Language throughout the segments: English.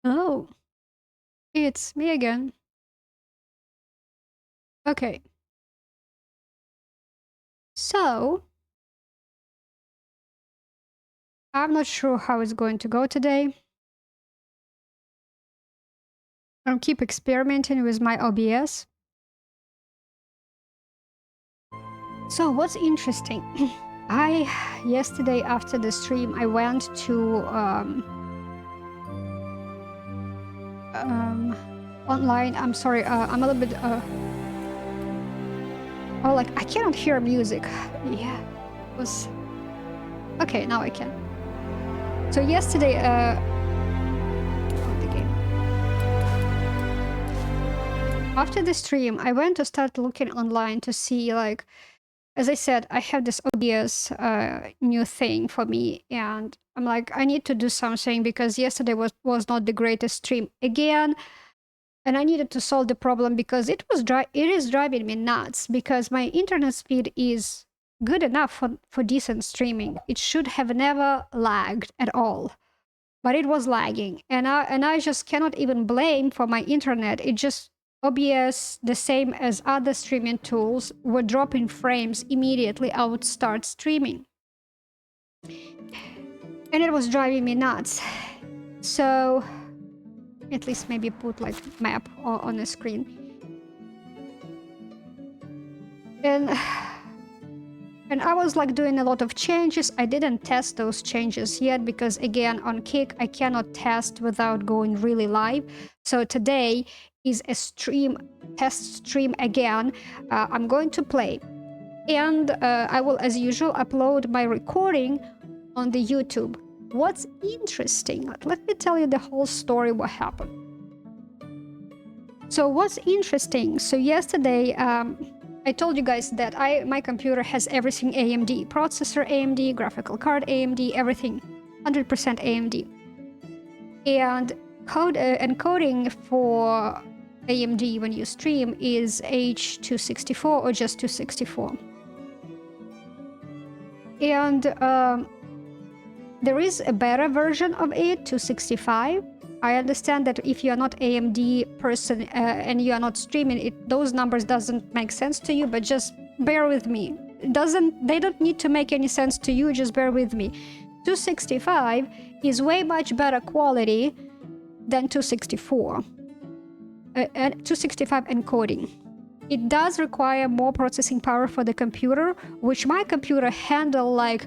Oh, it's me again. Okay, so I'm not sure how it's going to go today. I'll keep experimenting with my OBS. So what's interesting? I yesterday after the stream I went to online. I'm sorry, I'm a little bit oh, like I cannot hear music. Yeah, it was okay. Now I can. So yesterday, the game. After the stream, I went to start looking online to see, like, as I said, I have this OBS new thing for me, and I'm like, I need to do something because yesterday was not the greatest stream again, and I needed to solve the problem because it is driving me nuts because my internet speed is good enough for decent streaming. It should have never lagged at all, but it was lagging, and I just cannot even blame for my internet. It just OBS, the same as other streaming tools, were dropping frames immediately I would start streaming, and it was driving me nuts. So at least maybe put like map on the screen, and I was like doing a lot of changes. I didn't test those changes yet because again on Kick I cannot test without going really live. So today is a test stream again. I'm going to play, and I will as usual upload my recording on the YouTube. What's interesting, let me tell you the whole story what happened. So what's interesting, so yesterday I told you guys that my computer has everything AMD. Processor AMD, graphical card AMD, everything 100% AMD. And encoding for AMD when you stream is H264 or just 264. And there is a better version of it, 265. I understand that if you're not AMD person and you are not streaming it, those numbers doesn't make sense to you, but just bear with me. They don't need to make any sense to you, just bear with me. 265 is way much better quality than 264. 265 encoding. It does require more processing power for the computer, which my computer handled like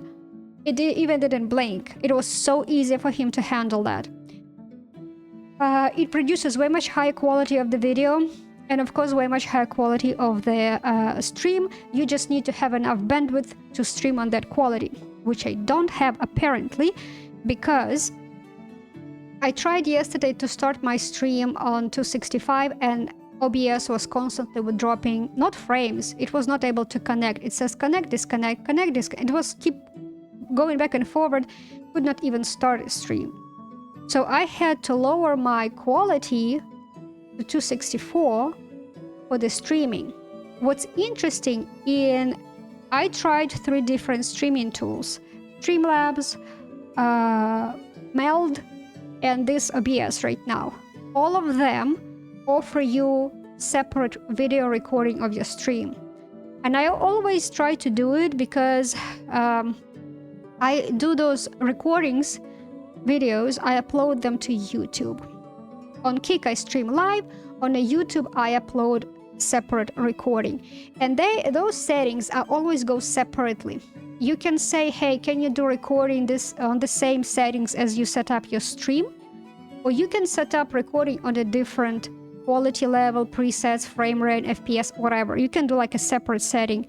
it even didn't blink. It was so easy for him to handle that. It produces way much higher quality of the video, and of course way much higher quality of the stream. You just need to have enough bandwidth to stream on that quality, which I don't have apparently, because I tried yesterday to start my stream on 265 and OBS was constantly dropping, not frames, it was not able to connect. It says connect, disconnect, connect, disconnect. It was keep going back and forward, could not even start a stream. So I had to lower my quality to 264 for the streaming. What's interesting I tried 3 different streaming tools: Streamlabs, Meld, and this OBS right now. All of them offer you separate video recording of your stream. And I always try to do it because I do those recordings, videos, I upload them to YouTube. On Kick I stream live, on a YouTube I upload separate recording. And those settings always go separately. You can say, hey, can you do recording this on the same settings as you set up your stream? Or you can set up recording on a different quality level, presets, frame rate, FPS, whatever. You can do like a separate setting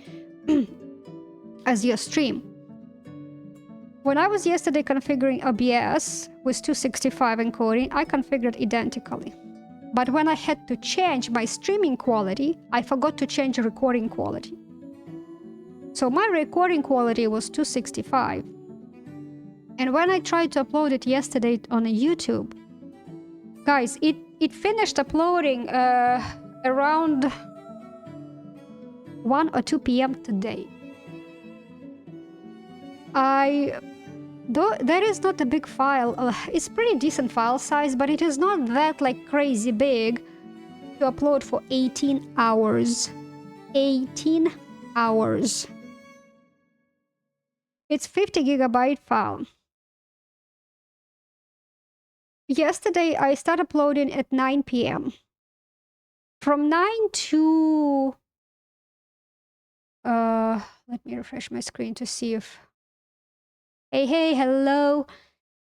as your stream. When I was yesterday configuring OBS with 265 encoding, I configured identically. But when I had to change my streaming quality, I forgot to change recording quality. So my recording quality was 265. And when I tried to upload it yesterday on a YouTube, guys, it finished uploading around 1 or 2 p.m. today. though that is not a big file. It's pretty decent file size, but it is not that like crazy big to upload for 18 hours. 18 hours. It's 50 gigabyte file. Yesterday I started uploading at 9 p.m. From 9 to let me refresh my screen to see if hey hello.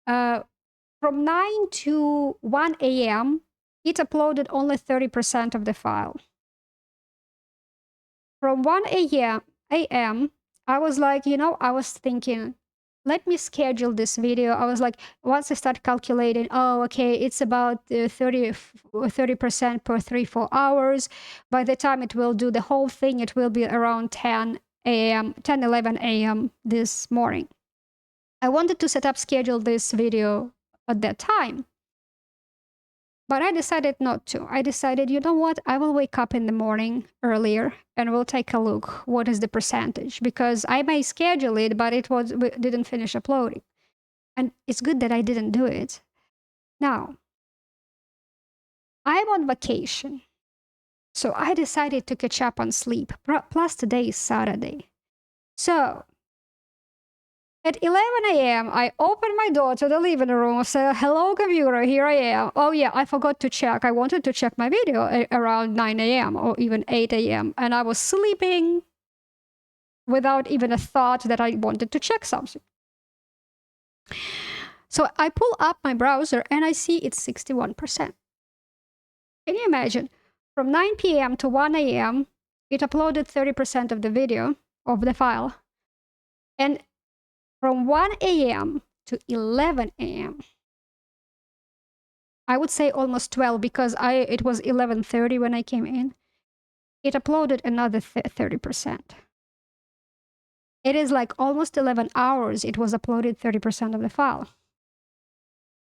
From 9 to 1 a.m. it uploaded only 30% of the file. From 1 a.m. I was like, I was thinking, let me schedule this video. I was like, once I start calculating, oh, okay, it's about 30% per 3-4 hours. By the time it will do the whole thing, it will be around 10 a.m., 11 a.m. this morning. I wanted to schedule this video at that time. But I decided not to. I decided, you know what? I will wake up in the morning earlier and we'll take a look. What is the percentage? Because I may schedule it, but didn't finish uploading. And it's good that I didn't do it. Now, I'm on vacation. So I decided to catch up on sleep. Plus today is Saturday. So at 11 a.m., I opened my door to the living room, said, hello, computer, here I am. Oh, yeah, I forgot to check. I wanted to check my video around 9 a.m. or even 8 a.m. And I was sleeping without even a thought that I wanted to check something. So I pull up my browser and I see it's 61%. Can you imagine? From 9 p.m. to 1 a.m., it uploaded 30% of the video, of the file. And from 1 a.m. to 11 a.m., I would say almost 12 because it was 11:30 when I came in. It uploaded another 30%. It is like almost 11 hours it was uploaded 30% of the file.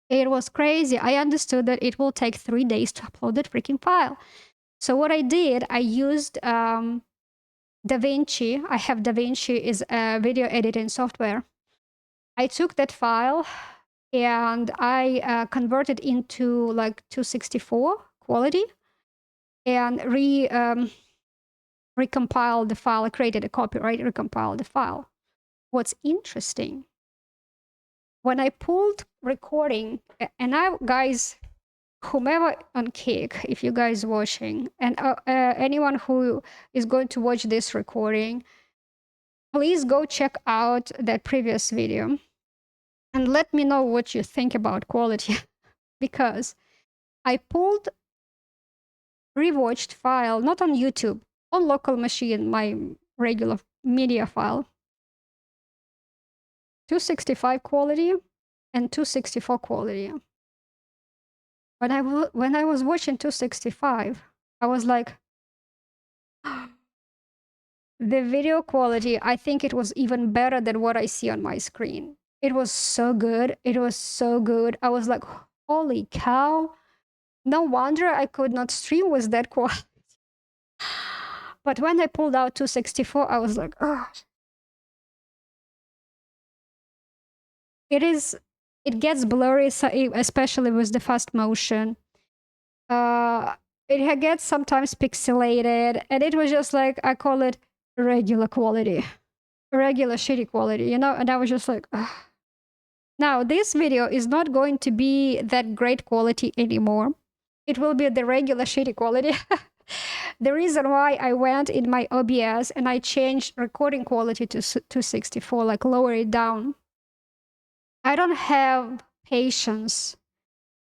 It was crazy. I understood that it will take 3 days to upload that freaking file. So what I did, I used DaVinci. I have DaVinci is a video editing software. I took that file and I converted into like 264 quality and recompiled the file. I created a copy, right? Recompiled the file. What's interesting, when I pulled recording, and I, guys, whomever on Kick, if you guys watching, and anyone who is going to watch this recording, please go check out that previous video and let me know what you think about quality. Because I pulled rewatched file, not on YouTube, on local machine, my regular media file. 265 quality and 264 quality. When I was watching 265, I was like, the video quality, I think it was even better than what I see on my screen. It was so good. It was so good. I was like, holy cow. No wonder I could not stream with that quality. But when I pulled out 264, I was like, oh. It gets blurry, especially with the fast motion. It gets sometimes pixelated, and it was just like, I call it regular quality. Regular shitty quality, and I was just like, ugh. Now, this video is not going to be that great quality anymore. It will be the regular shitty quality. The reason why I went in my OBS and I changed recording quality to 264, like lower it down. I don't have patience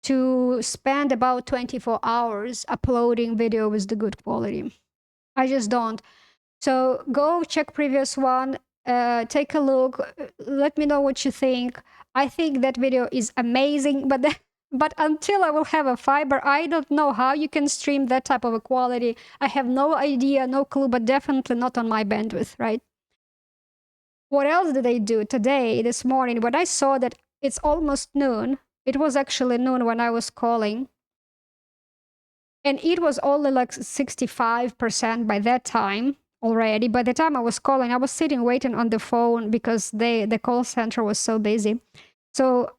to spend about 24 hours uploading video with the good quality. I just don't. So go check previous one, take a look, let me know what you think. I think that video is amazing, but until I will have a fiber, I don't know how you can stream that type of a quality. I have no idea, no clue, but definitely not on my bandwidth, right? What else did I do today, this morning, when I saw that it's almost noon? It was actually noon when I was calling. And it was only like 65% by that time. already. By the time I was calling, I was sitting waiting on the phone because the call center was so busy. So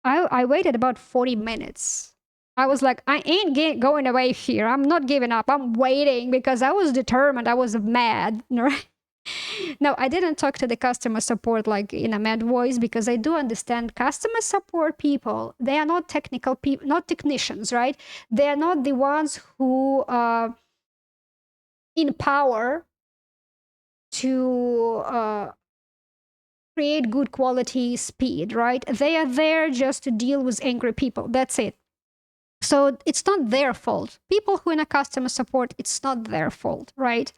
I waited about 40 minutes. I was like, I ain't going away here. I'm not giving up. I'm waiting because I was determined. I was mad. Right? No, I didn't talk to the customer support like in a mad voice because I do understand customer support people. They are not technical people, not technicians, right? They are not the ones who in power to create good quality speed, right? They are there just to deal with angry people. That's it. So it's not their fault. People who in a customer support, it's not their fault, right?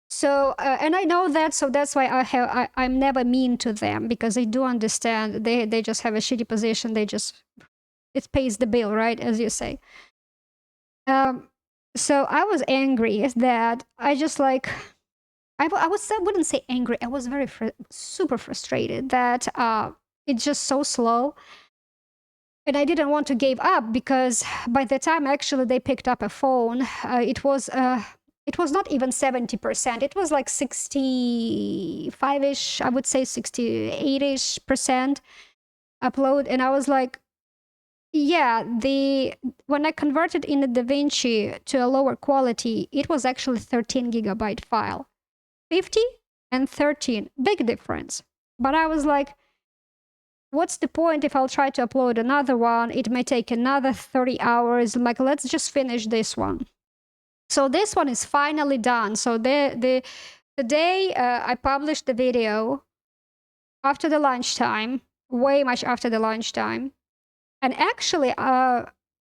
So and I know that, so that's why I'm never mean to them because I do understand they just have a shitty position. They just, it pays the bill, right, as you say. So I was angry that I just like I wouldn't say angry. I was very super frustrated that it's just so slow. And I didn't want to give up because by the time actually they picked up a phone, it was not even 70%. It was like 65-ish, I would say 68-ish% upload. And I was like, yeah, when I converted in the DaVinci to a lower quality, it was actually 13 gigabyte file. 50 and 13, big difference. But I was like, what's the point if I'll try to upload another one? It may take another 30 hours. I'm like, let's just finish this one. So this one is finally done. So today I published the video after the lunchtime, way much after the lunchtime. And actually,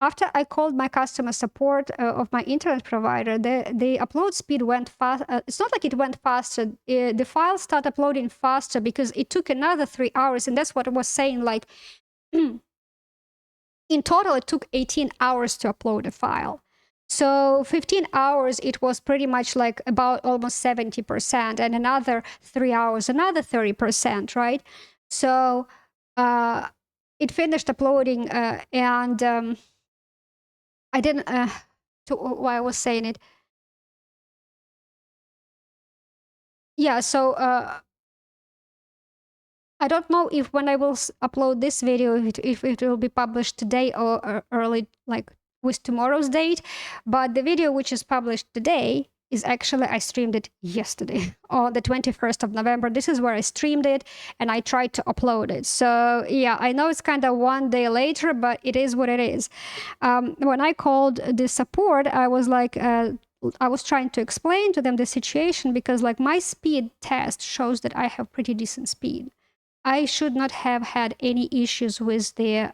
after I called my customer support of my internet provider, the upload speed went fast. It's not like it went faster. The files start uploading faster because it took another 3 hours. And that's what I was saying. Like, in total, it took 18 hours to upload a file. So 15 hours, it was pretty much like about almost 70%. And another 3 hours, another 30%, right? So it finished uploading and I didn't, to why I was saying it. Yeah, so I don't know if when I will upload this video, if it will be published today or early, like with tomorrow's date. But the video which is published today is actually, I streamed it yesterday on the 21st of November. This is where I streamed it and I tried to upload it. So yeah, I know it's kind of one day later, but it is what it is. When I called the support, I was like, I was trying to explain to them the situation because like my speed test shows that I have pretty decent speed. I should not have had any issues with the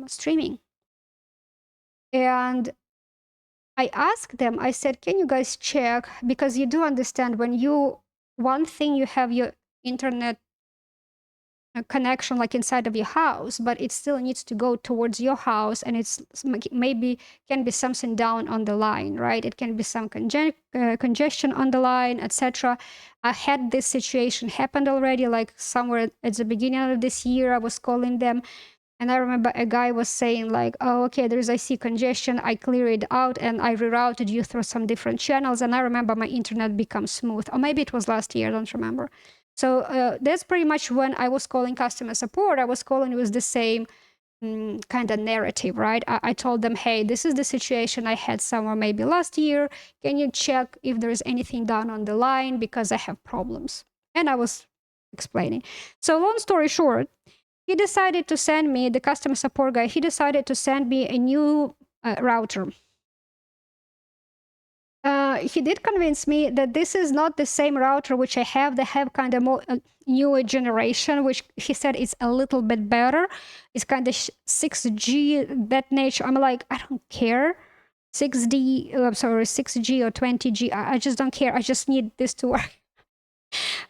streaming. And I asked them, I said, can you guys check? Because you do understand when one thing you have your internet connection like inside of your house, but it still needs to go towards your house and it's maybe can be something down on the line, right? It can be some congestion on the line, etc. I had this situation happened already, like somewhere at the beginning of this year. I was calling them and I remember a guy was saying like, oh, okay, there's I see congestion. I clear it out and I rerouted you through some different channels. And I remember my internet becomes smooth. Or maybe it was last year, I don't remember. So that's pretty much when I was calling customer support. I was calling with the same kind of narrative, right? I told them, hey, this is the situation I had somewhere maybe last year. Can you check if there's anything down on the line because I have problems? And I was explaining. So long story short, he decided to send me, the customer support guy, he decided to send me a new router. He did convince me that this is not the same router which I have. They have kind of more newer generation, which he said is a little bit better. It's kind of 6G, that nature. I'm like, I don't care. 6G or 20G. I just don't care. I just need this to work.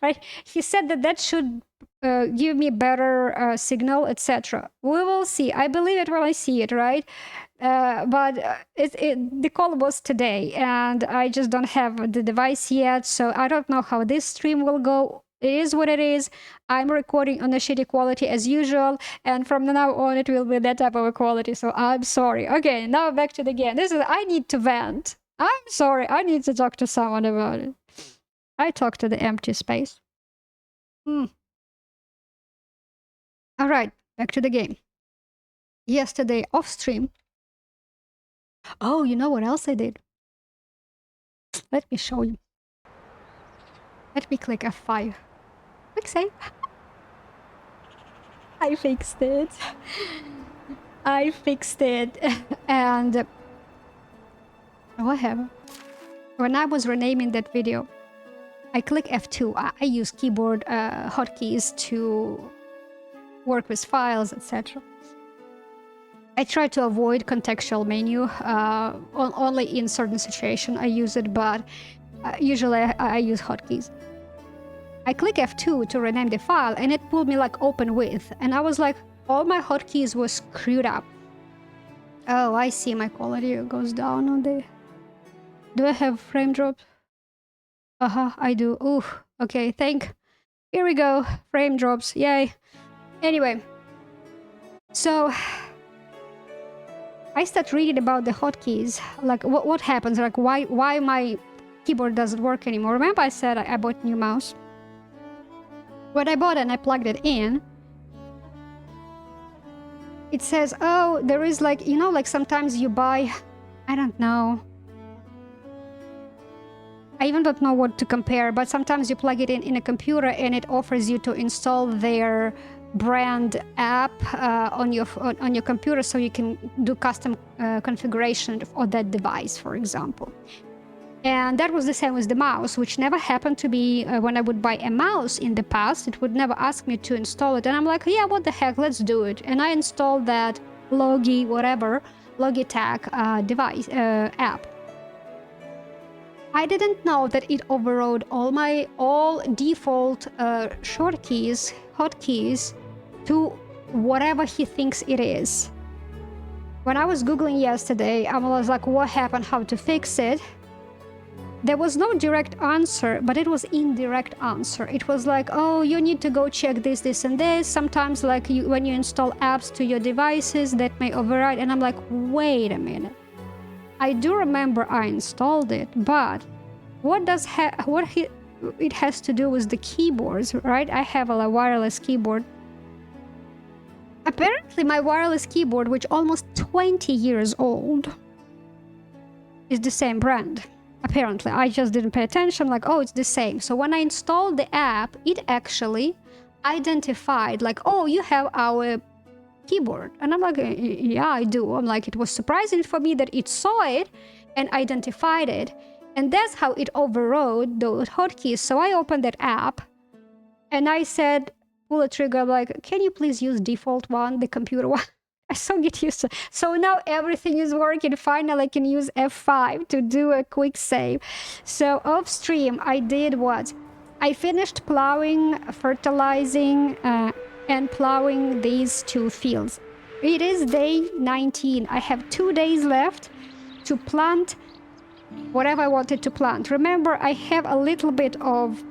Right? He said that should give me better signal, etc. We will see. I believe it when I see it, right? But the call was today, and I just don't have the device yet, so I don't know how this stream will go. It is what it is. I'm recording on a shitty quality as usual, and from now on it will be that type of a quality, so I'm sorry. Okay, now back to the game. I need to vent. I'm sorry, I need to talk to someone about it. I talk to the empty space. Alright, back to the game. Yesterday off stream. Oh, you know what else I did? Let me show you. Let me click F5. Quick save. I fixed it. I fixed it. And what happened? When I was renaming that video, I click F2. I use keyboard hotkeys to work with files, etc. I try to avoid contextual menu. Only in certain situations I use it, but usually I use hotkeys. I click F2 to rename the file, and it pulled me like open with, and I was like, all my hotkeys were screwed up. Oh, I see, my quality goes down on the... Do I have frame drop? I do. Ooh, okay, Here we go, frame drops, yay. Anyway, so I start reading about the hotkeys, like what happens, like why my keyboard doesn't work anymore. Remember I said I bought a new mouse? When I bought it and I plugged it in, it says, oh, there is like, you know, like sometimes you buy, I don't know. I even don't know what to compare, but sometimes you plug it in a computer and it offers you to install their brand app on your computer, so you can do custom configuration of that device, for example. And that was the same with the mouse, which never happened to me when I would buy a mouse in the past. It would never ask me to install it. And I'm like, yeah, what the heck, let's do it. And I installed that Logitech device app. I didn't know that it overrode all default hotkeys to whatever he thinks it is. When I was Googling yesterday, I was like, what happened, how to fix it? There was no direct answer, but it was indirect answer. It was like, oh, you need to go check this, this, and this. Sometimes, like, when you install apps to your devices, that may override. And I'm like, wait a minute. I do remember I installed it, but it has to do with the keyboards, right? I have a wireless keyboard. Apparently, my wireless keyboard, which almost 20 years old, is the same brand. Apparently, I just didn't pay attention, like, oh, it's the same. So when I installed the app, it actually identified, like, oh, you have our keyboard. And I'm like, yeah, I do. I'm like, it was surprising for me that it saw it and identified it. And that's how it overrode those hotkeys. So I opened that app and I said, pull a trigger, I'm like, can you please use default one, the computer one? I so get used to it. So now everything is working. Finally, I can use F5 to do a quick save. So off stream, I did what? I finished plowing, fertilizing, and plowing these two fields. It is day 19. I have 2 days left to plant whatever I wanted to plant. Remember, I have a little bit of...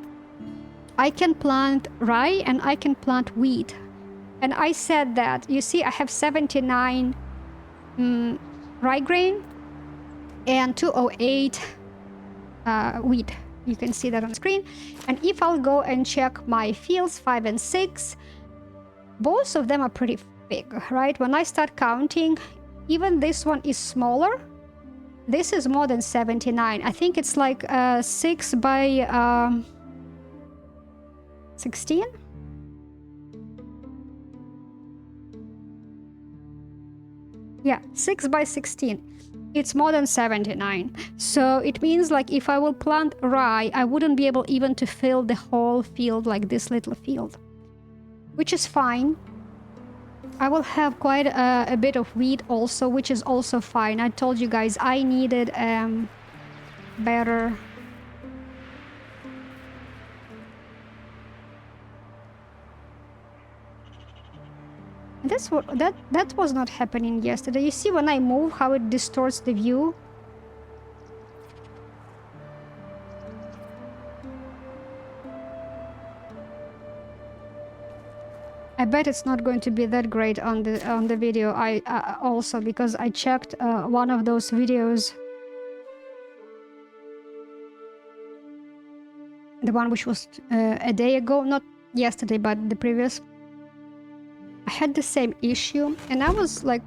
I can plant rye and I can plant wheat. And I said that, you see, I have 79 rye grain and 208 wheat. You can see that on the screen. And if I'll go and check my fields 5 and 6, both of them are pretty big, right? When I start counting, even this one is smaller. This is more than 79. I think it's like 6 by 16? Yeah, 6 by 16. It's more than 79. So it means, like, if I will plant rye, I wouldn't be able even to fill the whole field, like this little field. Which is fine. I will have quite a bit of wheat also, which is also fine. I told you guys I needed better... That was not happening yesterday. You see when I move how it distorts the view? I bet it's not going to be that great on the video. Also because I checked one of those videos the one which was a day ago, not yesterday, but the previous, I had the same issue, and I was like,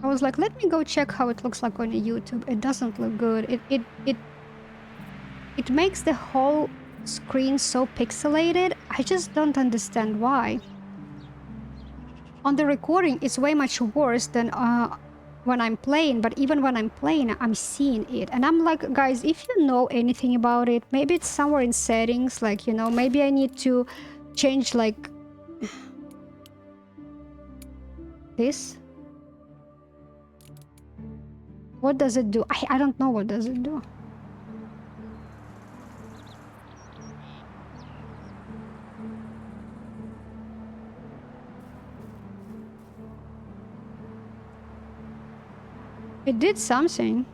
let me go check how it looks like on YouTube. It doesn't look good. It makes the whole screen so pixelated. I just don't understand why. On the recording, it's way much worse than when I'm playing, but even when I'm playing, I'm seeing it. And I'm like, guys, if you know anything about it, maybe it's somewhere in settings, like, you know, maybe I need to change, like, this. What does it do? I don't know what does it do. It did something.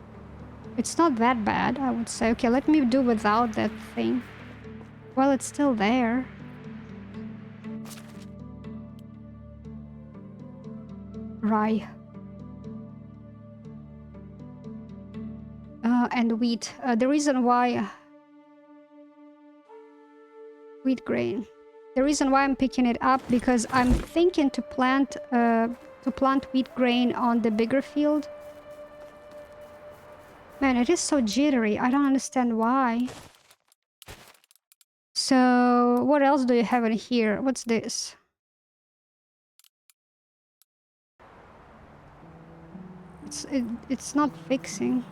It's not that bad, I would say. Okay, let me do without that thing. Well, it's still there. Rye. And wheat. The reason why... wheat grain. The reason why I'm picking it up, because I'm thinking to plant wheat grain on the bigger field. Man, it is so jittery. I don't understand why. So, what else do you have in here? What's this? It's not fixing.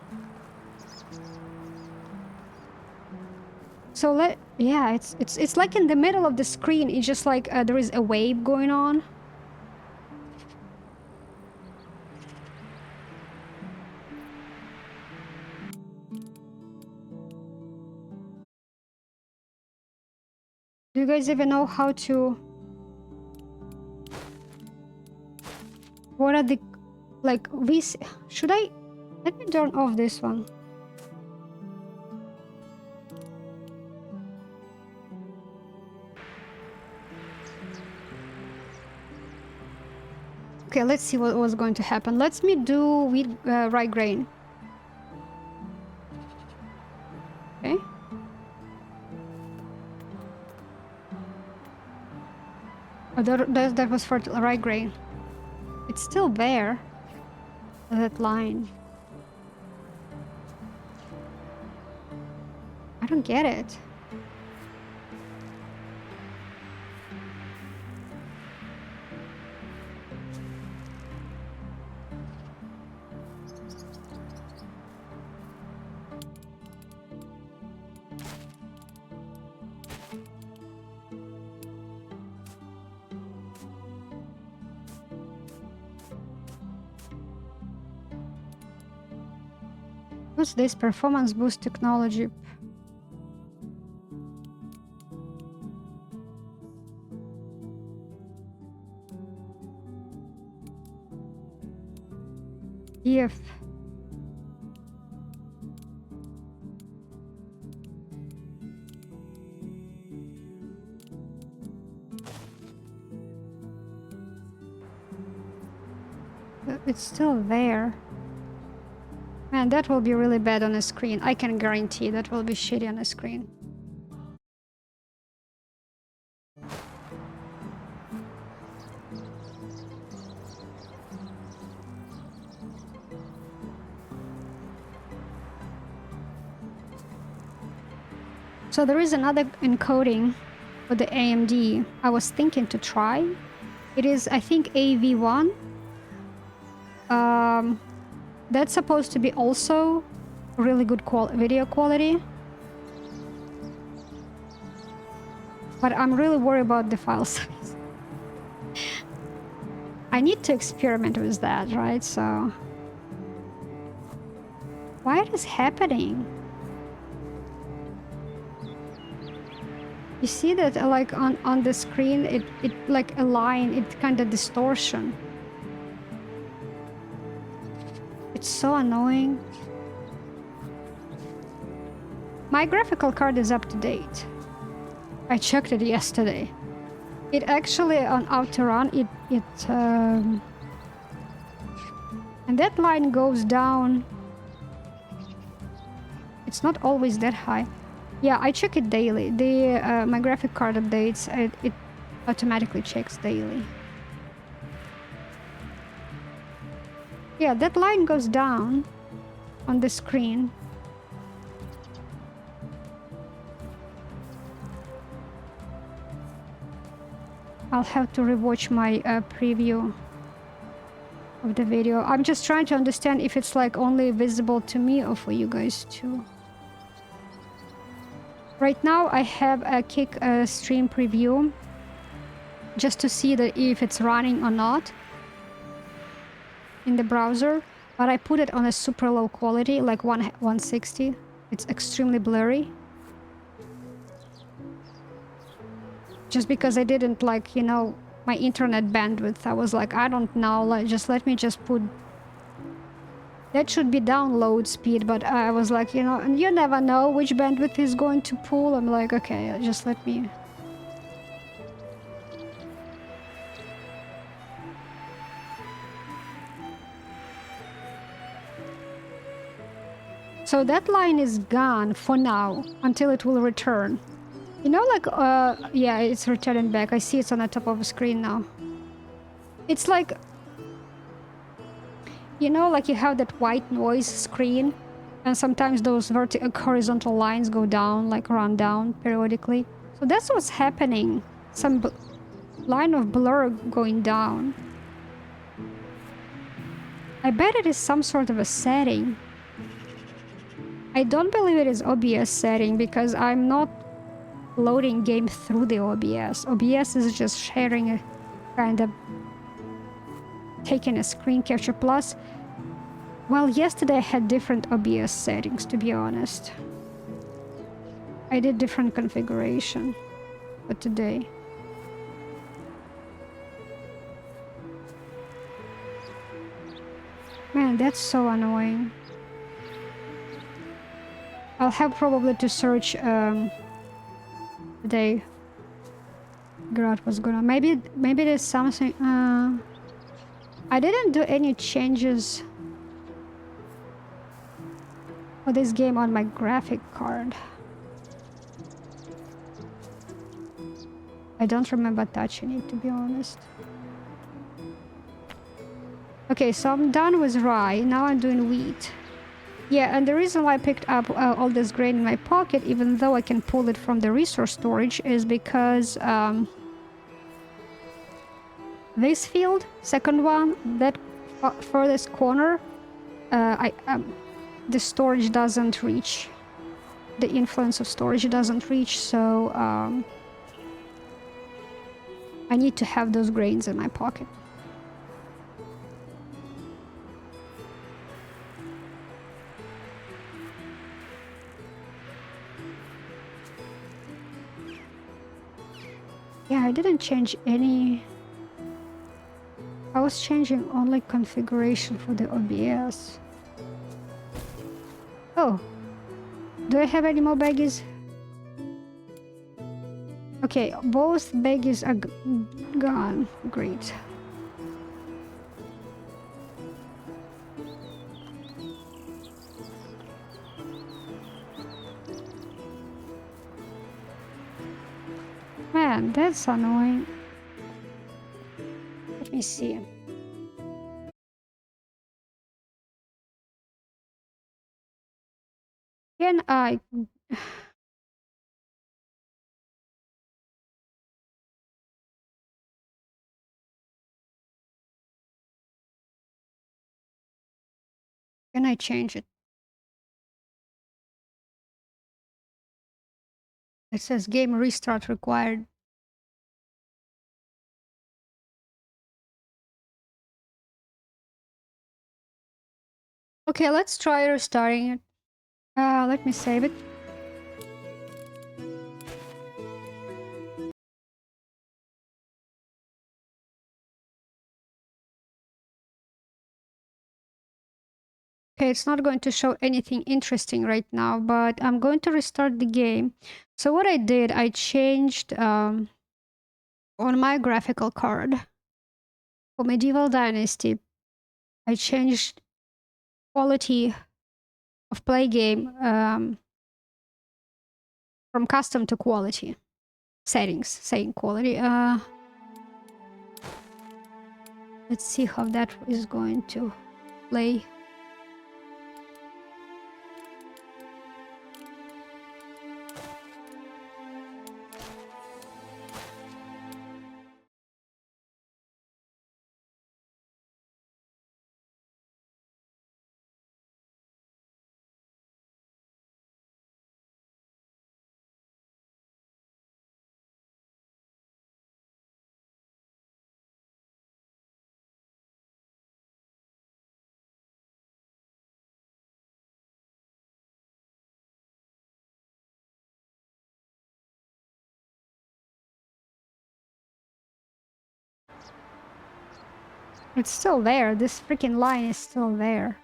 So yeah, it's like in the middle of the screen. It's just like there is a wave going on. Do you guys even know how to... What are the... like, should I... Let me turn off this one. Okay, let's see what was going to happen. Let me do wheat rye grain. Okay. Oh, that was for rye grain. It's still there. That line. I don't get it. What's this? Performance boost technology. EF. It's still there. Man, that will be really bad on a screen. I can guarantee that will be shitty on a screen. So there is another encoding for the AMD I was thinking to try. It is, I think, AV1. That's supposed to be also really good video quality. But I'm really worried about the file size. I need to experiment with that, right? So... why it is happening? You see that like on the screen, it like a line, it kind of distortion. It's so annoying. My graphical card is up to date. I checked it yesterday. It actually on Outrun, and that line goes down. It's not always that high. Yeah, I check it daily. The my graphic card updates. It automatically checks daily. Yeah, that line goes down on the screen. I'll have to rewatch my preview of the video. I'm just trying to understand if it's like only visible to me or for you guys too. Right now I have a kick stream preview just to see that if it's running or not in the browser, but I put it on a super low quality, like 160. It's extremely blurry. Just because I didn't like, you know, my internet bandwidth. I was like, I don't know, like just let me just put that should be download speed, but I was like, you know, and you never know which bandwidth is going to pull. I'm like, okay, just let me. So that line is gone for now until it will return. You know, like, yeah, it's returning back. I see it's on the top of the screen now. It's like, you know, like you have that white noise screen, and sometimes those horizontal lines go down, like run down periodically. So that's what's happening. Some line of blur going down. I bet it is some sort of a setting. I don't believe it is OBS setting because I'm not loading game through the OBS. OBS is just sharing a kind of taking a screen capture. Plus, well, yesterday I had different OBS settings, to be honest. I did different configuration for today. Man, that's so annoying. I'll have probably to search today. Figure out what's going on. Maybe there's something. I didn't do any changes for this game on my graphic card. I don't remember touching it, to be honest. Okay, so I'm done with rye. Now I'm doing wheat. Yeah, and the reason why I picked up all this grain in my pocket, even though I can pull it from the resource storage, is because this field, second one, that furthest corner, the storage doesn't reach. The influence of storage doesn't reach, so I need to have those grains in my pocket. Yeah, I didn't change any. I was changing only configuration for the OBS. Oh, do I have any more baggies? Okay, both baggies are gone. Great. Man, that's annoying. Let me see. Can I... Can I change it? It says game restart required. Okay, let's try restarting it. Let me save it. Okay, it's not going to show anything interesting right now, but I'm going to restart the game. So what I did, I changed on my graphical card for Medieval Dynasty, I changed quality of play game from custom to quality. Settings, saying quality. Let's see how that is going to play. It's still there. This freaking line is still there.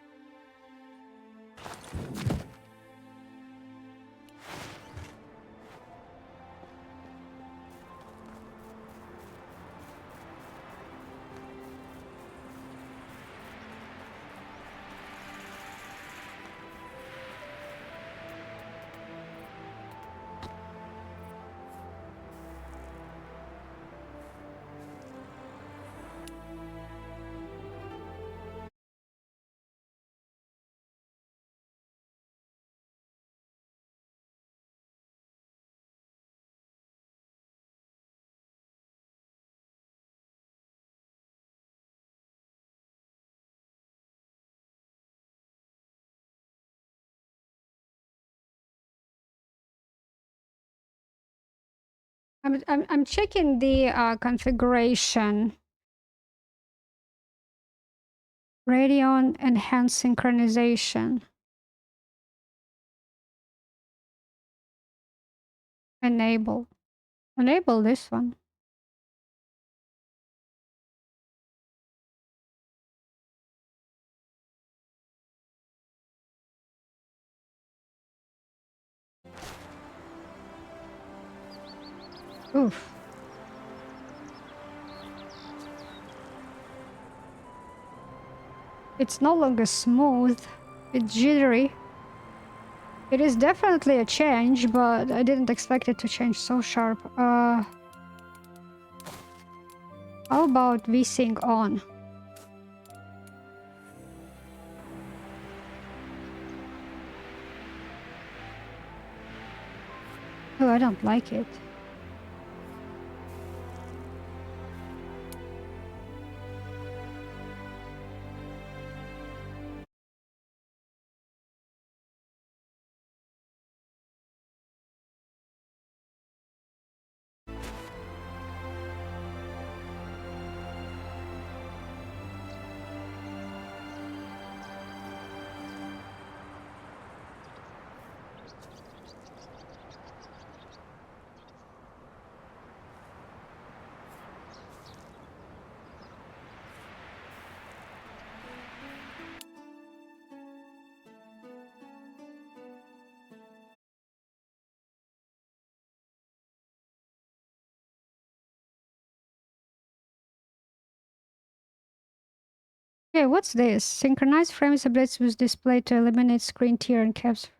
I'm checking the configuration. Radeon enhanced synchronization. Enable. Enable this one. Oof. It's no longer smooth. It's jittery. It is definitely a change, but I didn't expect it to change so sharp. How about VSync on? Oh, I don't like it. Okay, what's this? Synchronize frames updates with display to eliminate screen tear and caps.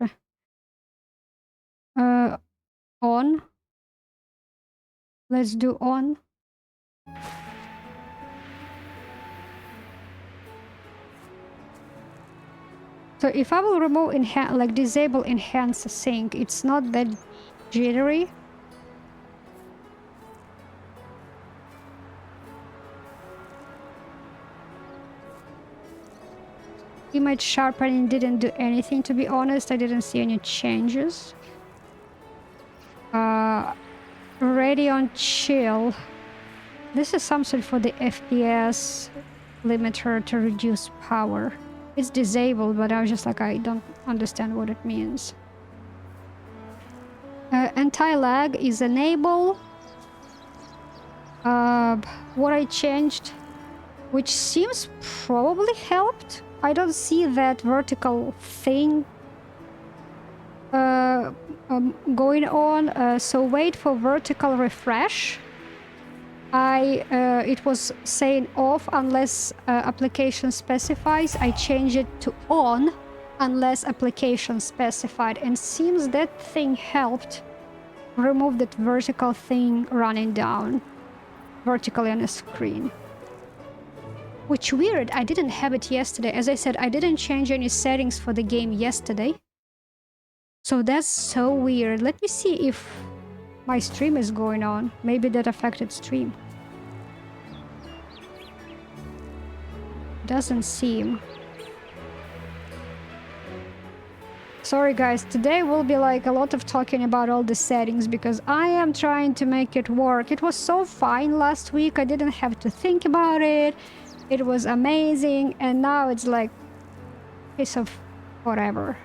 On. Let's do on. So if I will remove like disable enhance sync, it's not that jittery. Image sharpening didn't do anything, to be honest. I didn't see any changes. Radeon chill. This is something for the FPS limiter to reduce power. It's disabled, but I was just like, I don't understand what it means. Anti-lag is enable. What I changed, which seems probably helped. I don't see that vertical thing going on, so wait for vertical refresh. It was saying off unless application specifies. I changed it to on unless application specified, and seems that thing helped. remove that vertical thing running down vertically on the screen. Which weird, I didn't have it yesterday. As I said, I didn't change any settings for the game yesterday. So that's so weird. Let me see if my stream is going on. Maybe that affected stream. Doesn't seem. Sorry guys, today will be like a lot of talking about all the settings because I am trying to make it work. It was so fine last week, I didn't have to think about it. It was amazing, and now it's like a piece of whatever.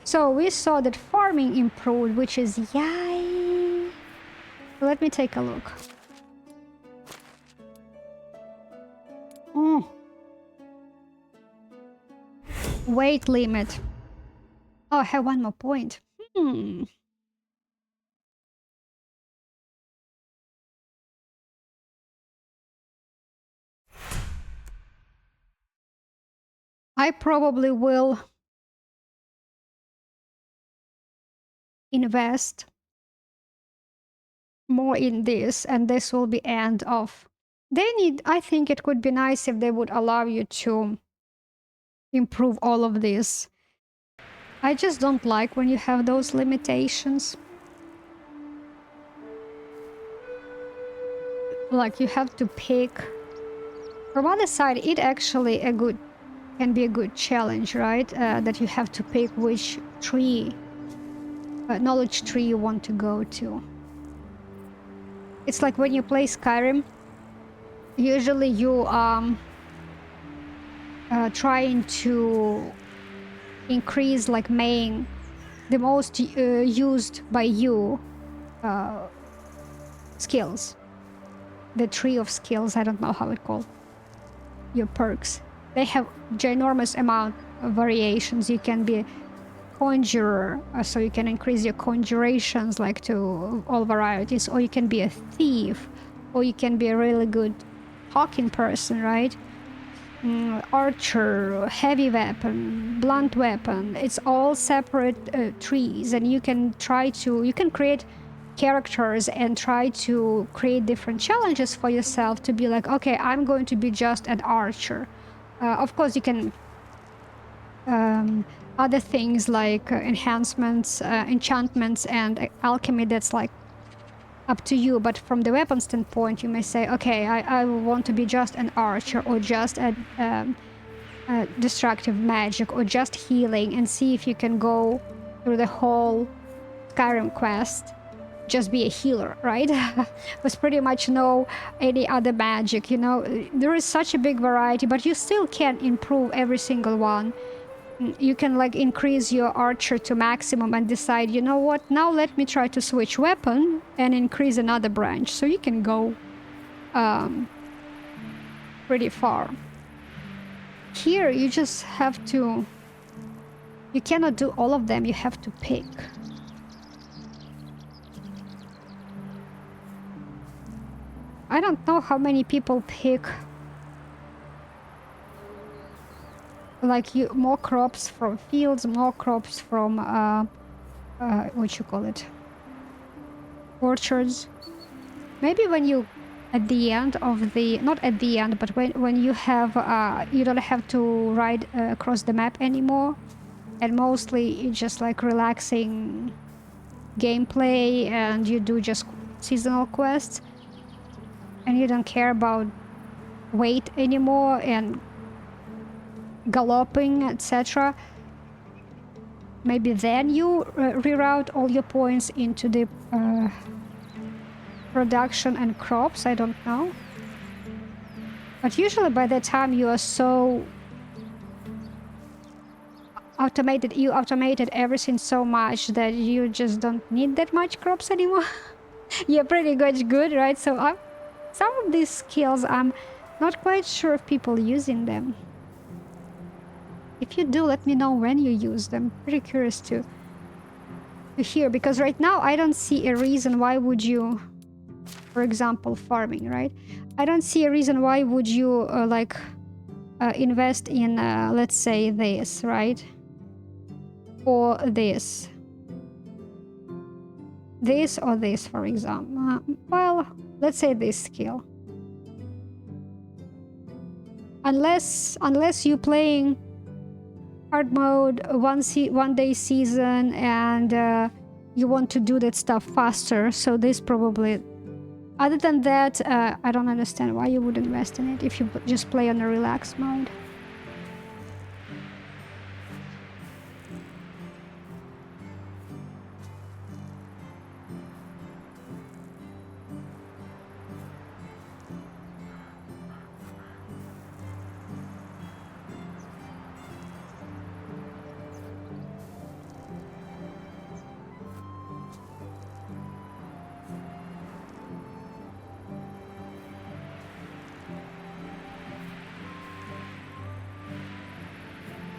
So we saw that farming improved, which is yay. Let me take a look. Weight limit. Oh, I have one more point. I probably will invest more in this, and this will be end of. I think it would be nice if they would allow you to improve all of this. I just don't like when you have those limitations. Like you have to pick. From other side, it actually can be a good challenge, right? That you have to pick which tree, knowledge tree you want to go to. It's like when you play Skyrim, usually you trying to increase like the most used by you skills. The tree of skills, I don't know how it's called. Your perks. They have ginormous amount of variations. You can be conjurer, so you can increase your conjurations like to all varieties, or you can be a thief, or you can be a really good talking person, right? Archer, heavy weapon, blunt weapon. It's all separate trees, and you can create characters and try to create different challenges for yourself to be like, okay, I'm going to be just an archer. Of course, you can other things like enhancements, enchantments, and alchemy. That's like up to you. But from the weapon standpoint, you may say, okay, I want to be just an archer, or just a destructive magic, or just healing, and see if you can go through the whole Skyrim quest. Just be a healer, right? With pretty much no any other magic, you know. There is such a big variety, but you still can improve every single one. You can like increase your archer to maximum and decide, you know what, now let me try to switch weapon and increase another branch. So you can go pretty far. Here you just have to, you cannot do all of them, you have to pick. I don't know how many people pick like more crops from fields, more crops from what you call it, orchards. Maybe when you at the end of the, not at the end, but when you have you don't have to ride across the map anymore, and mostly it's just like relaxing gameplay, and you do just seasonal quests, and you don't care about weight anymore and galloping, etc. Maybe then you reroute all your points into the production and crops, I don't know. But usually by that time you are so automated, you automated everything so much that you just don't need that much crops anymore. You're pretty much good, right? So some of these skills, I'm not quite sure if people using them. If you do, let me know when you use them. Pretty curious to hear, because right now I don't see a reason why would you, for example, farming, right? I don't see a reason why would you like invest in, let's say, this, right? Or this. This or this, for example. Well, let's say this skill. Unless you're playing hard mode, one day season, and you want to do that stuff faster, so this probably... Other than that, I don't understand why you would invest in it if you just play on a relaxed mode.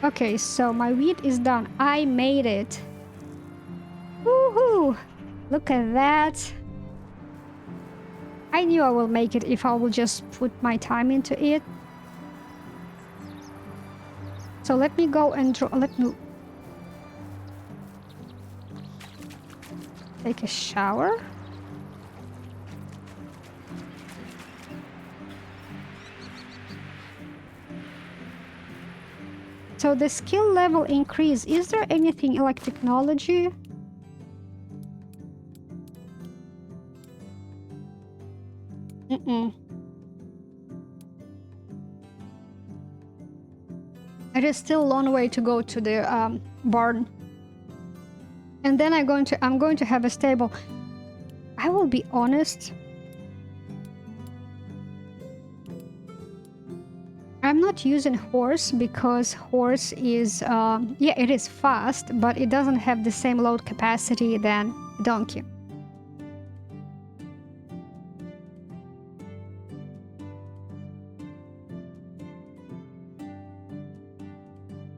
Okay, so my wheat is done. I made it. Woohoo! Look at that. I knew I will make it if I will just put my time into it. So let me go and draw. Let me take a shower. So the skill level increase. Is there anything like technology? It is still a long way to go to the barn. And then I'm going to have a stable. I will be honest. I'm not using horse because horse is, yeah, it is fast, but it doesn't have the same load capacity than donkey.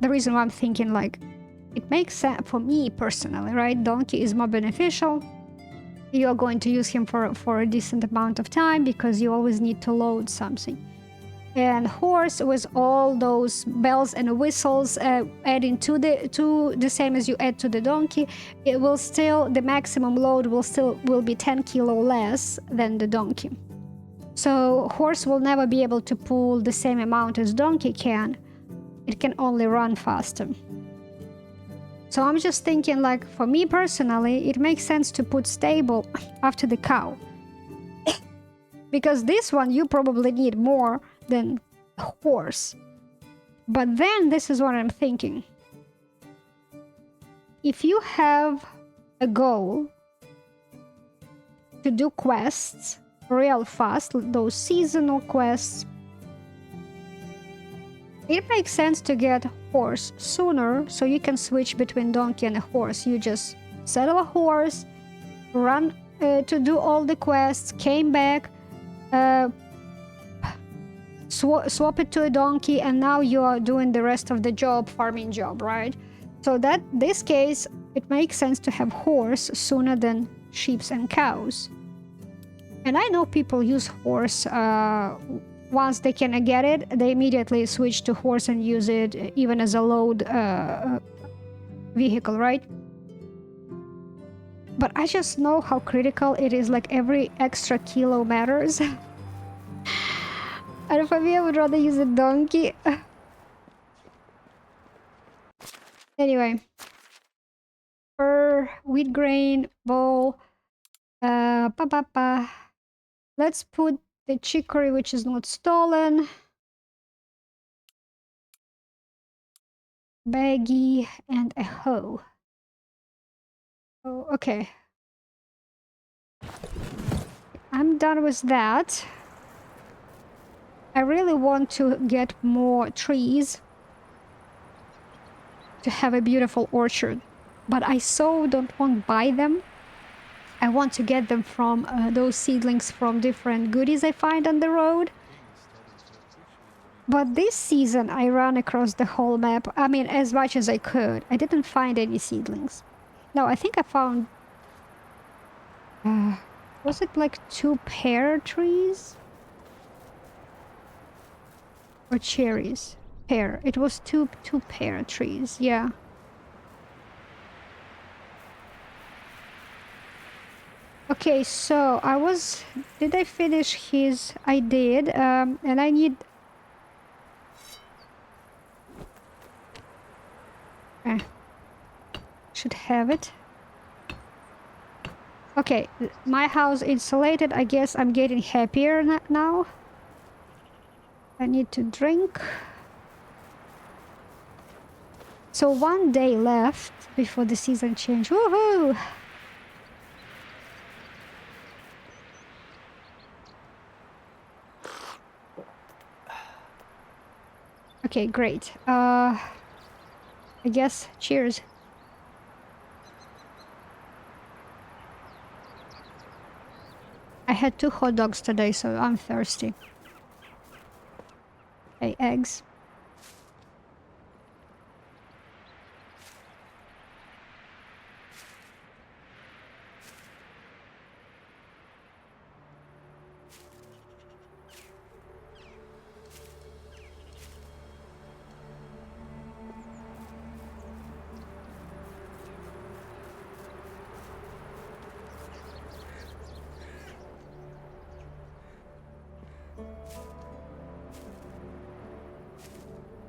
The reason why I'm thinking, like, it makes sense for me personally, right? Donkey is more beneficial. You're going to use him for a decent amount of time because you always need to load something. And horse, with all those bells and whistles adding to the same as you add to the donkey, it will still, the maximum load will be 10 kilo less than the donkey. So horse will never be able to pull the same amount as donkey can. It can only run faster. So I'm just thinking, like, for me personally, it makes sense to put stable after the cow. Because this one you probably need more than horse. But then this is what I'm thinking. If you have a goal to do quests real fast, those seasonal quests, it makes sense to get horse sooner so you can switch between donkey and a horse. You just settle a horse, run to do all the quests, came back, swap it to a donkey, and now you are doing the rest of the job, farming job, right? So that this case, it makes sense to have horse sooner than sheep and cows. And I know people use horse once they can get it, they immediately switch to horse and use it even as a load vehicle, right? But I just know how critical it is, like every extra kilo matters. And for me, I would rather use a donkey. Anyway. Wheat grain, bowl. Let's put the chicory, which is not stolen. Baggie and a hoe. Oh, okay. I'm done with that. I really want to get more trees to have a beautiful orchard, but I so don't want to buy them. I want to get them from those seedlings from different goodies I find on the road. But this season I ran across the whole map, I mean, as much as I could. I didn't find any seedlings. No, I think I found... was it like 2 pear trees? Or cherries? Pear. It was two pear trees, yeah. Okay, so did I finish his? I did, and I need... should have it. Okay, my house insulated. I guess I'm getting happier now. I need to drink. So 1 day left before the season change. Woohoo! Okay, great. I guess cheers. I had 2 hot dogs today, so I'm thirsty. Hey, eggs.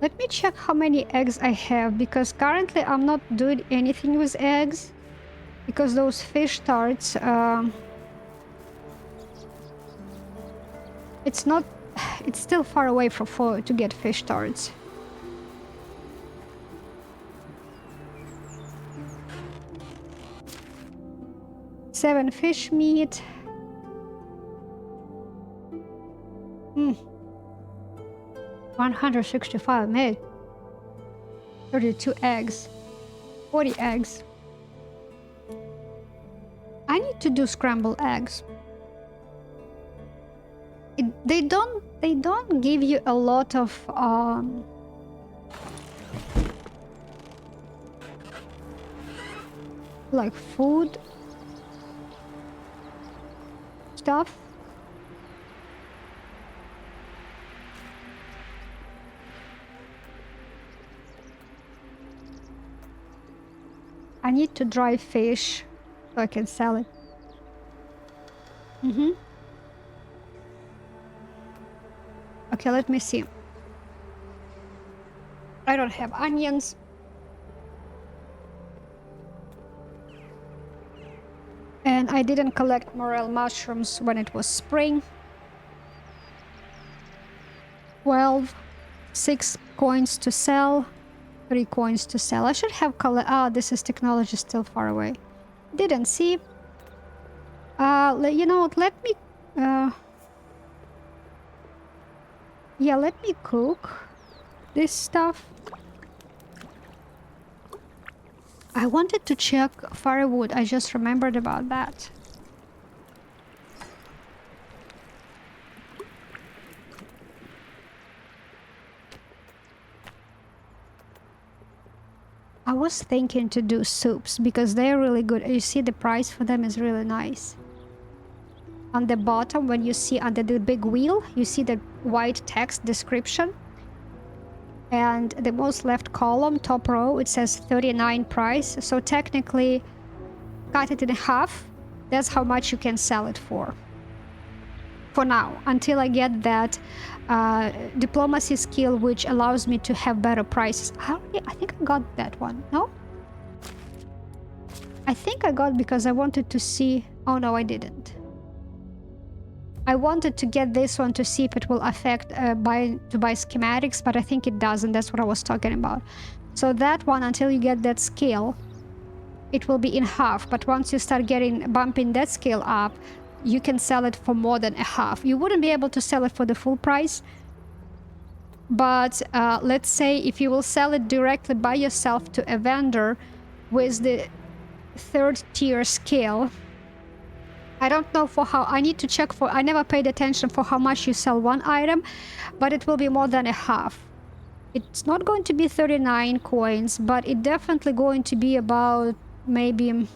Let me check how many eggs I have, because currently I'm not doing anything with eggs. Because those fish tarts, it's not... It's still far away to get fish tarts. Seven fish meat. 165 made. 32 eggs. 40 eggs. I need to do scrambled eggs. They don't give you a lot of like food stuff. I need to dry fish so I can sell it. Okay, let me see. I don't have onions. And I didn't collect morel mushrooms when it was spring. 12. 6 coins to sell. 3 coins to sell. I should have this is technology still far away. Didn't see. You know what, let me... yeah, let me cook this stuff. I wanted to check firewood. I just remembered about that. I was thinking to do soups because they're really good. You see the price for them is really nice. On the bottom, when you see under the big wheel, you see the white text description. And the most left column, top row, it says 39 price. So technically, cut it in half. That's how much you can sell it for. For now, until I get that diplomacy skill, which allows me to have better prices. I think I got that one. No? I think I got because I wanted to see... Oh no, I didn't. I wanted to get this one to see if it will affect to buy schematics, but I think it doesn't. That's what I was talking about. So that one, until you get that skill, it will be in half. But once you start bumping that skill up, you can sell it for more than a half. You wouldn't be able to sell it for the full price. But let's say if you will sell it directly by yourself to a vendor with the 3rd tier skill, I don't know for how... I need to check for... I never paid attention for how much you sell one item, but it will be more than a half. It's not going to be 39 coins, but it's definitely going to be about maybe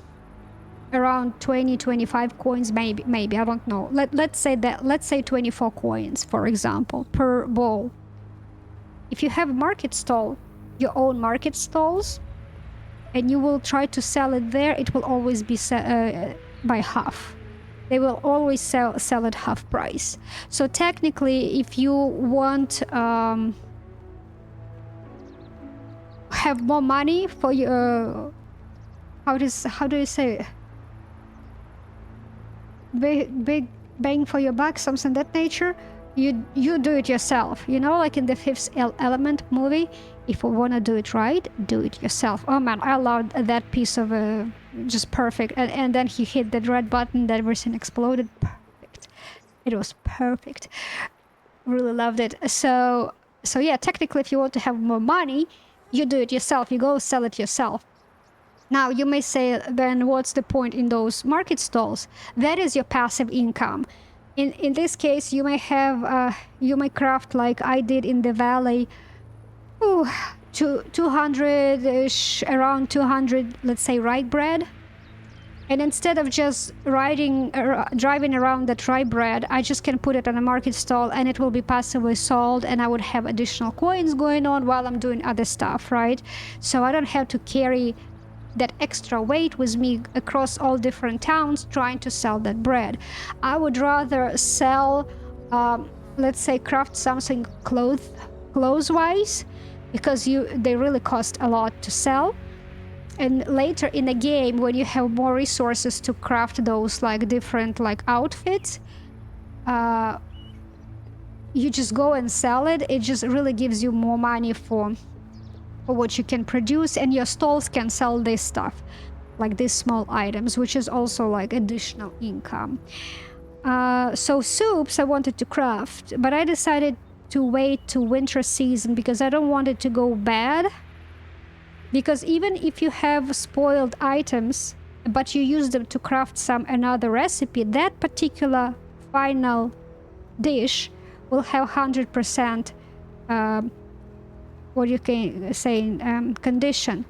around 20-25 coins, maybe I don't know. Let's say 24 coins, for example, per bowl. if you have a market stall, your own market stalls, and you will try to sell it there, it will always be by half. They will always sell at half price. So technically, if you want have more money for your how do you say big bang for your buck, something that nature, you do it yourself, you know, like in the Fifth Element movie. If you want to do it right, do it yourself. Oh man, I loved that piece of just perfect. And then he hit that red button, that everything exploded. Perfect. It was perfect. Really loved it. So yeah, technically, if you want to have more money, you do it yourself. You go sell it yourself. Now you may say, then what's the point in those market stalls? That is your passive income. In this case, you may have you may craft like I did in the valley. 200-ish, around 200, let's say, rye bread. And instead of just driving around that rye bread, I just can put it on a market stall and it will be passively sold, and I would have additional coins going on while I'm doing other stuff, right? So I don't have to carry that extra weight with me across all different towns trying to sell that bread. I would rather sell, let's say, craft something clothes-wise, because they really cost a lot to sell. And later in the game, when you have more resources to craft those like different like outfits, you just go and sell it. It just really gives you more money for what you can produce, and your stalls can sell this stuff, like these small items, which is also like additional income. So soups I wanted to craft, but I decided to wait to winter season because I don't want it to go bad. Because even if you have spoiled items, but you use them to craft another recipe, that particular final dish will have 100% what you can say condition.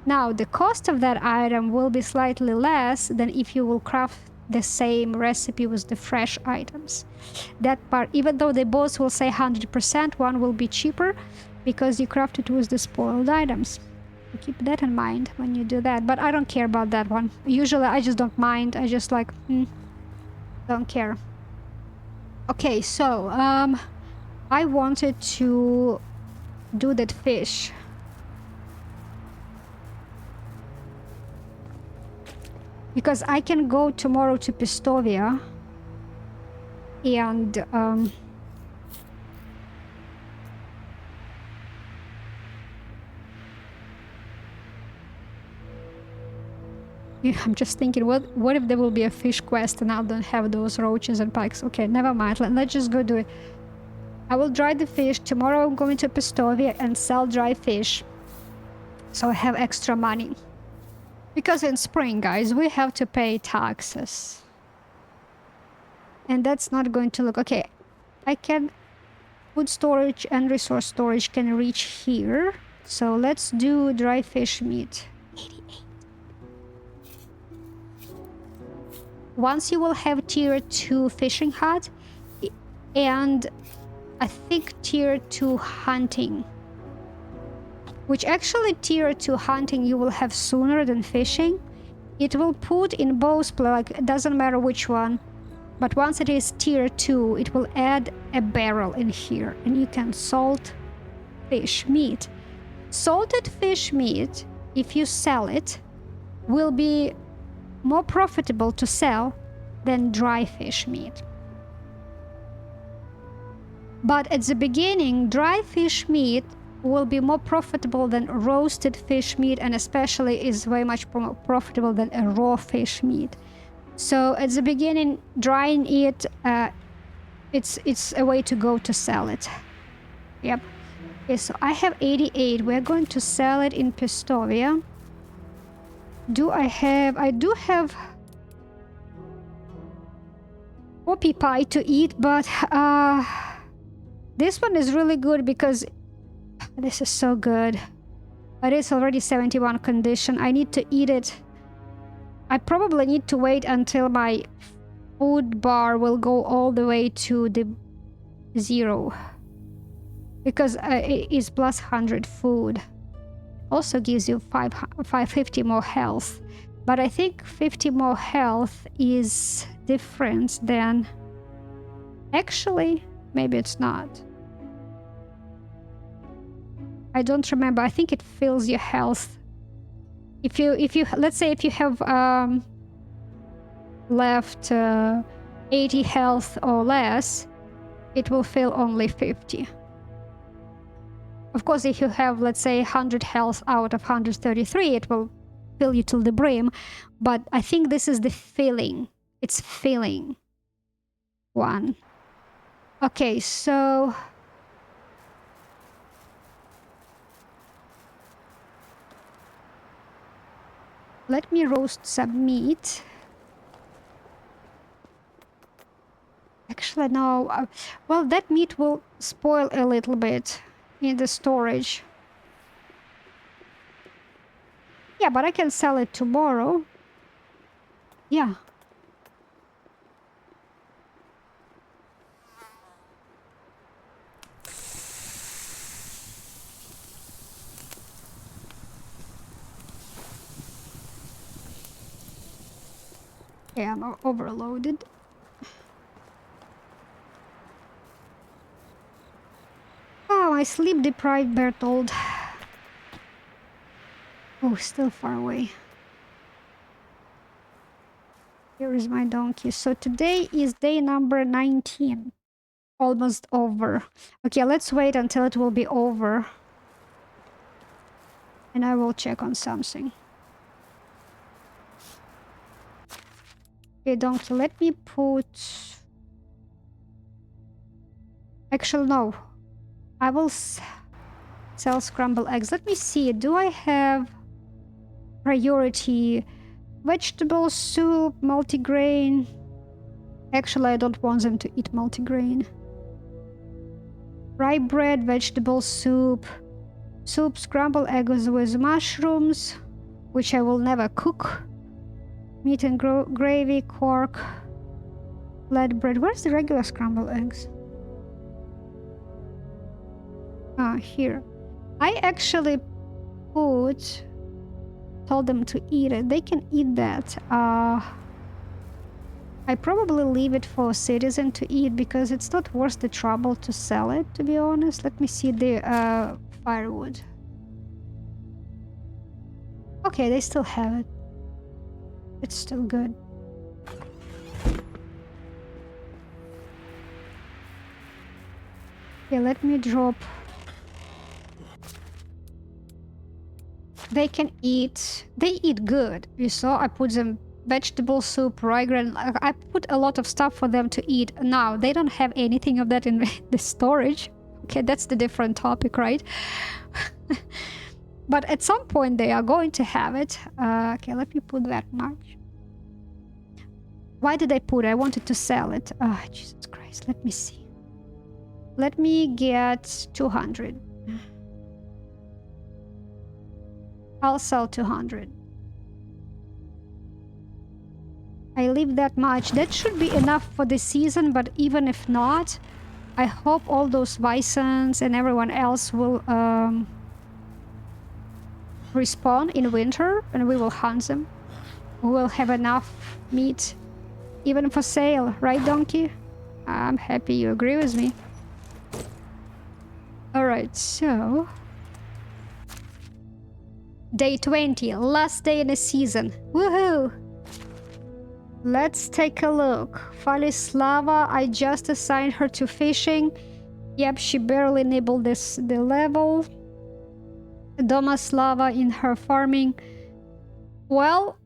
Now the cost of that item will be slightly less than if you will craft the same recipe with the fresh items. That part, even though they both will say 100%, one will be cheaper because you crafted with the spoiled items. So keep that in mind when you do that. But I don't care about that one. Usually I just don't mind. I just like, don't care. Okay, so I wanted to do that fish. Because I can go tomorrow to Pistovia and yeah, I'm just thinking, what if there will be a fish quest and I don't have those roaches and pikes? Okay, never mind. Let's just go do it. I will dry the fish. Tomorrow I'm going to Pistovia and sell dry fish. So I have extra money. Because in spring, guys, we have to pay taxes. And that's not going to look... Okay, I can... Food storage and resource storage can reach here. So let's do dry fish meat. 88. Once you will have tier 2 fishing hut and I think tier 2 hunting, which actually tier 2 hunting you will have sooner than fishing. It will put in both, like it doesn't matter which one, but once it is tier 2 it will add a barrel in here and you can salt fish meat. Salted fish meat, if you sell it, will be more profitable to sell than dry fish meat. But at the beginning, dry fish meat will be more profitable than roasted fish meat, and especially is way much more profitable than a raw fish meat. So at the beginning, drying it, it's a way to go to sell it. Yep. Okay, so I have 88. We're going to sell it in Pistovia. I do have poppy pie to eat, but this one is really good because this is so good. But it's already 71 condition. I need to eat it. I probably need to wait until my food bar will go all the way to the 0. because it is plus 100 food. Also gives you 550 more health. But I think 50 more health is different than... Actually, maybe it's not. I don't remember. I think it fills your health. If you let's say if you have left 80 health or less, it will fill only 50. Of course, if you have, let's say, 100 health out of 133, it will fill you till the brim. But I think this is the filling. It's filling one. Okay, so... let me roast some meat. Actually, no. Well, that meat will spoil a little bit in the storage. Yeah, but I can sell it tomorrow. Yeah. Yeah, I'm overloaded. Oh, my sleep-deprived Bertold. Oh, still far away. Here is my donkey. So today is day number 19. Almost over. Okay, let's wait until it will be over. And I will check on something. Okay, donkey, let me put... Actually, no. I will sell scrambled eggs. Let me see. Do I have priority? Vegetable soup, multigrain. Actually, I don't want them to eat multigrain. Rye bread, vegetable soup. Soup, scrambled eggs with mushrooms, which I will never cook. Meat and gravy, cork. Flat bread. Where's the regular scrambled eggs? Ah, here. I actually told them to eat it. They can eat that. I probably leave it for a citizen to eat because it's not worth the trouble to sell it, to be honest. Let me see the firewood. Okay, they still have it. It's still good. Okay, let me drop... They can eat. They eat good. You saw? I put them vegetable soup, rye grain. I put a lot of stuff for them to eat. Now, they don't have anything of that in the storage. Okay, that's the different topic, right? But at some point, they are going to have it. Okay, let me put that much. Why did I put it? I wanted to sell it. Oh, Jesus Christ. Let me see. Let me get 200. I'll sell 200. I leave that much. That should be enough for the season, but even if not, I hope all those bisons and everyone else will respawn in winter and we will hunt them. We will have enough meat even for sale, right, donkey? I'm happy you agree with me. Alright, so... Day 20, last day in the season. Woohoo! Let's take a look. Falislava, I just assigned her to fishing. Yep, she barely nibbled the level. Domaslava in her farming. Well,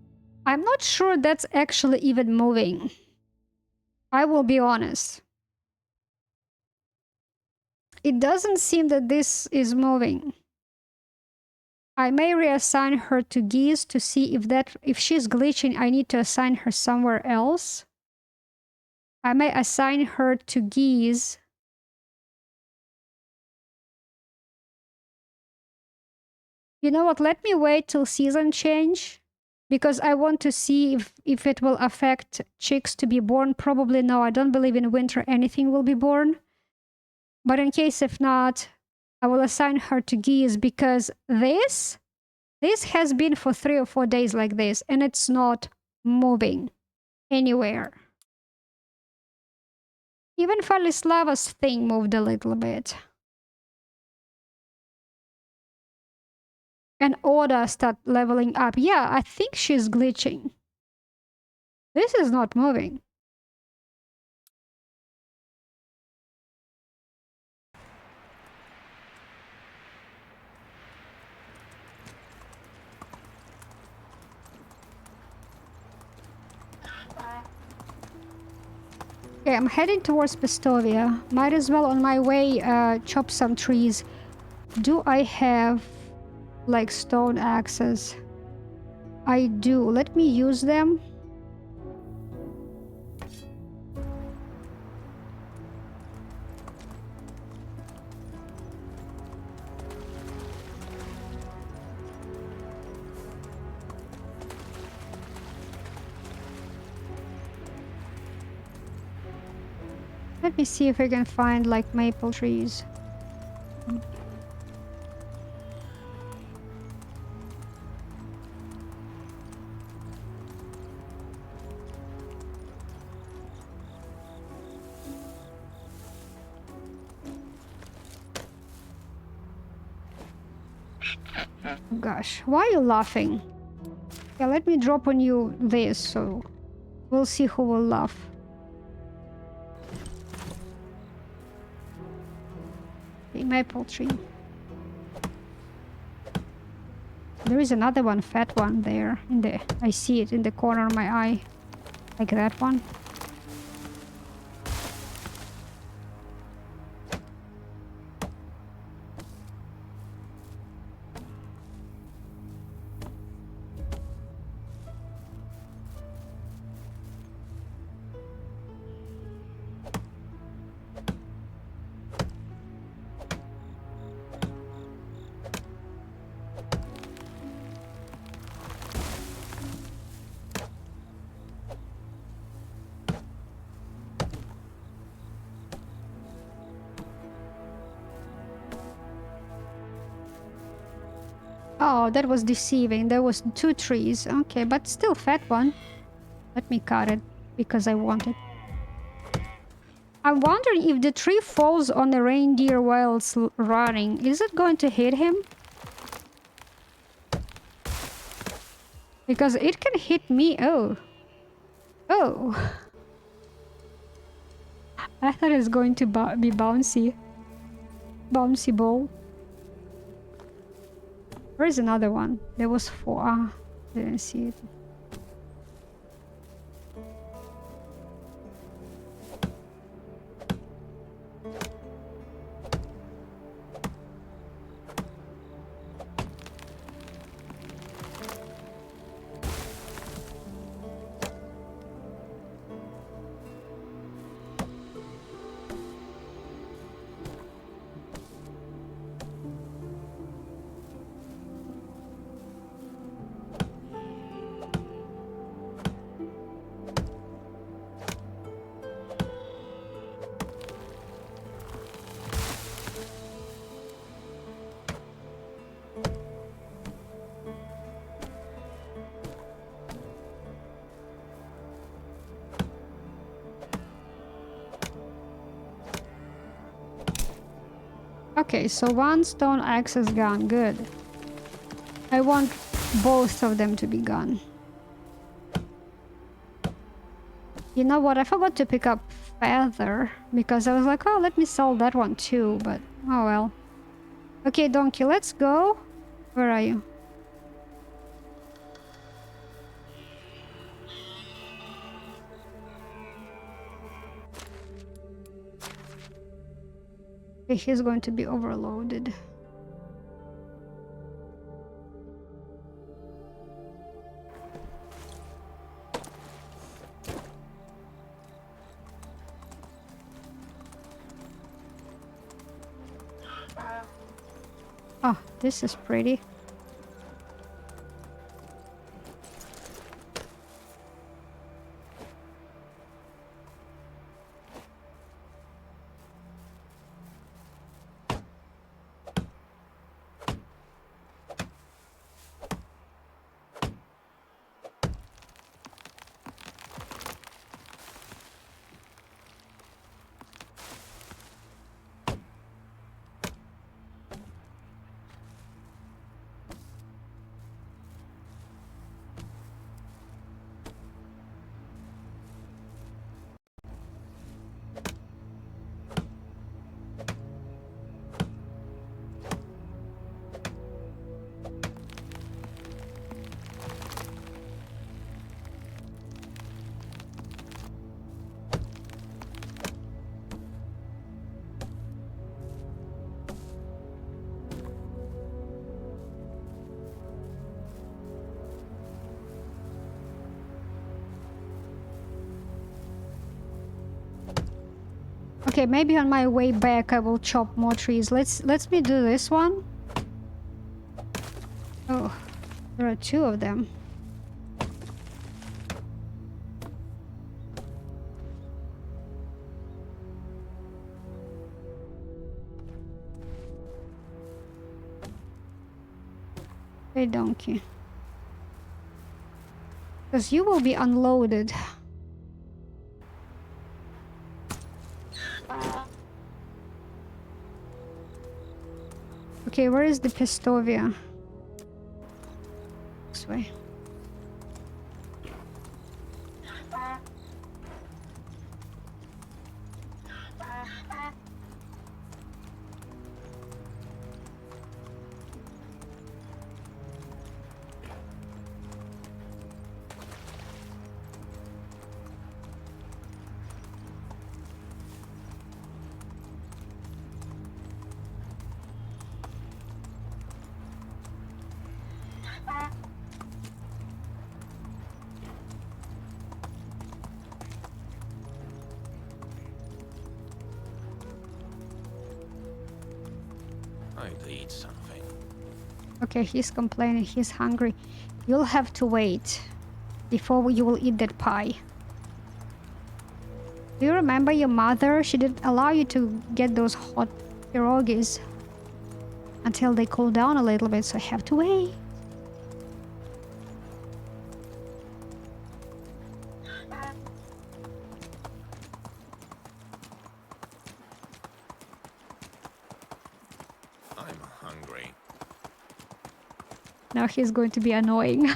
I'm not sure that's actually even moving. I will be honest. It doesn't seem that this is moving. I may reassign her to geese to see if she's glitching. I need to assign her somewhere else. I may assign her to geese. You know what? Let me wait till season change because I want to see if it will affect chicks to be born. Probably no. I don't believe in winter anything will be born. But in case if not, I will assign her to geese because this has been for 3 or 4 days like this, and it's not moving anywhere. Even Falislava's thing moved a little bit. And Oda start leveling up. Yeah, I think she's glitching. This is not moving. Okay, I'm heading towards Pestovia. Might as well on my way chop some trees. Do I have like stone axes? I do. Let me use them. Let me see if I can find like maple trees. Gosh, why are you laughing? Yeah, let me drop on you this, so we'll see who will laugh. Okay, maple tree. There is another one, fat one there. I see it in the corner of my eye. Like that one. Oh, that was deceiving. There was 2 trees. Okay, but still fat one. Let me cut it because I want it. I'm wondering if the tree falls on the reindeer while it's running. Is it going to hit him? Because it can hit me. Oh. Oh. I thought it's going to be bouncy. Bouncy ball. Where is another one? There was 4. Ah, didn't see it. Okay, so 1 stone axe is gone. Good. I want both of them to be gone. You know what? I forgot to pick up feather because I was like, oh, let me sell that one too, but oh well. Okay, donkey, let's go. Where are you? Okay, he's going to be overloaded. Oh, this is pretty. Okay, maybe on my way back I will chop more trees. Let's me do this one. Oh, there are two of them. Hey, donkey. Because you will be unloaded. Okay, where is the Pistovia? This way. I'd eat something. Okay, he's complaining. He's hungry. You'll have to wait before you will eat that pie. Do you remember your mother? She didn't allow you to get those hot pierogies until they cool down a little bit, so I have to wait. I'm hungry. Now he's going to be annoying.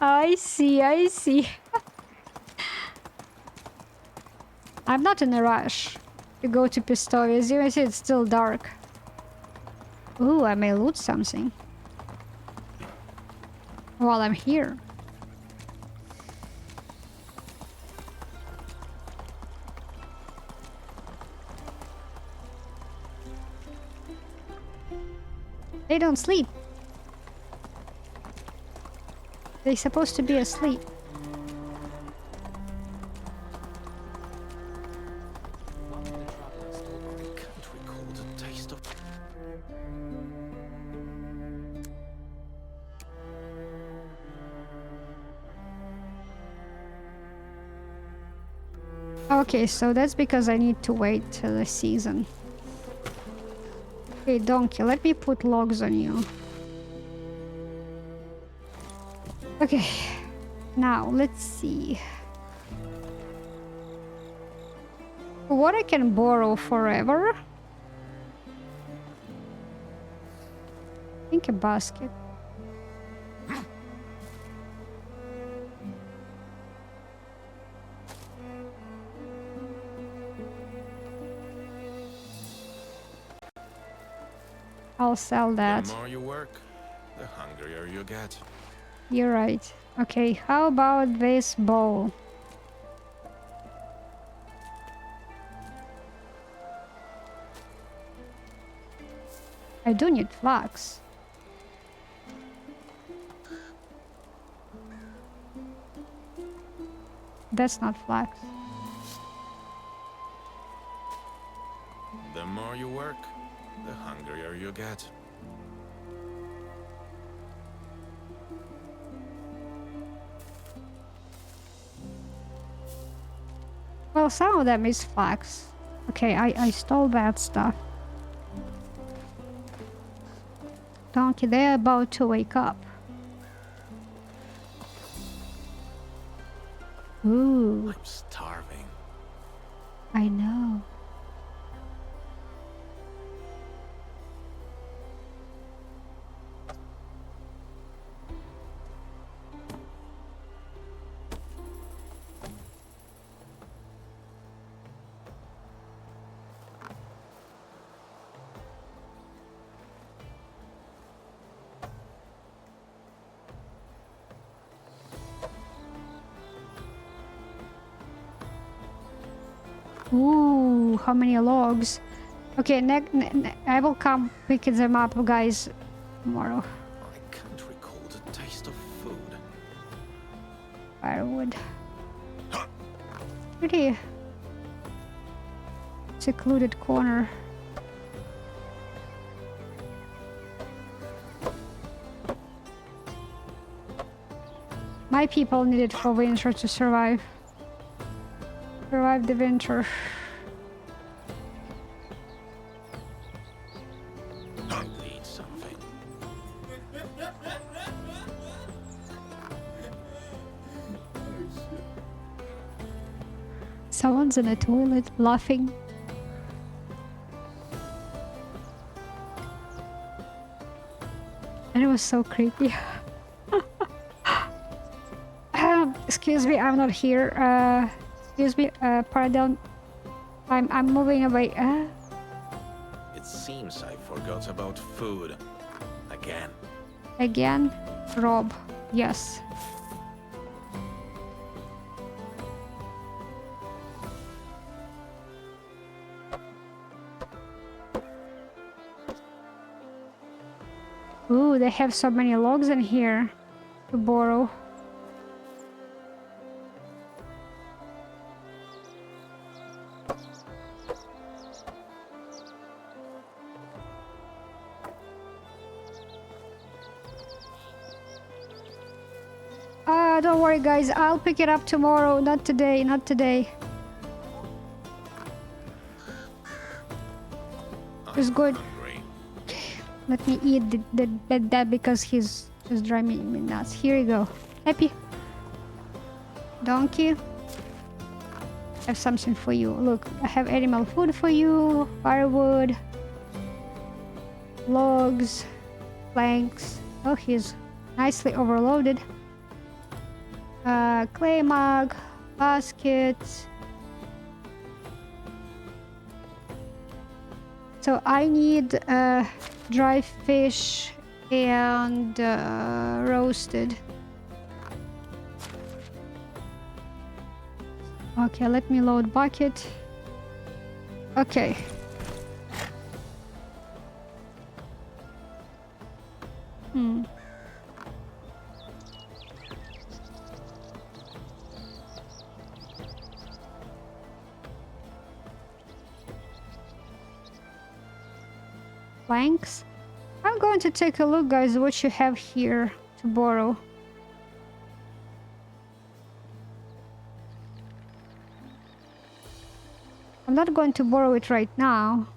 I see, I see. I'm not in a rush to go to Pistoia. As you can see, it's still dark. Ooh, I may loot something while I'm here. They don't sleep. They're supposed to be asleep. I can't recall the taste of. Okay, so that's because I need to wait till the season. Okay, donkey, let me put logs on you. Okay, now let's see. What I can borrow forever? I think a basket. I'll sell that. The more you work, the hungrier you get. You're right. Okay, how about this bowl? I do need flax. That's not flax. The more you work, the hungrier you get. Well, some of them is flax. Okay, I stole that stuff. Donkey, they're about to wake up. Ooh, I'm starving. I know. Ooh, how many logs? Okay, I will come pick them up, guys, tomorrow. I can't recall the taste of food. Firewood. Pretty. Secluded corner. My people need it for winter to survive. Survive the winter. Don't eat something. Someone's in the toilet laughing. And it was so creepy. Excuse me, I'm not here. Excuse me, pardon. I'm moving away. It seems I forgot about food. Again. Again? Rob. Yes. Ooh, they have so many logs in here to borrow. Don't worry guys, I'll pick it up tomorrow, not today, not today. It's good. Hungry. Let me eat that because he's just driving me nuts. Here you go. Happy. Donkey. I have something for you. Look, I have animal food for you. Firewood. Logs. Planks. Oh, he's nicely overloaded. Clay mug. Baskets. So I need dry fish and roasted. Okay, let me load bucket. Okay. Planks. I'm going to take a look, guys, what you have here to borrow. I'm not going to borrow it right now.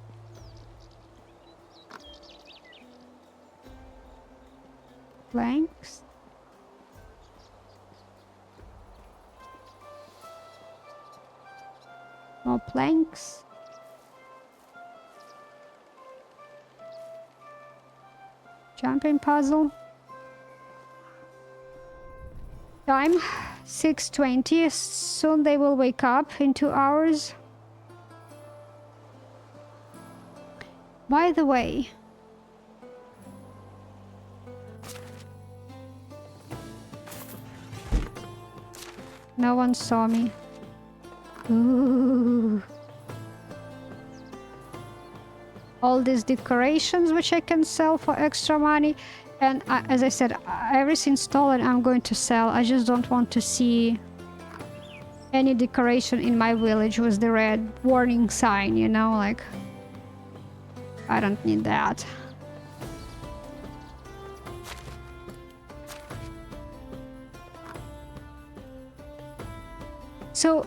Planks. More planks. Jumping puzzle. Time 6:20. Soon they will wake up in 2 hours. By the way, no one saw me. Ooh. All these decorations which I can sell for extra money, and as I said, everything stolen I'm going to sell. I just don't want to see any decoration in my village with the red warning sign, you know, like I don't need that. So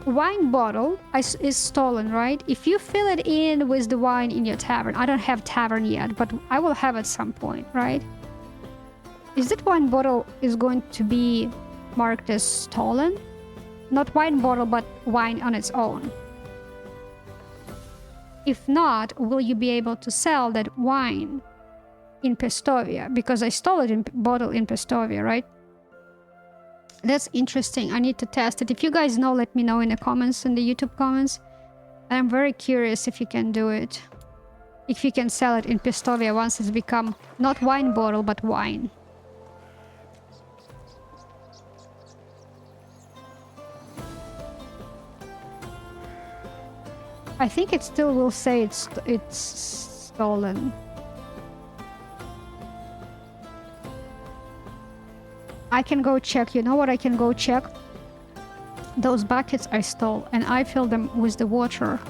wine bottle is stolen, right? If you fill it in with the wine in your tavern, I don't have tavern yet, but I will have at some point, right? Is that wine bottle is going to be marked as stolen? Not wine bottle, but wine on its own. If not, will you be able to sell that wine in Pestovia? Because I stole it in bottle in Pestovia, right? That's interesting. I need to test it. If you guys know, let me know in the comments, in the YouTube comments. I'm very curious if you can do it. If you can sell it in Pestovia once it's become not wine bottle, but wine. I think it still will say it's stolen. I can go check. You know what? I can go check. Those buckets I stole, and I filled them with the water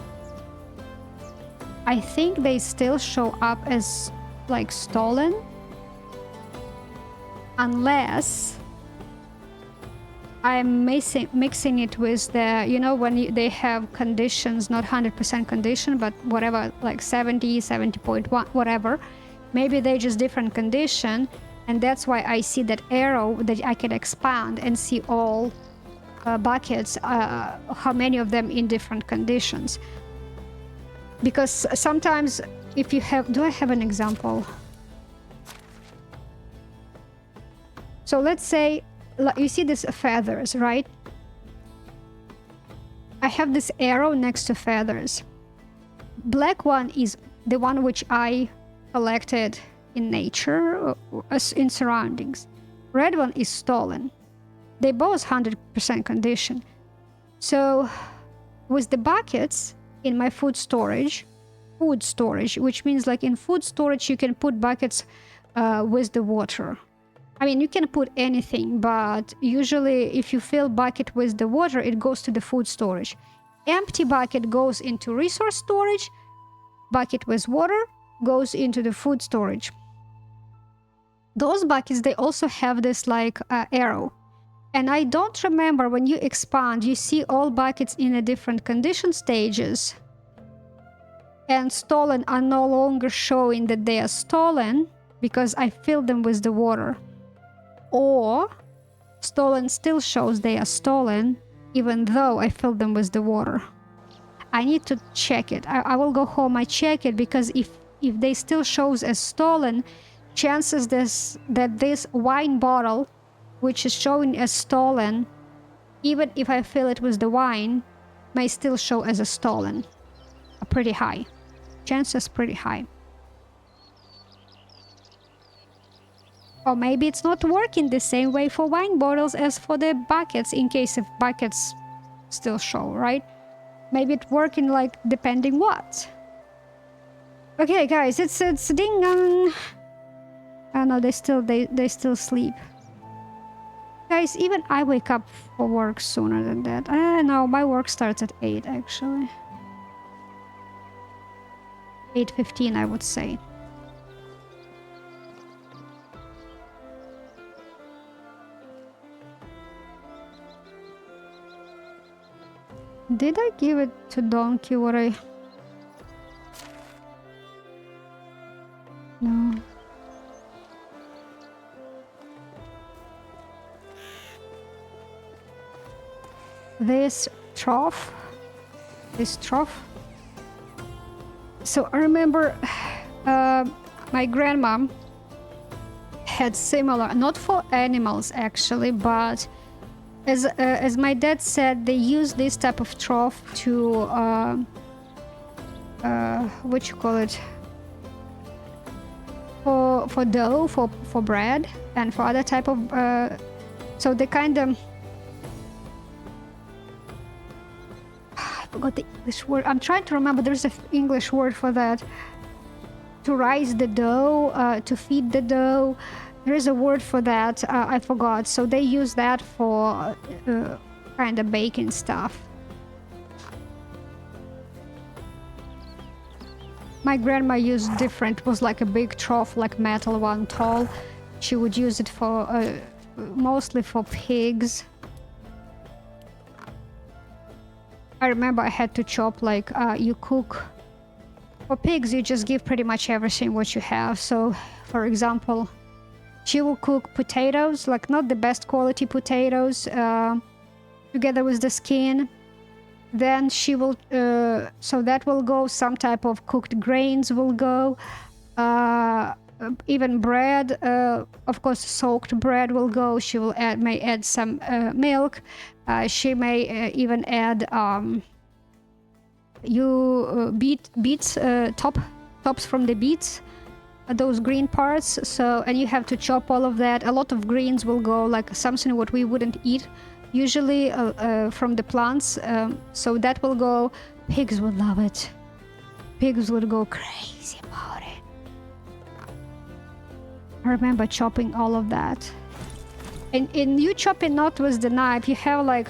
I think they still show up as like stolen, unless I'm mixing it with the, you know, when they have conditions, not 100% condition, but whatever, like 70.1, whatever. Maybe they're just different condition, and that's why I see that arrow that I can expand and see all buckets, how many of them in different conditions. Because sometimes if you have, do I have an example? So let's say, you see these feathers, right? I have this arrow next to feathers. Black one is the one which I collected in nature, in surroundings. Red one is stolen. They both 100% condition. So with the buckets in my food storage, which means like in food storage you can put buckets with the water. I mean, you can put anything, but usually if you fill bucket with the water, it goes to the food storage. Empty bucket goes into resource storage. Bucket with water goes into the food storage. Those buckets, they also have this like arrow. And I don't remember, when you expand, you see all buckets in a different condition stages. And stolen are no longer showing that they are stolen because I filled them with the water. Or stolen still shows they are stolen even though I filled them with the water. I need to check it. I will go home, I check it, because if they still shows as stolen, chances that this wine bottle, which is showing as stolen, even if I fill it with the wine, may still show as a stolen. Pretty high. Chances pretty high. Or maybe it's not working the same way for wine bottles as for the buckets, in case if buckets still show, right? Maybe it's working like depending what. Okay, guys, it's ding dong. Oh no, they still sleep. Guys, even I wake up for work sooner than that. No, my work starts at 8 actually. 8:15, I would say. Did I give it to Donkey what I... No. This trough. So I remember my grandma had similar, not for animals actually, but as my dad said, they use this type of trough to what you call it, for dough, for bread, and for other type of so they kind of, I forgot the English word. I'm trying to remember. There's an English word for that. To rise the dough, to feed the dough. There is a word for that. I forgot. So they use that for kind of baking stuff. My grandma used different. It was like a big trough, like metal one, tall. She would use it for mostly for pigs. I remember I had to chop, like you cook. For pigs, you just give pretty much everything what you have. So, for example, she will cook potatoes, like not the best quality potatoes, together with the skin. Then she will, so that will go, some type of cooked grains will go, even bread, of course soaked bread will go. She will may add some milk. She may even add beets, tops from the beets, those green parts. So, and you have to chop all of that. A lot of greens will go, like something what we wouldn't eat usually from the plants. So that will go. Pigs would love it. Pigs would go crazy about it. I remember chopping all of that. And you chop it not with the knife. You have like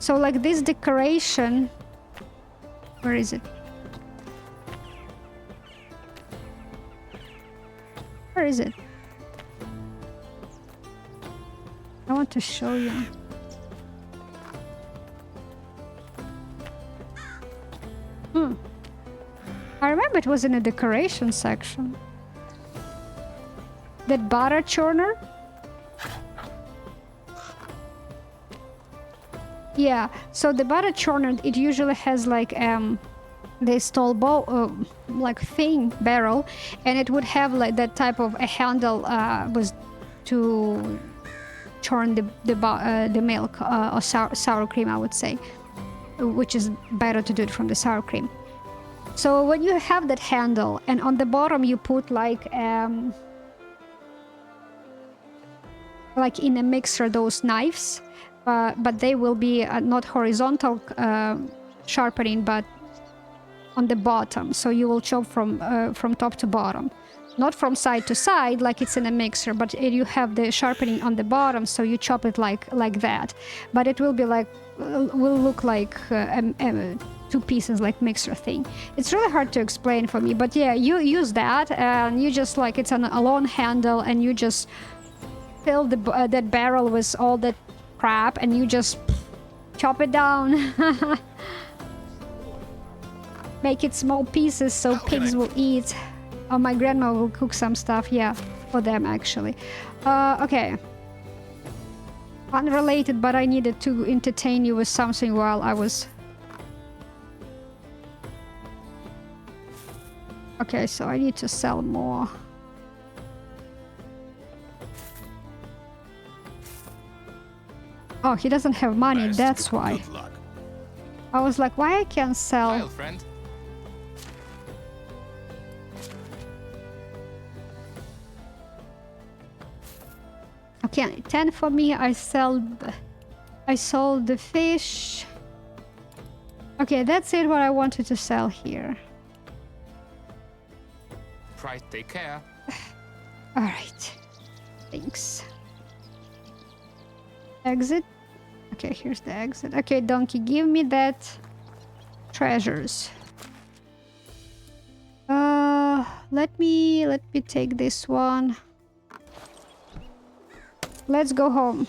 So like this decoration, where is it? Where is it? I want to show you. I remember it was in a decoration section. That butter churner? Yeah, so the butter churner, it usually has like this tall like thin barrel, and it would have like that type of a handle was to churn the milk or sour cream, I would say, which is better to do it from the sour cream. So when you have that handle, and on the bottom you put like in a mixer those knives, but they will be not horizontal sharpening, but on the bottom. So you will chop from top to bottom, not from side to side like it's in a mixer, but you have the sharpening on the bottom, so you chop it like that. But it will be like will look like two pieces, like mixer thing. It's really hard to explain for me, but yeah, you use that and you just like it's a long handle, and you just fill that barrel with all that crap, and you just chop it down. Make it small pieces so pigs will eat. Oh, my grandma will cook some stuff, yeah, for them actually. Okay. Unrelated, but I needed to entertain you with something while I was... Okay, so I need to sell more. Oh, he doesn't have money, that's why. I was like, why I can't sell? Smile, friend. Okay, 10 for me. I sold the fish. Okay, that's it what I wanted to sell here. Try take care. All right. Thanks. Exit. Okay, here's the exit. Okay, donkey, give me that treasures. Let me take this one. Let's go home.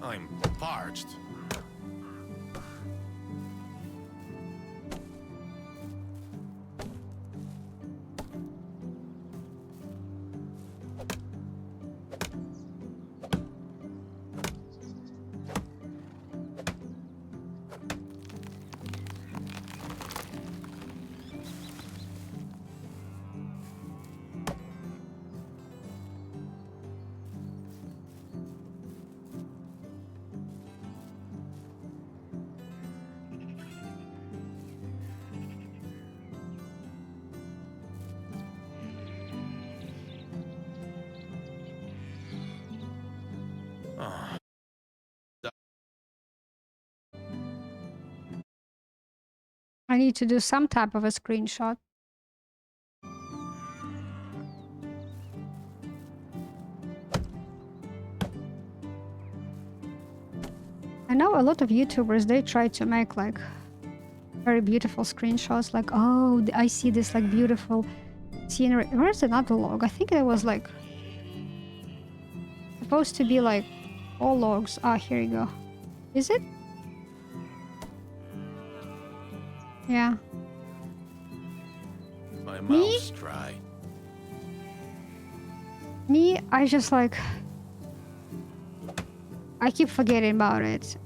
I'm parched. I need to do some type of a screenshot. I know a lot of YouTubers, they try to make like very beautiful screenshots, like, oh, I see this like beautiful scenery. Where's another log? I think it was like supposed to be like all logs. Ah, here you go. Is it? Yeah. My mouth's dry. Me, I just like... I keep forgetting about it.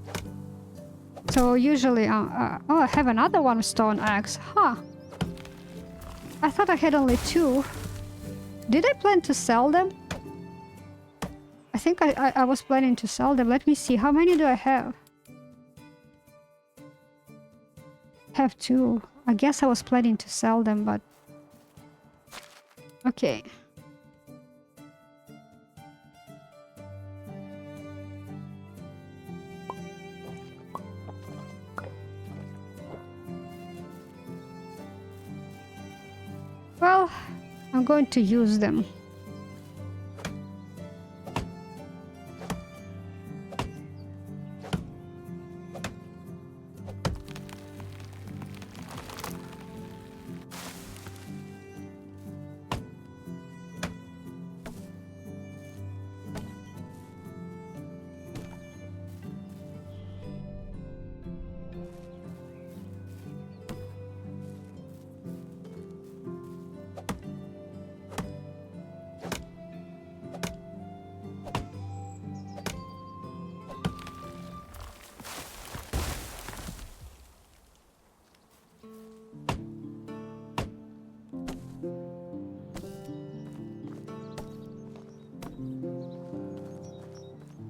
So usually... oh, I have another one stone axe. Huh. I thought I had only 2. Did I plan to sell them? I think I was planning to sell them. Let me see. How many do I have? Have 2. I guess I was planning to sell them, but... Okay. Well, I'm going to use them.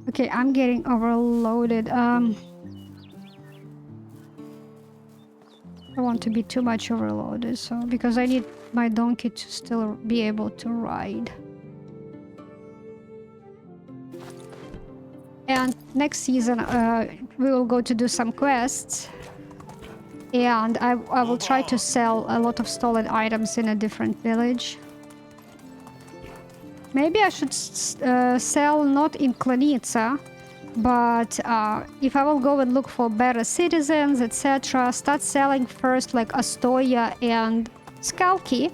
Okay, I'm getting overloaded. I don't want to be too much overloaded, so because I need my donkey to still be able to ride. And next season, we will go to do some quests, and I will try to sell a lot of stolen items in a different village. Maybe I should sell not in Klanitsa, but if I will go and look for better citizens, etc., start selling first like Astoya and Skalki,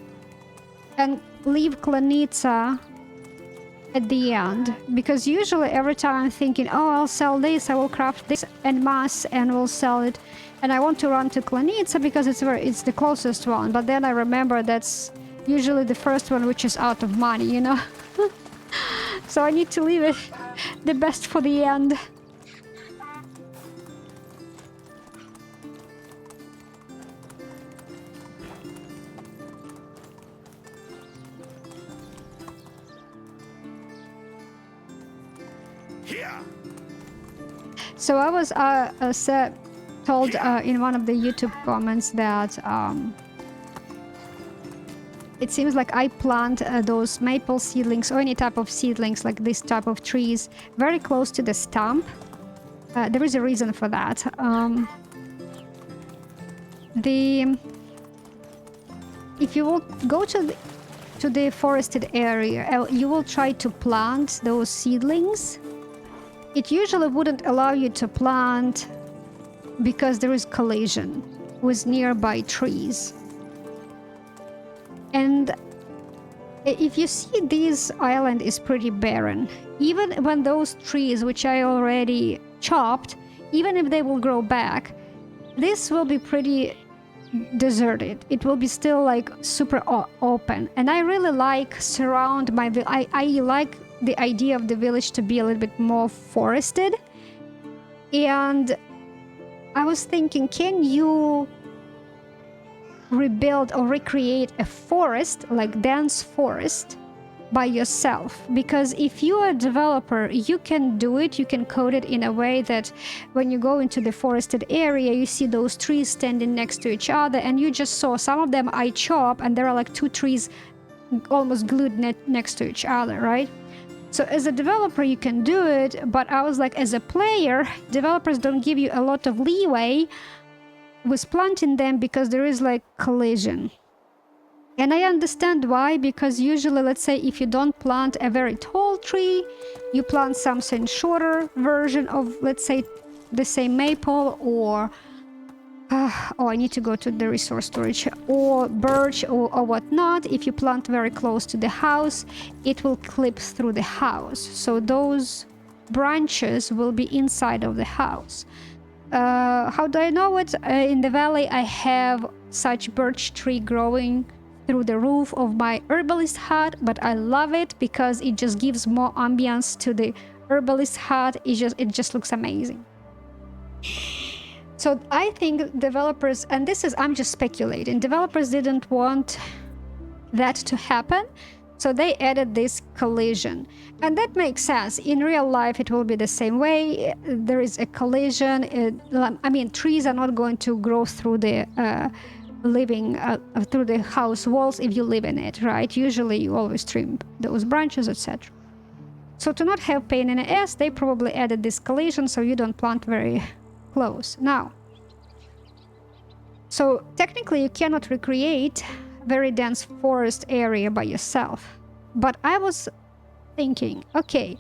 and leave Klanitsa at the end. Because usually every time I'm thinking, oh, I'll sell this, I will craft this en masse and will sell it. And I want to run to Klanitsa because it's the closest one. But then I remember that's usually the first one which is out of money, you know? So I need to leave it the best for the end. Here. So I was told in one of the YouTube comments that it seems like I plant those maple seedlings or any type of seedlings like this type of trees very close to the stump. There is a reason for that. If you will go to the forested area, you will try to plant those seedlings. It usually wouldn't allow you to plant because there is collision with nearby trees. And if you see, this island is pretty barren. Even when those trees, which I already chopped, even if they will grow back, this will be pretty deserted. It will be still like super open. And I really like I like the idea of the village to be a little bit more forested. And I was thinking, can you rebuild or recreate a forest, like dense forest, by yourself? Because if you are a developer, you can do it, you can code it in a way that when you go into the forested area, you see those trees standing next to each other, and you just saw some of them I chop, and there are like 2 trees almost glued next to each other, right? So as a developer, you can do it, but I was like, as a player, developers don't give you a lot of leeway with planting them because there is like collision. And I understand why, because usually, let's say, if you don't plant a very tall tree, you plant something shorter version of, let's say, the same maple, or oh, I need to go to the resource storage, or birch, or whatnot. If you plant very close to the house, it will clip through the house, so those branches will be inside of the house. How do I know it? In the valley I have such birch tree growing through the roof of my herbalist hut, but I love it because it just gives more ambience to the herbalist hut. It just looks amazing. So I think developers, and this is, I'm just speculating, developers didn't want that to happen, so they added this collision. And that makes sense. In real life it will be the same way. There is a collision. I mean, trees are not going to grow through the through the house walls if you live in it, right? Usually you always trim those branches, etc. So to not have pain in the ass, they probably added this collision so you don't plant very close. Now, so technically you cannot recreate very dense forest area by yourself, but I was thinking, okay,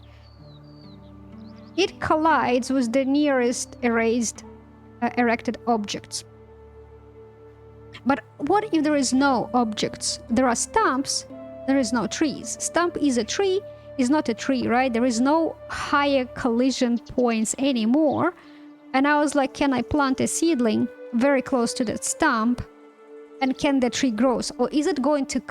it collides with the nearest erected objects. But what if there is no objects? There are stumps, there is no trees. Stump is a tree, is not a tree, right? There is no higher collision points anymore. And I was like, can I plant a seedling very close to that stump? And can the tree grow? Or is it going to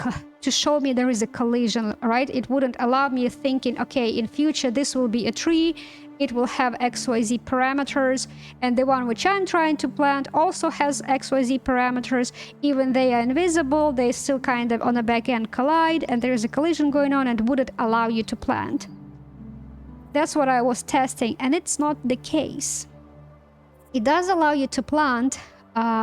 show me there is a collision, right? It wouldn't allow me thinking, okay, in future this will be a tree, it will have XYZ parameters, and the one which I'm trying to plant also has XYZ parameters. Even they are invisible, they still kind of on the back end collide, and there's a collision going on, and would it allow you to plant? That's what I was testing, and it's not the case. It does allow you to plant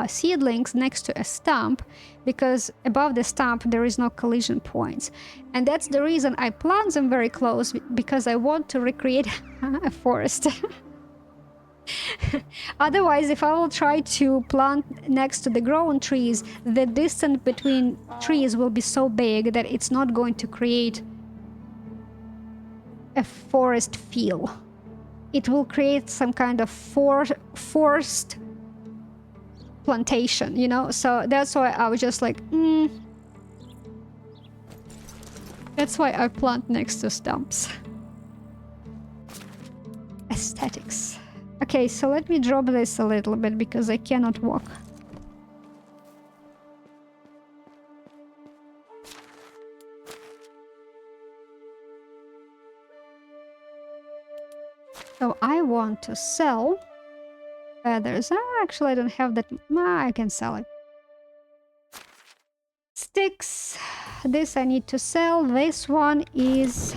seedlings next to a stump, because above the stump there is no collision points, and that's the reason I plant them very close, because I want to recreate a forest. Otherwise, if I will try to plant next to the grown trees, the distance between trees will be so big that it's not going to create a forest feel. It will create some kind of forced plantation, you know? So that's why I was just like, that's why I plant next to stumps. Aesthetics. Okay, so let me drop this a little bit because I cannot walk. So I want to sell feathers. Actually, I don't have that. I can sell it. Sticks. This I need to sell. This one is...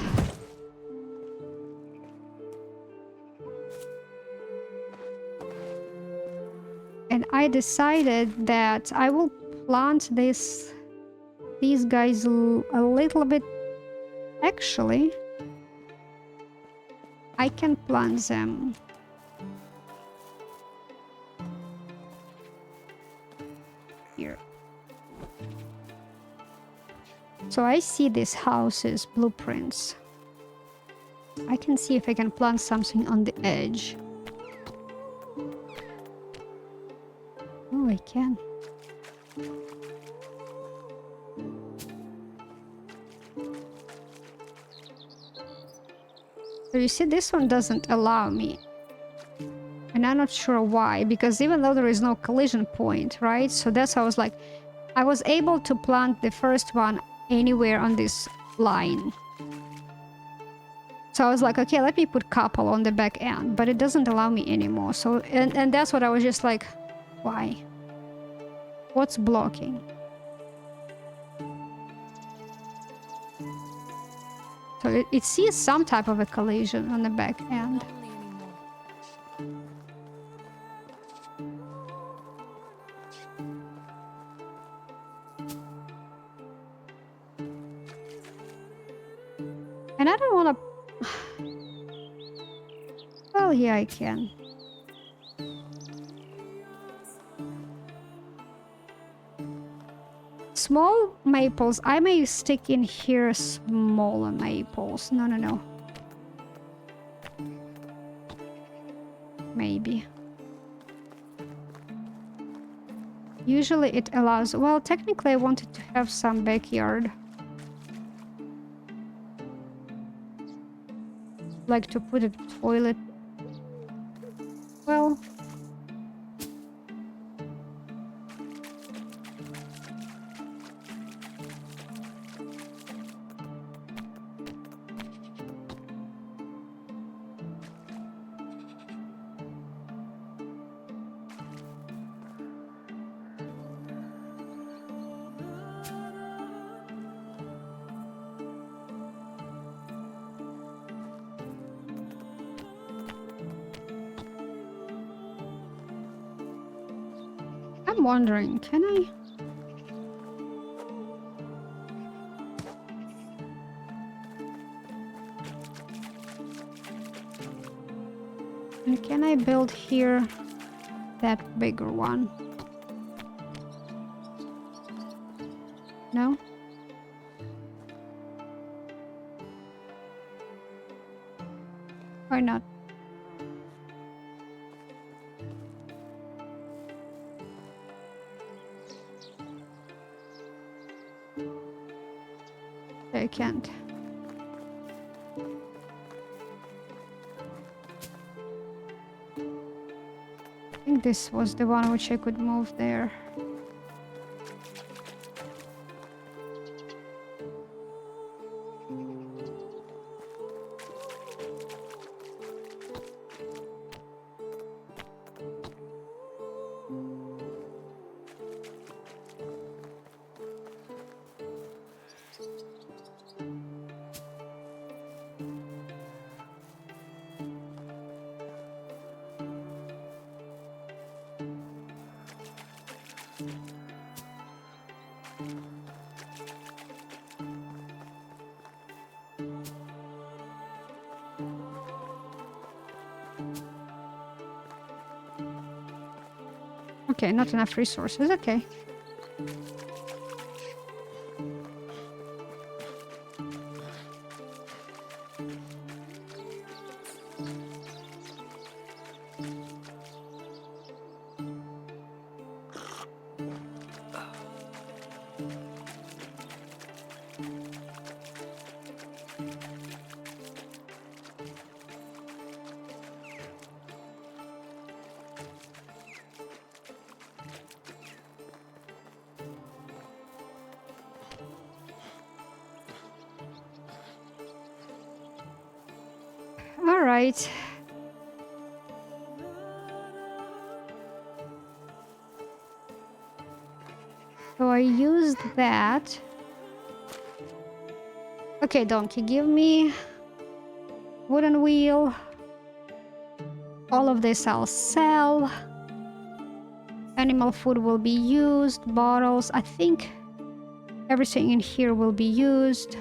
And I decided that I will plant these guys a little bit. Actually, I can plant them here. So I see these houses, blueprints. I can see if I can plant something on the edge. Oh, I can. So you see, this one doesn't allow me. And I'm not sure why, because even though there is no collision point, right? So that's how I was like, I was able to plant the first one anywhere on this line. So I was like, okay, let me put couple on the back end, but it doesn't allow me anymore. So, and that's what I was just like, why? What's blocking? So it sees some type of a collision on the back end. And I don't want to... Well, yeah, I can. Small maples. I may stick in here smaller maples. No, no, no. Maybe. Usually it allows... Well, technically I wanted to have some backyard. Like to put a toilet. Well... I'm wondering, can I? And can I build here that bigger one? No? Why not? I can't. I think this was the one which I could move there. Okay, not enough resources. Okay. All right. So I used that. Okay, donkey, give me wooden wheel. All of this I'll sell. Animal food will be used. Bottles. I think everything in here will be used.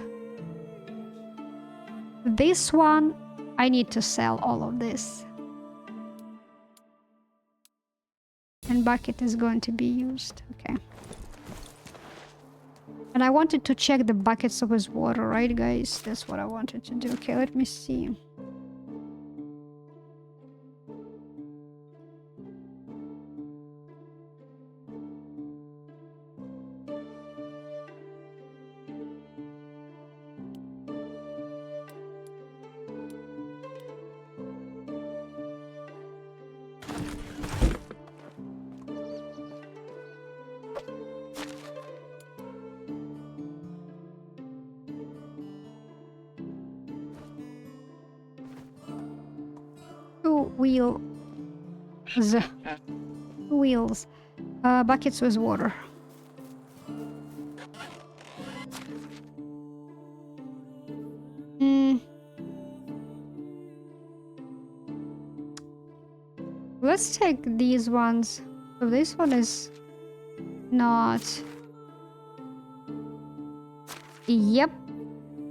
This one, I need to sell all of this. And bucket is going to be used. Okay. And I wanted to check the buckets with water, right, guys? That's what I wanted to do. Okay, let me see. Wheels. Buckets with water. Let's take these ones. So this one is not... Yep.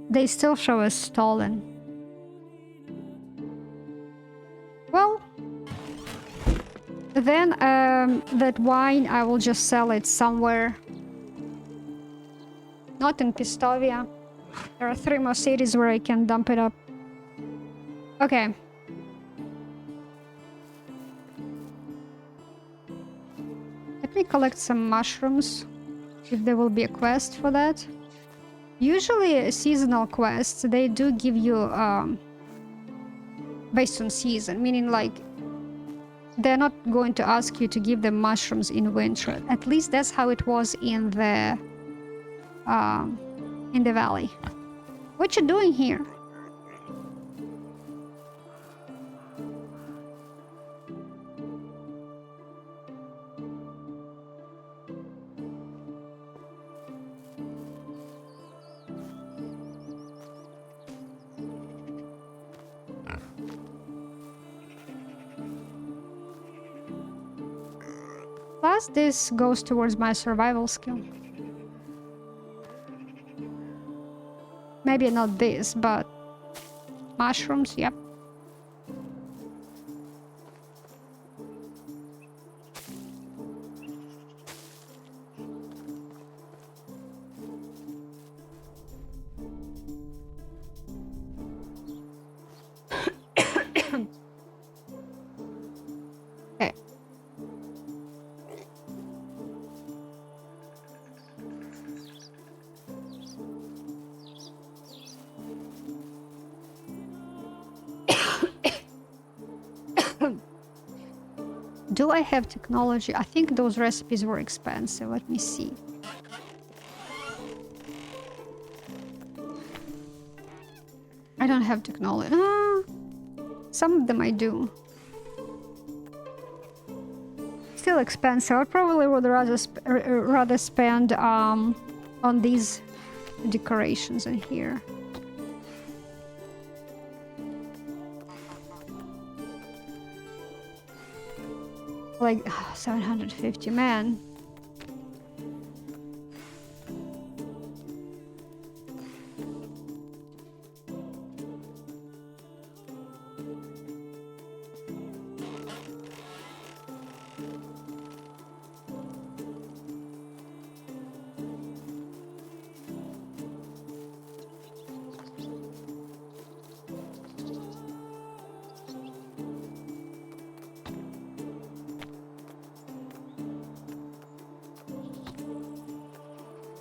They still show as stolen. Well... Then that wine, I will just sell it somewhere. Not in Pistovia. There are 3 more cities where I can dump it up. Okay. Let me collect some mushrooms, if there will be a quest for that. Usually seasonal quests, they do give you based on season, meaning like they're not going to ask you to give them mushrooms in winter. At least that's how it was in the valley. What you doing here? Plus, this goes towards my survival skill. Maybe not this, but mushrooms, yep. Okay. Do I have technology? I think those recipes were expensive. Let me see. I don't have technology. Some of them I do. Still expensive. I probably would rather spend on these decorations in here. Like 750, man.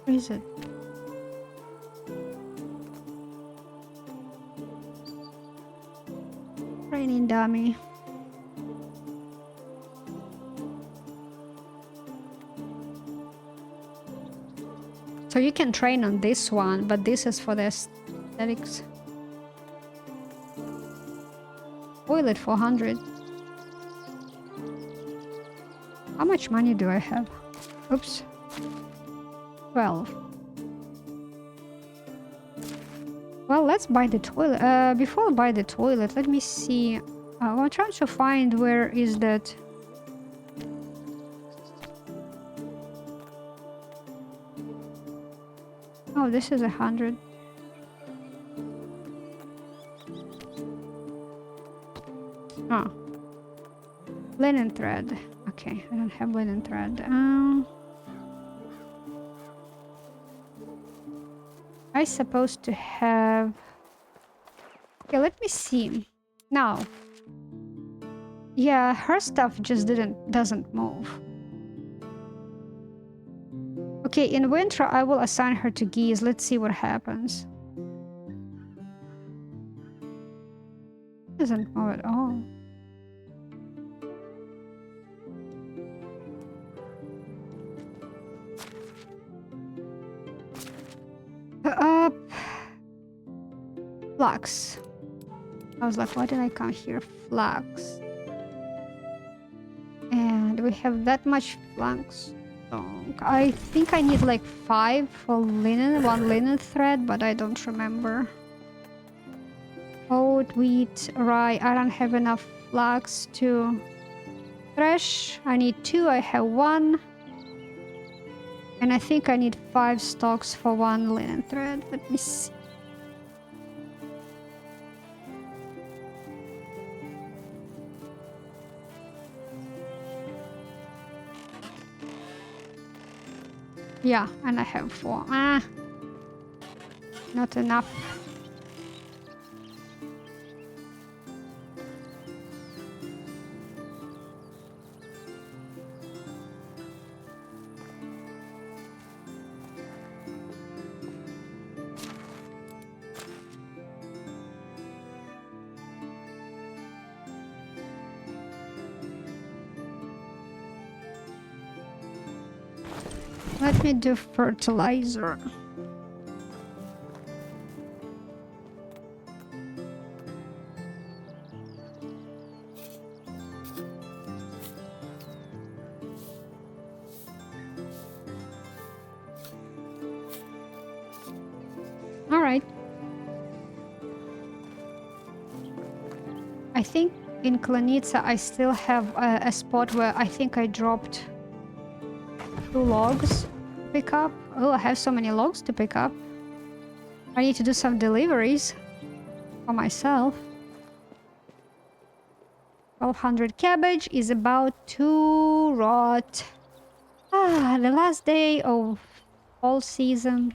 Where is it? Raining dummy. So you can train on this one, but this is for the aesthetics. Toilet 400. How much money do I have? Oops. 12. Well, let's buy the toilet. Before I buy the toilet, let me see. I'm trying to find where is that. Oh, this is 100. Oh. Linen thread. Okay, I don't have linen thread. I supposed to have. Okay, let me see. Now. Yeah, her stuff just doesn't move. Okay, in winter I will assign her to geese. Let's see what happens. Doesn't move at all. Flax. I was like, why did I come here? Flax. And we have that much flax. So I think I need like 5 for linen, 1 linen thread, but I don't remember. Oat, wheat, rye. I don't have enough flax to thresh. I need 2. I have 1. And I think I need 5 stalks for 1 linen thread. Let me see. Yeah, and I have 4. Not enough. Let me do fertilizer. All right. I think in Klanitsa I still have a spot where I think I dropped 2 logs to pick up. Oh, I have so many logs to pick up. I need to do some deliveries for myself. 1200 cabbage is about to rot. Ah, the last day of fall season.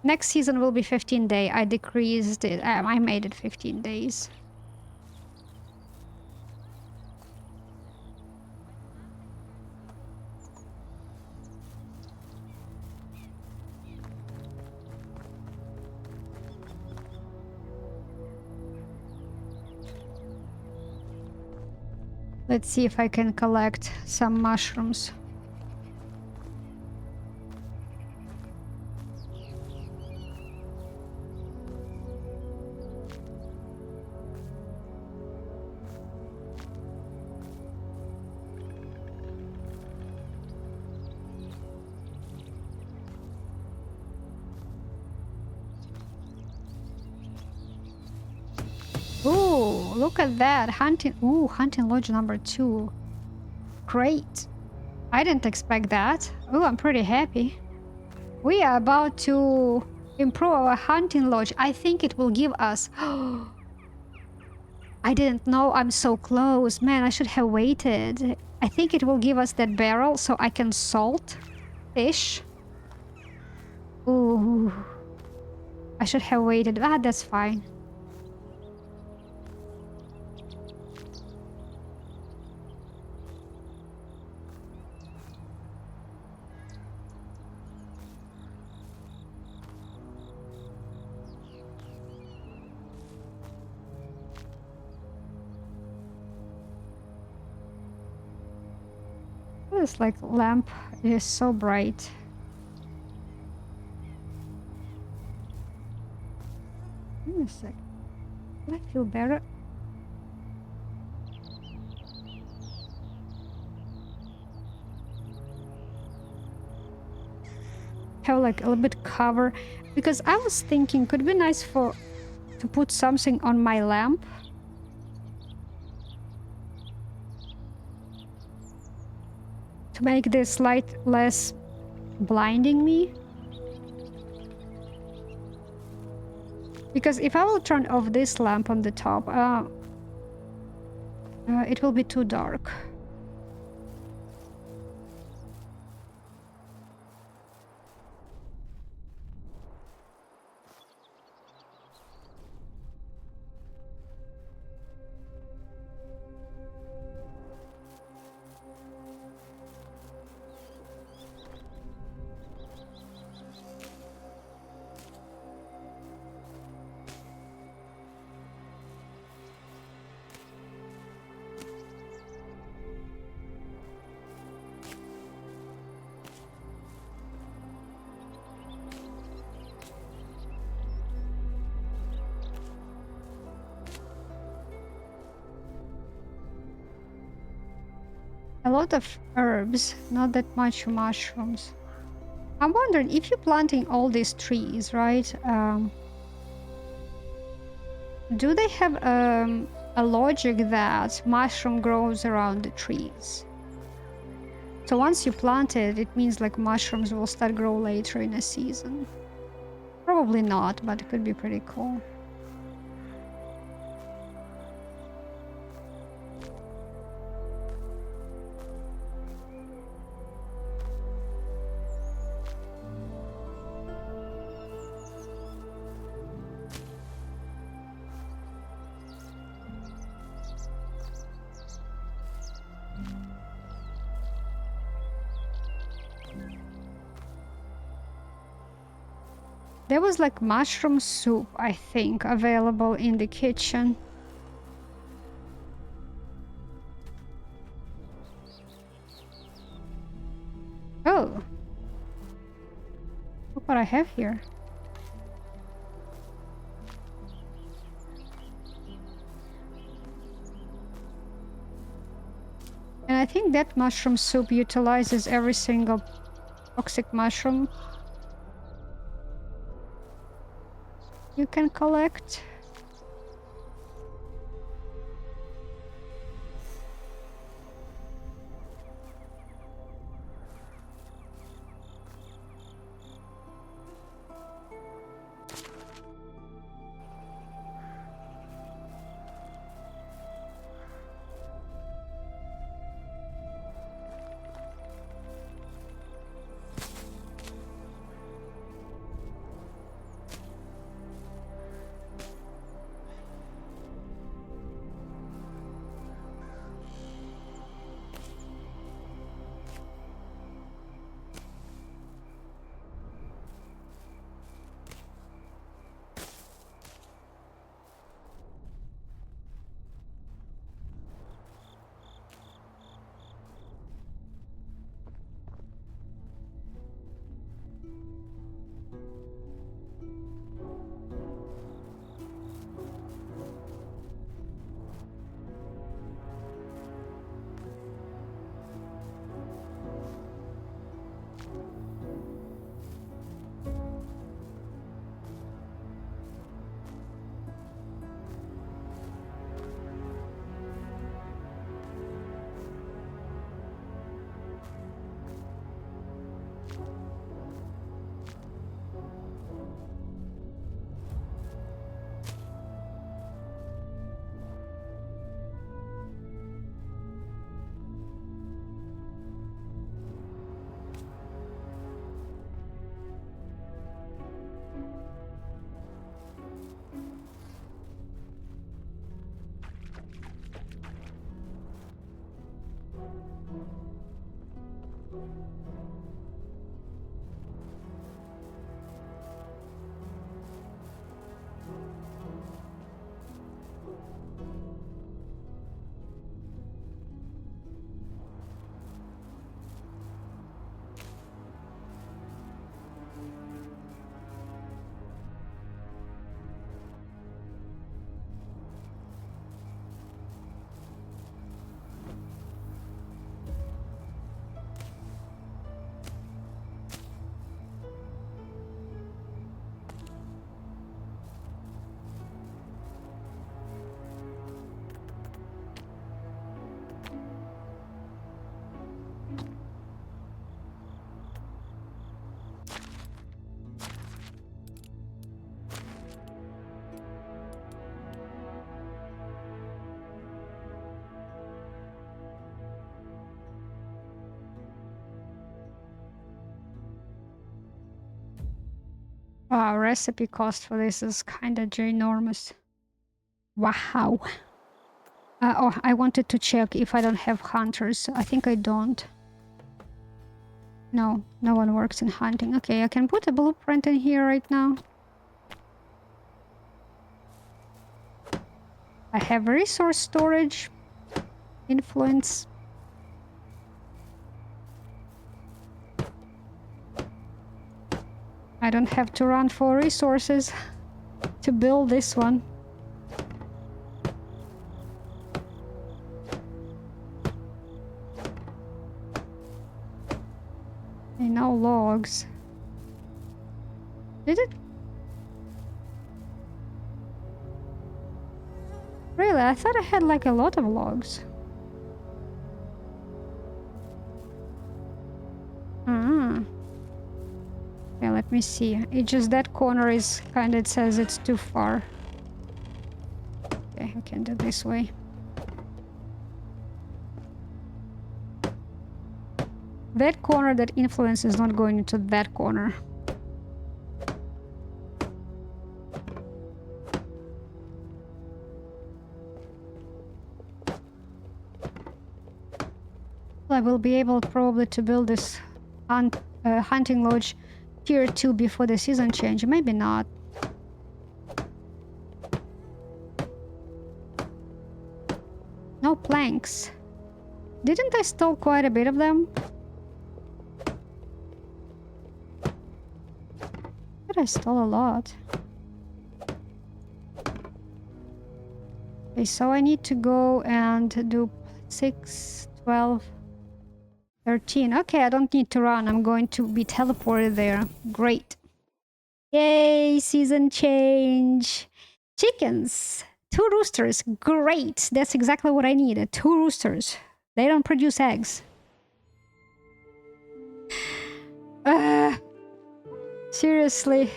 Next season will be 15 days. I decreased it. I made it 15 days. Let's see if I can collect some mushrooms. Ooh, look at that. Hunting. Ooh, hunting lodge number 2. Great. I didn't expect that. Oh, I'm pretty happy. We are about to improve our hunting lodge. I think it will give us... I didn't know I'm so close. Man, I should have waited. I think it will give us that barrel so I can salt fish. Ooh. I should have waited. Ah, that's fine. This like lamp is so bright. Wait a sec. Do I feel better? Have like a little bit cover, because I was thinking could be nice to put something on my lamp. To make this light less blinding me. Because if I will turn off this lamp on the top, it will be too dark. A lot of herbs, not that much mushrooms. I'm wondering if you're planting all these trees, right? Do they have a logic that mushroom grows around the trees? So once you plant it, it means like mushrooms will start grow later in a season. Probably not, but it could be pretty cool. There was like mushroom soup, I think, available in the kitchen. Oh. Look what I have here. And I think that mushroom soup utilizes every single toxic mushroom you can collect. Wow, recipe cost for this is kind of ginormous. Wow. Oh, I wanted to check if I don't have hunters. I think I don't. No, no one works in hunting. Okay, I can put a blueprint in here right now. I have resource storage, influence. I don't have to run for resources to build this one. And no logs. Did it? Really? I thought I had like a lot of logs. Okay, let me see. It just that corner is kind of, it says it's too far. Okay, I can do this way. That corner, that influence is not going into that corner. I will be able probably to build this hunting lodge tier 2 before the season change. Maybe not. No planks. Didn't I stole quite a bit of them? But I stole a lot. Okay, so I need to go and do 6, 12, 13. Okay, I don't need to run. I'm going to be teleported there. Great. Yay, season change. Chickens. 2 roosters. Great. That's exactly what I needed. 2 roosters. They don't produce eggs. Seriously.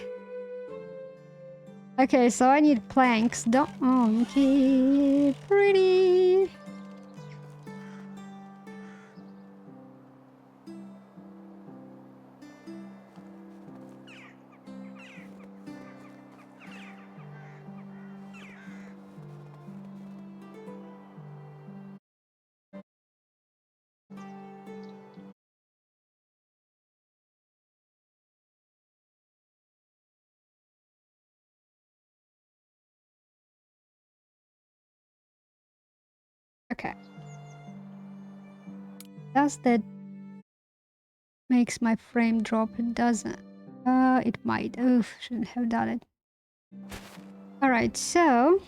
Okay, so I need planks. Donkey. Pretty. Okay. Does that makes my frame drop? It doesn't. It might. Oof, shouldn't have done it. Alright, so...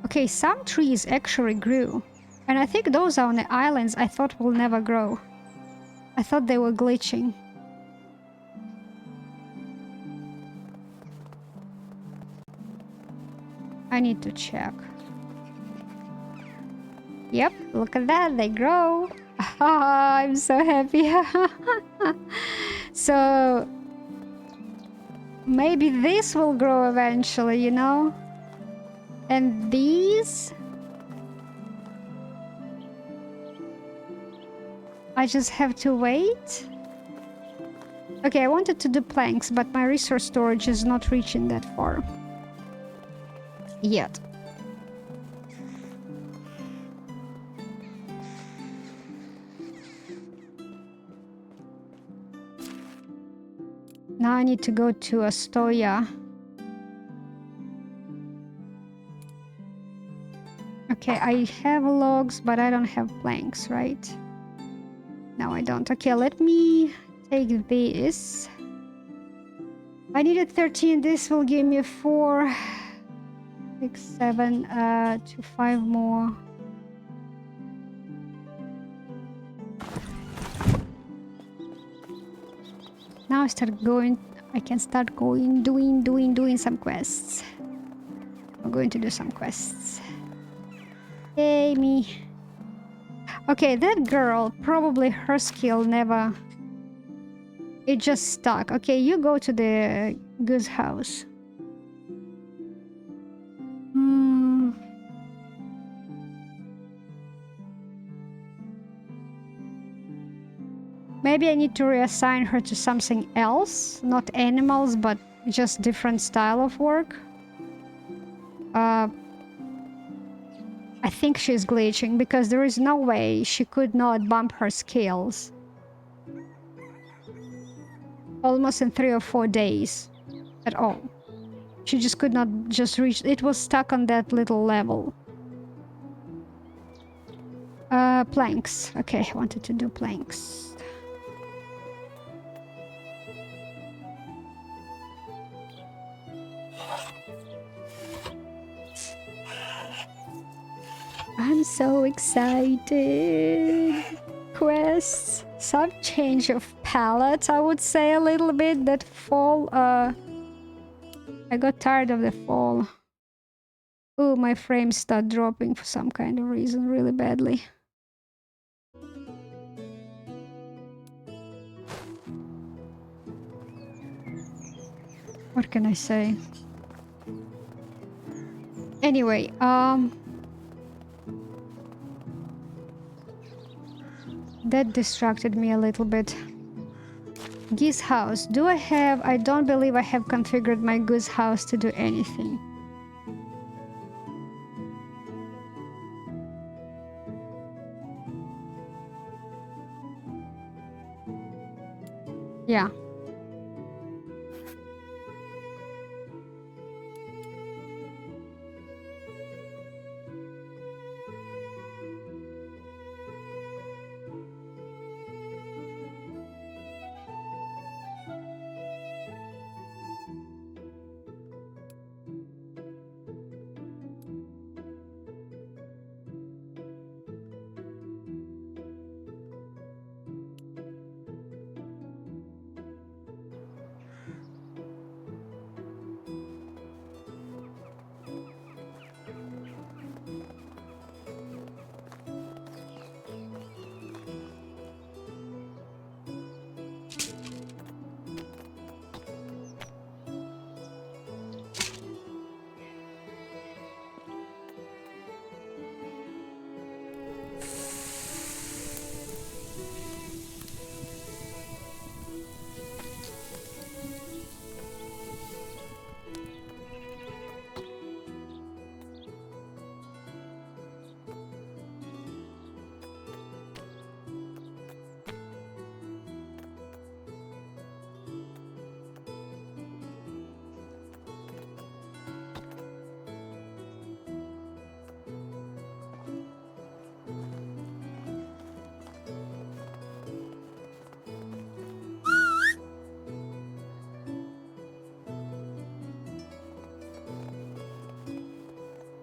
Okay, some trees actually grew. And I think those are on the islands I thought will never grow. I thought they were glitching. I need to check. Yep, look at that, they grow. I'm so happy. So maybe this will grow eventually, you know? And these? I just have to wait? Okay, I wanted to do planks, but my resource storage is not reaching that far. Yet. Now I need to go to Astoria. Okay, I have logs, but I don't have planks, right? No, I don't. Okay, let me take this. I needed 13. This will give me 4, 6, 7, to 5 more. Now I can start going, doing some quests. I'm going to do some quests. Yay, me. Okay, that girl, probably her skill never... It just stuck. Okay, you go to the goose house. Maybe I need to reassign her to something else. Not animals, but just different style of work. I think she's glitching because there is no way she could not bump her skills. Almost in 3 or 4 days at all. She just could not just reach... It was stuck on that little level. Planks. Okay, I wanted to do planks. I'm so excited. Quests. Some change of palette, I would say a little bit. That fall, I got tired of the fall. Oh, my frames start dropping for some kind of reason really badly. What can I say? Anyway, that distracted me a little bit. Goose house. Do I have... I don't believe I have configured my goose house to do anything. Yeah.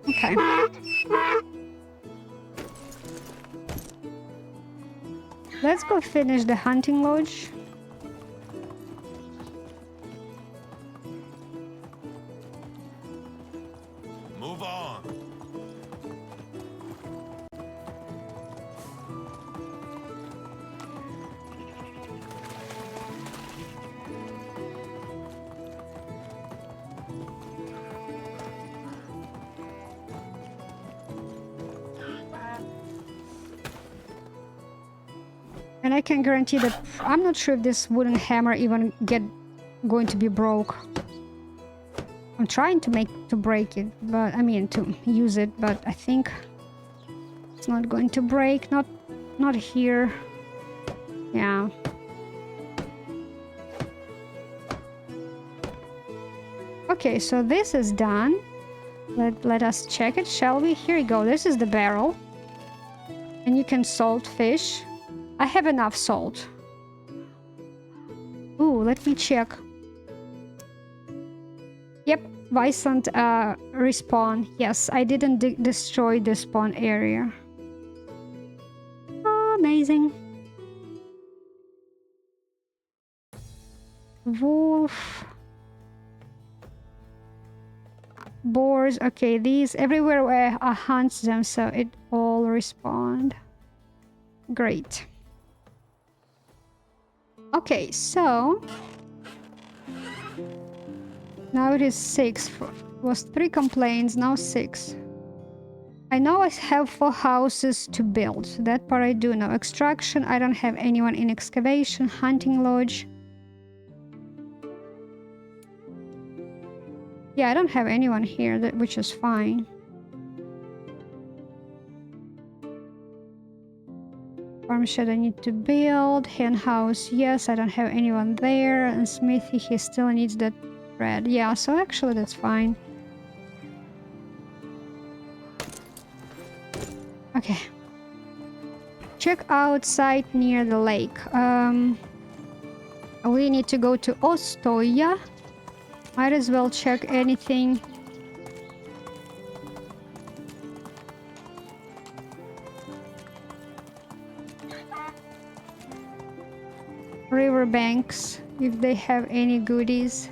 Okay. Let's go finish the hunting lodge. Move on. And I can guarantee that I'm not sure if this wooden hammer even going to be broke. I'm trying to break it, but I mean to use it, but I think it's not going to break. Not here. Yeah. Okay, so this is done. Let us check it, shall we? Here we go. This is the barrel. And you can salt fish. I have enough salt. Ooh, let me check. Yep, Vicent respawn. Yes, I didn't destroy the spawn area. Oh, amazing. Wolf. Boars. Okay, these everywhere where I hunt them, so it all respawned. Great. Okay, so now it is 6. Was 3 complaints, now 6. I know I have 4 houses to build. That part I do know. Extraction, I don't have anyone in excavation. Hunting lodge. Yeah, I don't have anyone here, which is fine. Farm shed I need to build. Hen house, yes, I don't have anyone there. And smithy, he still needs that bread. Yeah, so actually that's fine. Okay. Check out site near the lake. We need to go to Ostoya. Might as well check anything. Riverbanks, if they have any goodies.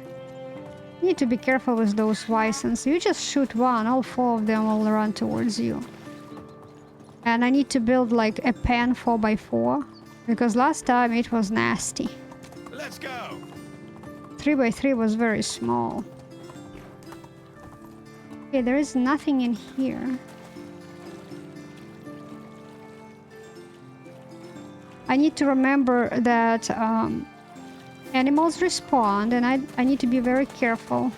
You need to be careful with those Wisons. You just shoot one, all 4 of them will run towards you. And I need to build like a pen 4x4 because last time it was nasty. Let's go. 3x3 was very small. Okay, there is nothing in here. I need to remember that animals respawn, and I need to be very careful.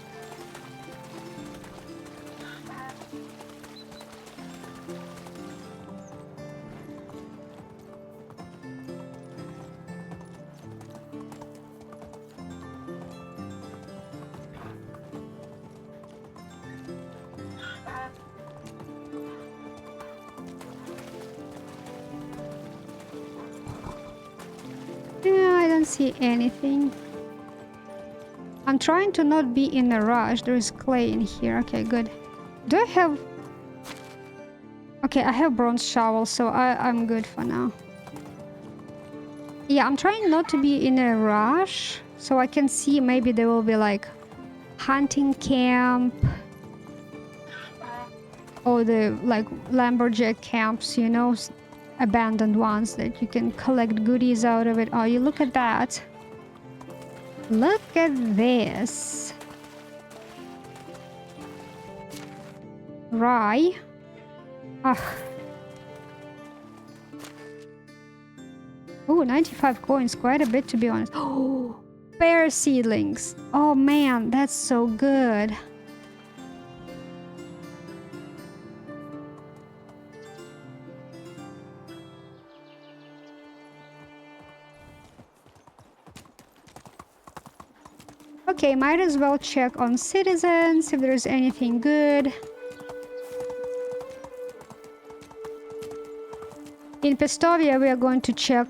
can't see anything. I'm trying to not be in a rush. There is clay in here. Okay, good. Do I have... Okay, I have bronze shovel, so I'm good for now. Yeah, I'm trying not to be in a rush, so I can see maybe there will be like hunting camp or the like lumberjack camps, you know, abandoned ones that you can collect goodies out of it. Oh, you look at that. Look at this. Rye. Ah. Oh, 95 coins, quite a bit to be honest. Oh, pear seedlings. Oh man, that's so good. Okay, might as well check on citizens if there's anything good. In Pestovia, we are going to check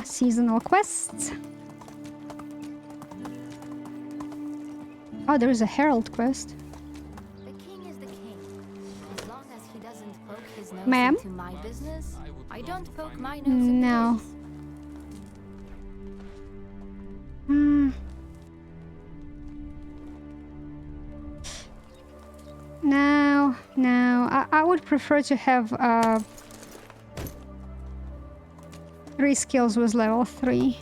seasonal quests. Oh, there's a herald quest. The king is the king. As long as he doesn't poke his nose Ma'am? into my business, I don't poke my nose No. into his. No. I would prefer to have 3 skills with level 3.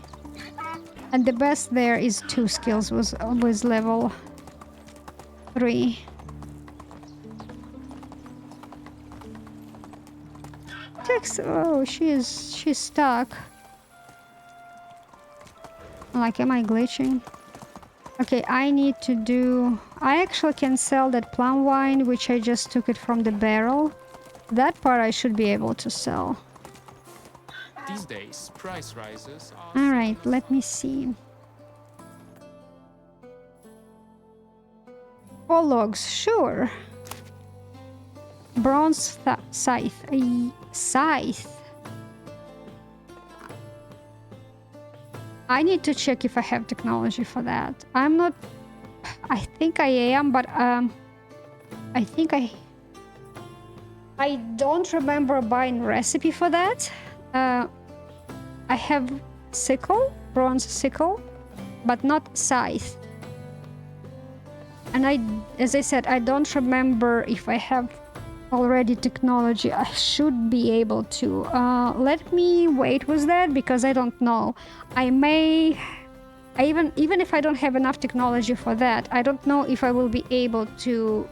And the best there is 2 skills with level 3. Tex, oh, she's stuck. Like, am I glitching? Okay, I need to do... I actually can sell that plum wine, which I just took it from the barrel. That part I should be able to sell. These days, price rises are... Alright, let me see. All logs, sure. Bronze scythe. Scythe. I need to check if I have technology for that. I'm not... I think I am, but I think I don't remember buying recipe for that. I have sickle, bronze sickle, but not scythe. And as I said, I don't remember if I have already technology. I should be able to. Let me wait with that because I don't know. Even if I don't have enough technology for that, I don't know if I will be able to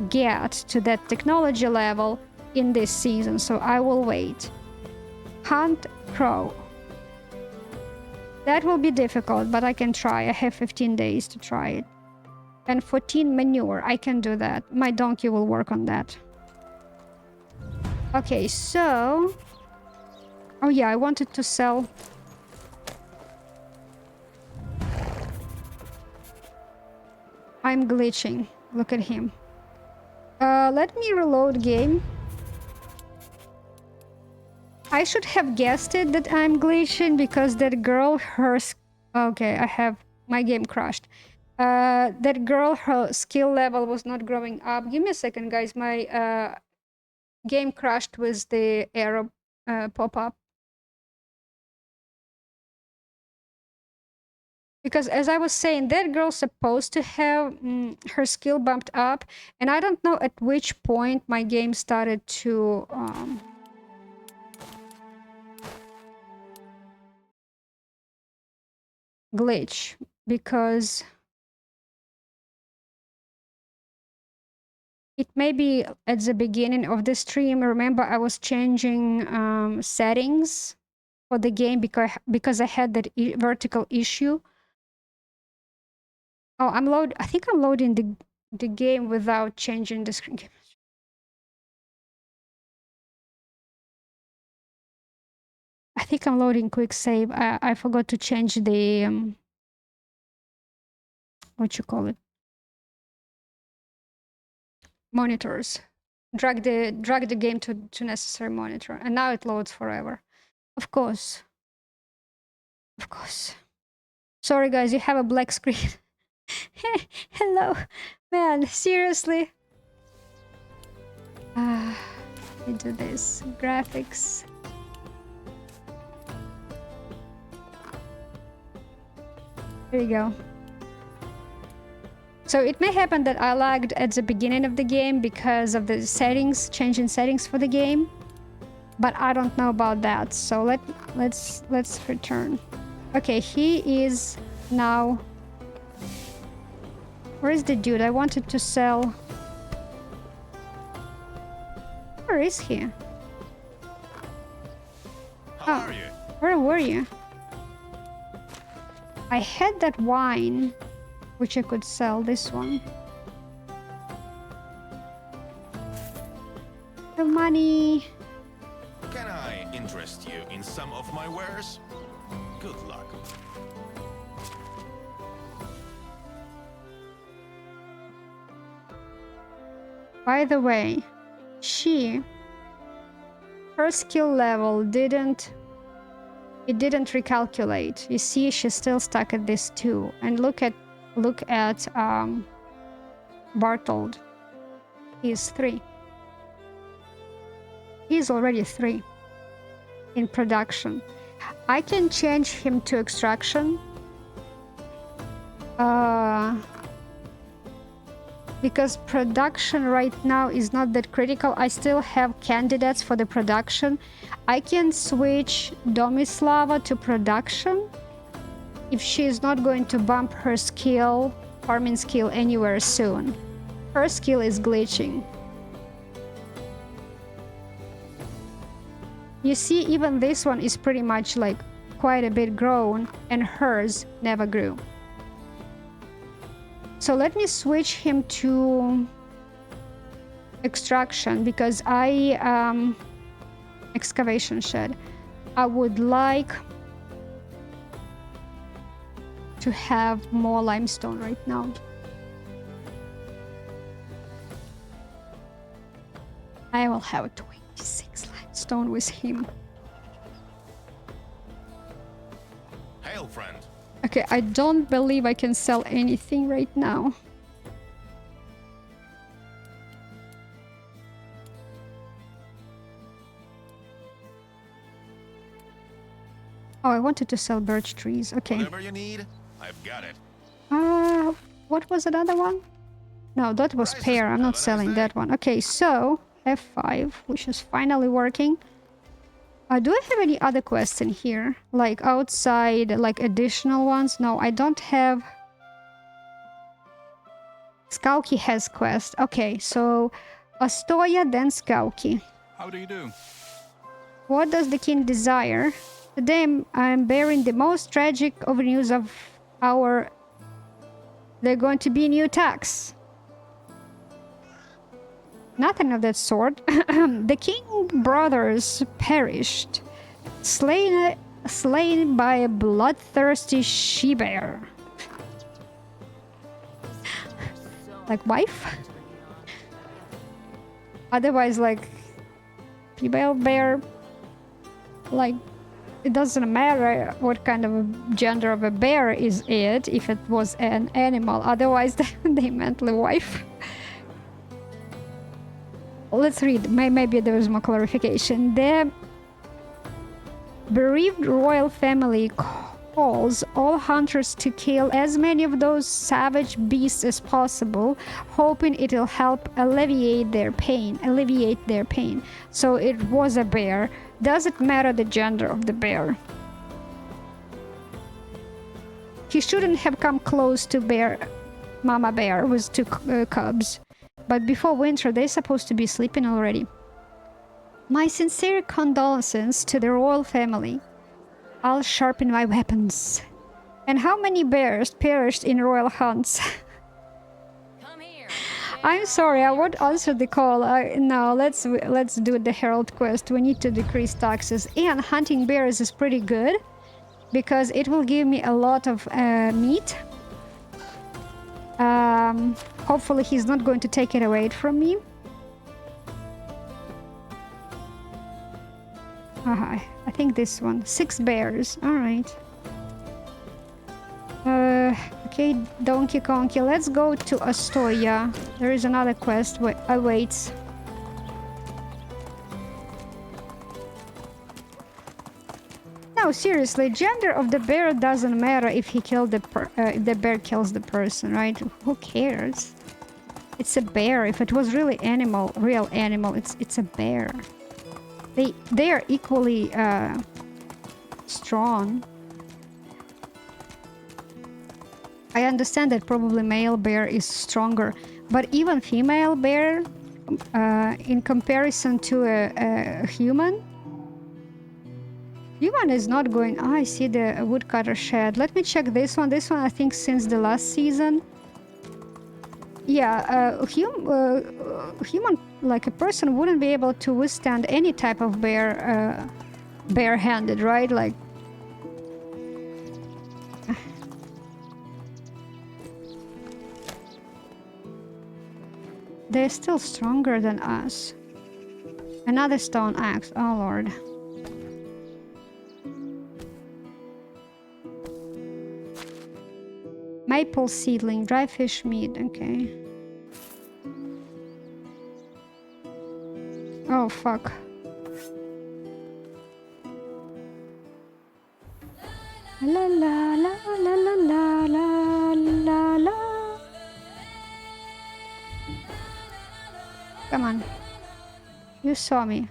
get to that technology level in this season, so I will wait. Hunt crow. That will be difficult, but I can try. I have 15 days to try it. And 14 manure, I can do that. My donkey will work on that. Okay, so... Oh yeah, I wanted to sell... I'm glitching. Look at him. Let me reload game. I should have guessed it that I'm glitching because that girl, okay, I have... My game crashed. That girl, her skill level was not growing up. Give me a second, guys. My game crashed with the arrow pop-up. Because as I was saying, that girl's supposed to have her skill bumped up. And I don't know at which point my game started to... glitch. Because... It may be at the beginning of the stream. Remember, I was changing settings for the game because I had that vertical issue. Oh, I think I'm loading the game without changing the screen. I think I'm loading quick save. I forgot to change the what you call it? Monitors. Drag the game to necessary monitor, and now it loads forever. Of course. Of course. Sorry guys, you have a black screen. Hello. Man, seriously. Let me do this. Graphics. There you go. So it may happen that I lagged at the beginning of the game because of the settings, changing settings for the game. But I don't know about that. So let's return. Okay, he is now... Where is the dude? I wanted to sell... Where is he? How are you? Where were you? I had that wine, which I could sell. This one. The money. Can I interest you in some of my wares? Good luck. By the way, her skill level didn't recalculate. You see, she's still stuck at this 2. And look at Bartold. He's 3. He's already 3 in production. I can change him to extraction. Because production right now is not that critical. I still have candidates for the production. I can switch Domislava to production if she is not going to bump her skill, farming skill, anywhere soon. Her skill is glitching. You see, even this one is pretty much like quite a bit grown, and hers never grew. So let me switch him to extraction because excavation shed. I would like to have more limestone right now. I will have 26 limestone with him. Hail, friend. Okay, I don't believe I can sell anything right now. Oh, I wanted to sell birch trees. Okay. Whatever you need, I've got it. What was another one? No, that was pear. I'm not selling that one. Okay, so F5, which is finally working. Do I have any other quests in here? Like outside, like additional ones? No, I don't have... Skauki has quest. Okay, so Astoya, then Skauki. How do you do? What does the king desire? Today I'm bearing the most tragic of news of our... They're going to be new tax. Nothing of that sort. The king brothers perished, slain by a bloodthirsty she-bear. Like wife? Otherwise, like female bear. Like it doesn't matter what kind of a gender of a bear is it if it was an animal. Otherwise, they meant the wife. Let's read. Maybe there is more clarification. The bereaved royal family calls all hunters to kill as many of those savage beasts as possible, hoping it'll help alleviate their pain. So it was a bear. Doesn't matter the gender of the bear. He shouldn't have come close to Mama Bear with 2 cubs. But before winter, they're supposed to be sleeping already. My sincere condolences to the royal family. I'll sharpen my weapons. And how many bears perished in royal hunts? Come here. I'm sorry, I won't answer the call. No, let's do the Herald quest. We need to decrease taxes. And hunting bears is pretty good because it will give me a lot of meat. Hopefully he's not going to take it away from me. I think this one. 6 bears. Alright. Okay, Donkey Konky, let's go to Astoria. There is another quest awaits. No, seriously, gender of the bear doesn't matter if he killed if the bear kills the person, right? Who cares? It's a bear. If it was really real animal, it's a bear. They are equally strong. I understand that probably male bear is stronger, but even female bear, in comparison to a human is not going... Oh, I see the woodcutter shed. Let me check this one. This one, I think, since the last season. Yeah, human, like a person, wouldn't be able to withstand any type of bear, bare-handed, right? Like... They're still stronger than us. Another stone axe. Oh, Lord. Maple seedling, dry fish meat, okay. Oh, fuck. La la la la la la la la la. Come on. You saw me.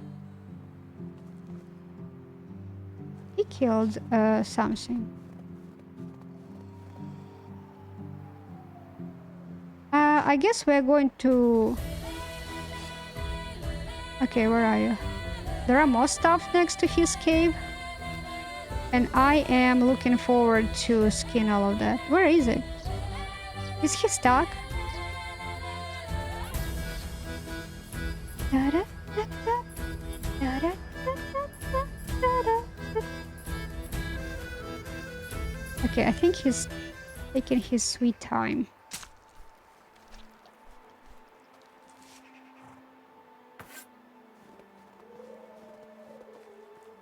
He killed something. I guess we're going to... Okay, where are you? There are more stuff next to his cave. And I am looking forward to skin all of that. Where is it? Is he stuck? Okay, I think he's taking his sweet time.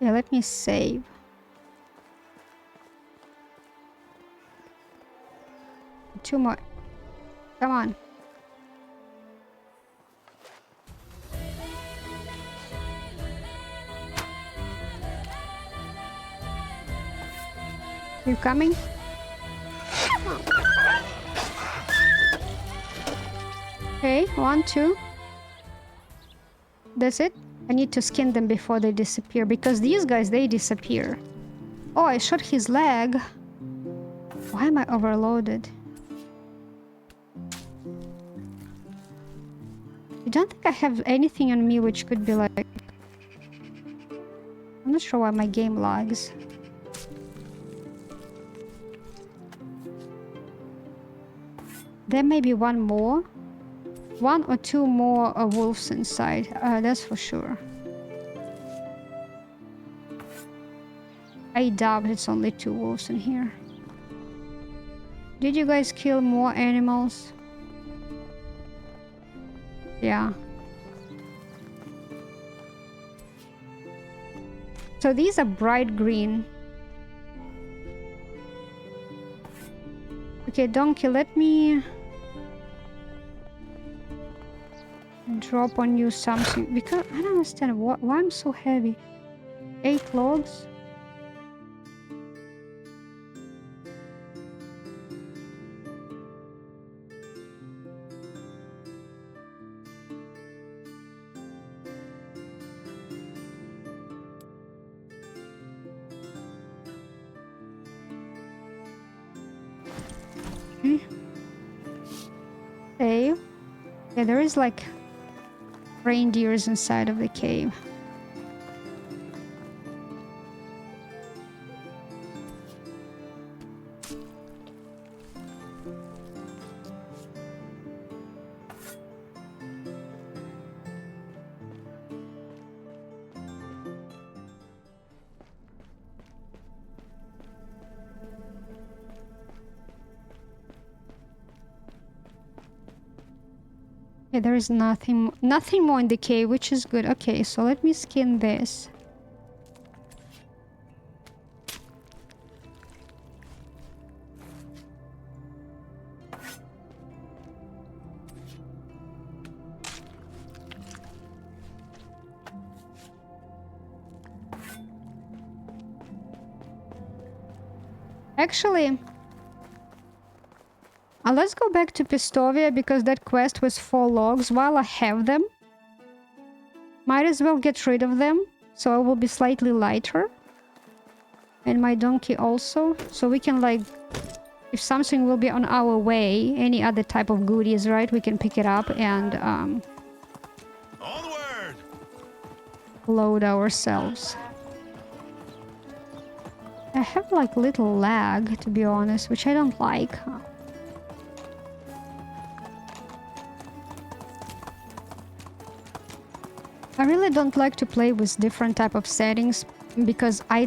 Yeah, let me save. Two more. Come on. You coming? Okay, 1, 2. That's it. I need to skin them before they disappear, because these guys, they disappear. Oh, I shot his leg. Why am I overloaded? I don't think I have anything on me which could be like... I'm not sure why my game lags. There may be one more. 1 or 2 more wolves inside, that's for sure. I doubt it's only 2 wolves in here. Did you guys kill more animals? Yeah. So these are bright green. Okay, Donkey, let me... drop on you something, because I don't understand why I'm so heavy. 8 logs. Okay. Save. Yeah, there is like reindeers inside of the cave. Okay, there is nothing more in the cave, which is good. Okay, so let me skin this. Actually, let's go back to Pistovia because that quest was 4 logs. While I have them, might as well get rid of them, so I will be slightly lighter. And my donkey also, so we can like, if something will be on our way, any other type of goodies, right, we can pick it up and Onward! load ourselves. I have like little lag, to be honest, which I don't like. I really don't like to play with different type of settings because I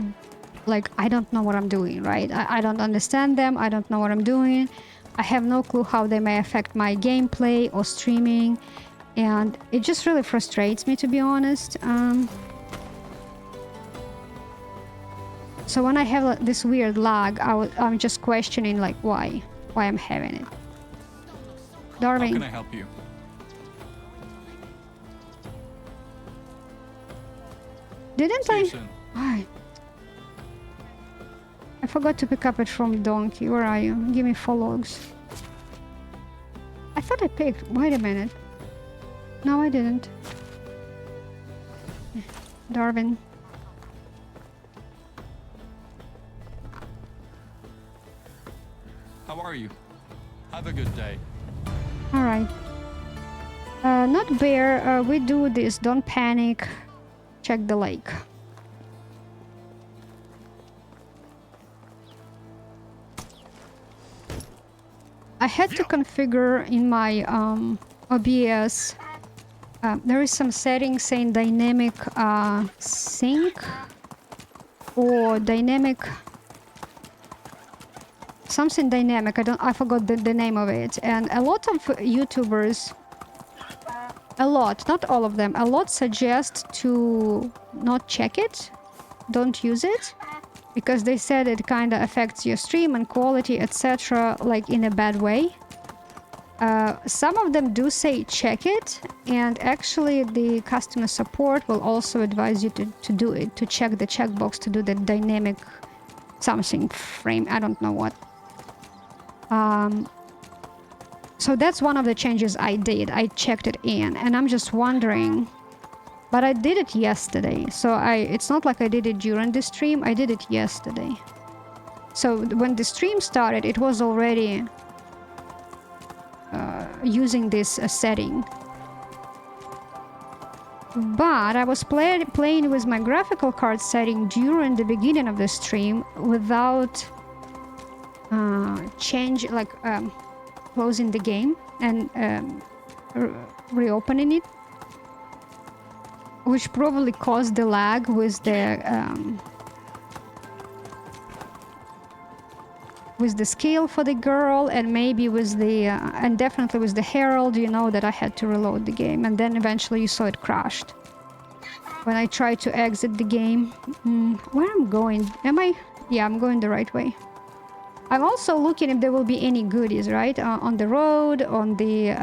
don't know what I'm doing, right? I don't understand them. I don't know what I'm doing. I have no clue how they may affect my gameplay or streaming. And it just really frustrates me, to be honest. So when I have this weird lag, I'm just questioning like why I'm having it. Darwin. How can I help you? Didn't See you I? soon. Alright. I forgot to pick up it from Donkey. Where are you? Give me 4 logs. I thought I picked. Wait a minute. No, I didn't. Darwin. How are you? Have a good day. Alright. Not bear. We do this. Don't panic. Check the lake. I had to configure in my OBS. There is some setting saying dynamic sync or dynamic something dynamic. I forgot the name of it. And a lot of YouTubers, not all of them, a lot suggest to not check it, don't use it, because they said it kind of affects your stream and quality, etc., like in a bad way. Some of them do say check it, and actually the customer support will also advise you to do it, to check the checkbox, to do the dynamic something frame, I don't know what. So that's one of the changes I did. I checked it in, and I'm just wondering, but I did it yesterday, so it's not like I did it during the stream. I did it yesterday. So when the stream started, it was already using this setting. But I was playing with my graphical card setting during the beginning of the stream without closing the game and reopening it, which probably caused the lag with the scale for the girl, and maybe with the and definitely with the herald, you know, that I had to reload the game, and then eventually you saw it crashed when I tried to exit the game. Where I'm going? Yeah, I'm going the right way. I'm also looking if there will be any goodies, right? On the road, on the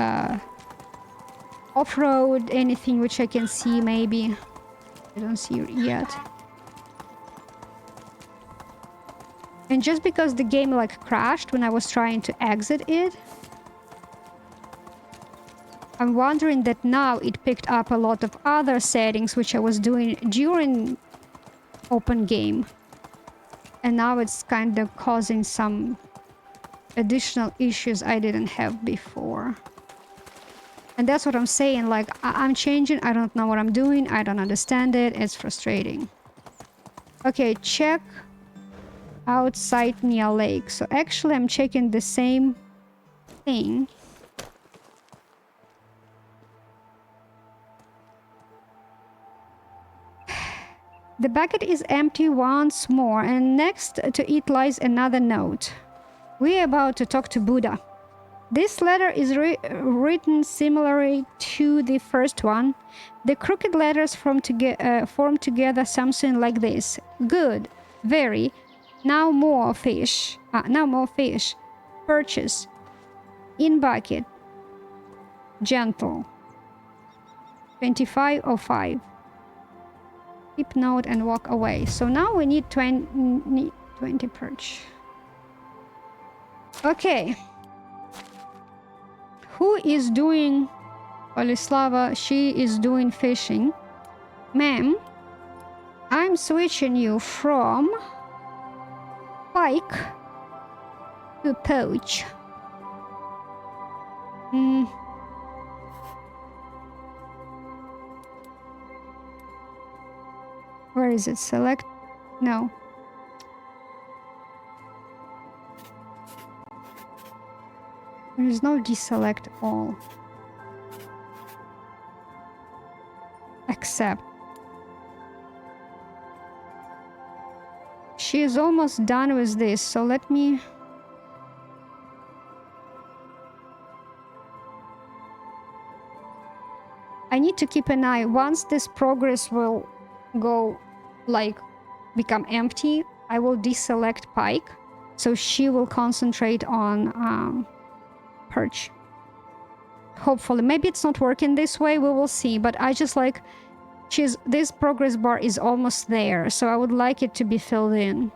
off-road, anything which I can see maybe. I don't see it yet. And just because the game like crashed when I was trying to exit it, I'm wondering that now it picked up a lot of other settings which I was doing during open game. And now it's kind of causing some additional issues I didn't have before. And that's what I'm saying, like, I'm changing, I don't know what I'm doing, I don't understand it, it's frustrating. Okay, check outside Nia Lake. So actually I'm checking the same thing. The bucket is empty once more, and next to it lies another note. We are about to talk to Buddha. This letter is written similarly to the first one. The crooked letters form together something like this. Good, very, now more fish. Now more fish. Purchase. In bucket. Gentle. 2505. Keep note and walk away. So now we need 20 perch. Okay. Who is doing... Olislava, she is doing fishing. Ma'am, I'm switching you from pike to poach. Where is it? Select? No. There is no deselect all. Accept. She is almost done with this, so let me... I need to keep an eye. Once this progress will go, like, become empty, I will deselect pike, so she will concentrate on perch. Hopefully. Maybe it's not working this way, we will see, but I just like... this progress bar is almost there, so I would like it to be filled in.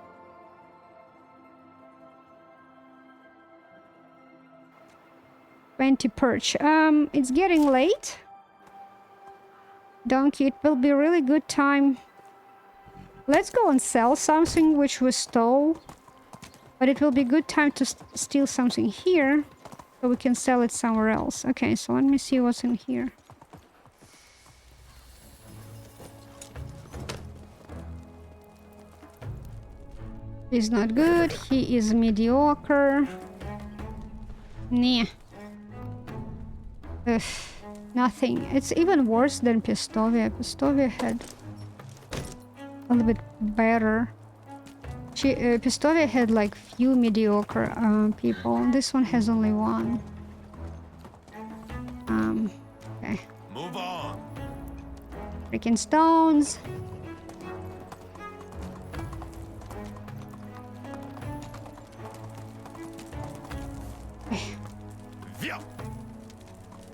Perch. It's getting late. Donkey, it will be a really good time. Let's go and sell something which we stole. But it will be a good time to steal something here, so we can sell it somewhere else. Okay, so let me see what's in here. He's not good. He is mediocre. Nah. Ugh, nothing. It's even worse than Pistovia. Pistovia had a little bit better. Pistovia had like few mediocre people. This one has only one. Okay. Move on. Freaking stones.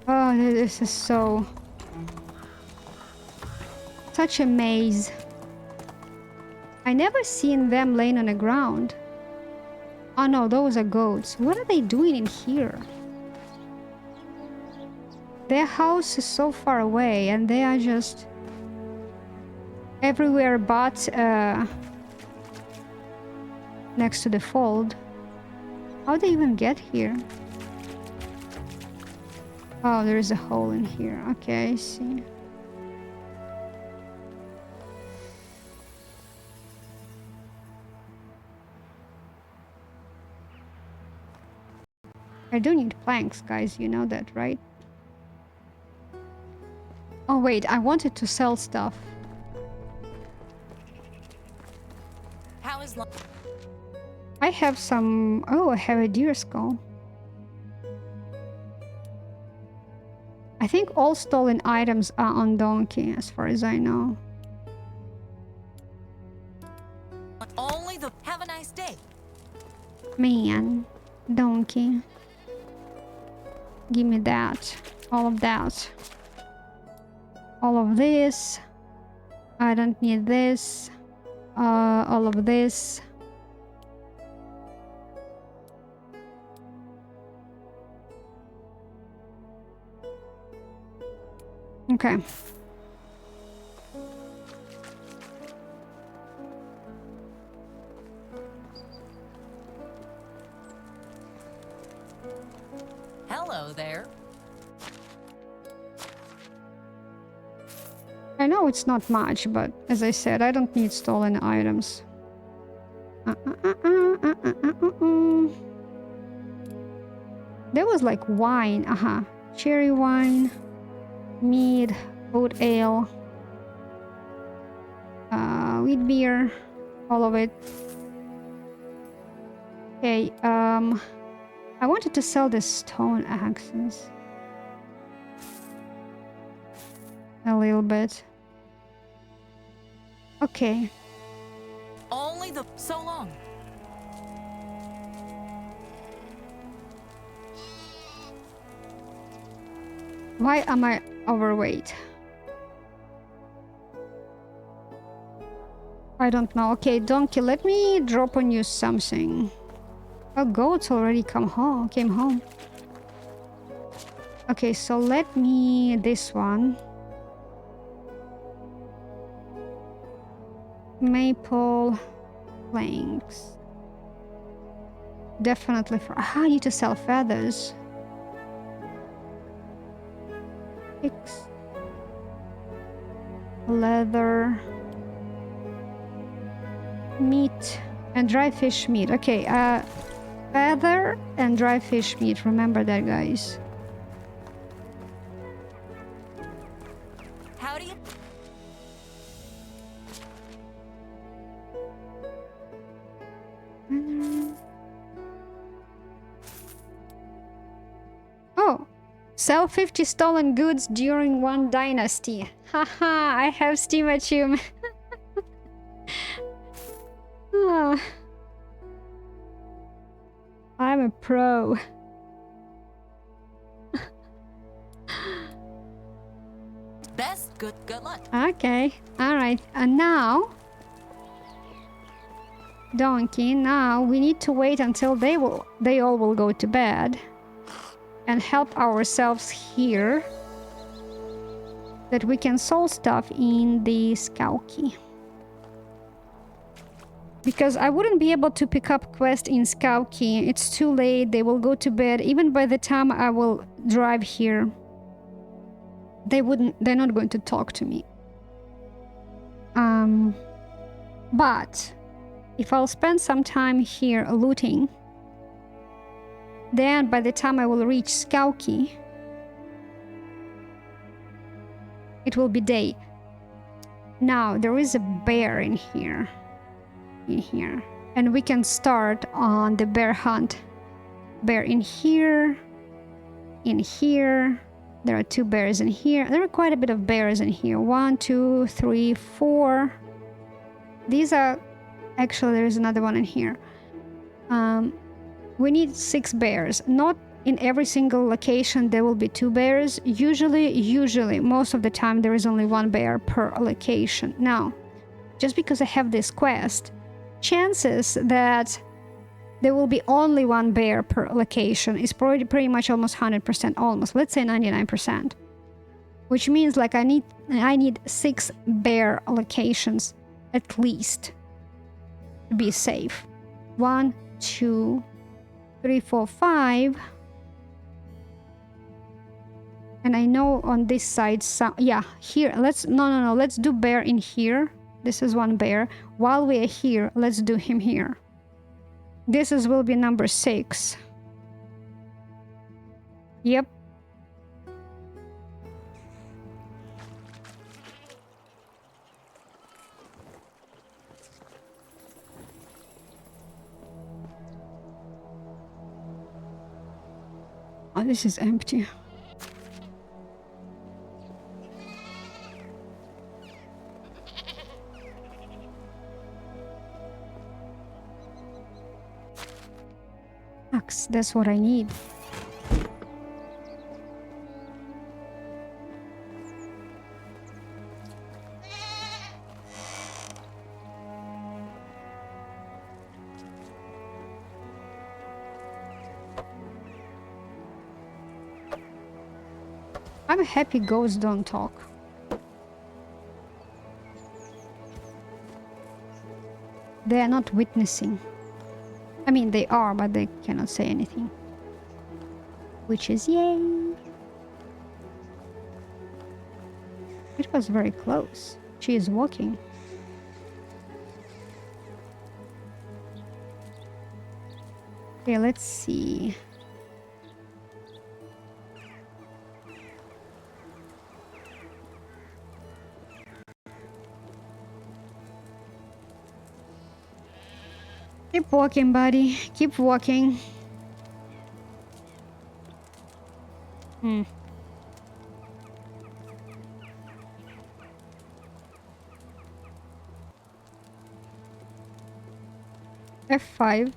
Oh, this is such a maze. I never seen them laying on the ground. Oh no, those are goats. What are they doing in here? Their house is so far away and they are just everywhere but next to the fold. How'd they even get here? Oh, there is a hole in here. Okay, I see. I do need planks, guys. You know that, right? Oh, wait. I wanted to sell stuff. How is I have some... Oh, I have a deer skull. I think all stolen items are on Donkey, as far as I know. only the... Have a nice day. Man, Donkey. Give me that. All of that. All of this. I don't need this. All of this. Okay. Hello there. I know it's not much, but as I said, I don't need stolen items. There was like wine. Cherry wine. Mead, oat ale, wheat beer, all of it. Okay, I wanted to sell the stone axes. A little bit. Okay. Only the... So long. Why am I overweight? I don't know. Okay, Donkey, let me drop on you something. Oh, goats already came home. Okay, so let me this one. Maple planks. Definitely for I need to sell feathers. Six. Leather. Meat and dry fish meat. Okay, feather and dry fish meat. Remember that, guys. How do you? Oh, sell 50 stolen goods during one dynasty. Haha, I have Steam achievement. Ah, I'm a pro. Best. Good luck. Okay, alright. And now... Donkey, now we need to wait until they all will go to bed. And help ourselves here. That we can solve stuff in the Skauki. Because I wouldn't be able to pick up quest in Skauki. It's too late, they will go to bed. Even by the time I will drive here. They're not going to talk to me. But if I'll spend some time here looting, then by the time I will reach Skauki, it will be day. Now there is a bear in here. And we can start on the bear hunt. Bear in here. In here. There are 2 bears in here. There are quite a bit of bears in here. 1, 2, 3, 4. These are... Actually, there's another one in here. We need 6 bears. Not in every single location there will be 2 bears. Usually, most of the time there is only 1 bear per location. Now, just because I have this quest, chances that there will be only 1 bear per location is pretty much almost 100%, almost. Let's say 99%. Which means like I need 6 bear locations at least to be safe. 1, 2, 3, 4, 5. And I know on this side some, yeah, here, let's do bear in here. This is 1 bear. While we are here, let's do him here. This will be number 6. Yep. Oh, this is empty. That's what I need. I'm happy ghosts don't talk. They are not witnessing. I mean, they are, but they cannot say anything. Which is yay! It was very close. She is walking. Okay, let's see. Keep walking, buddy. Keep walking. F5.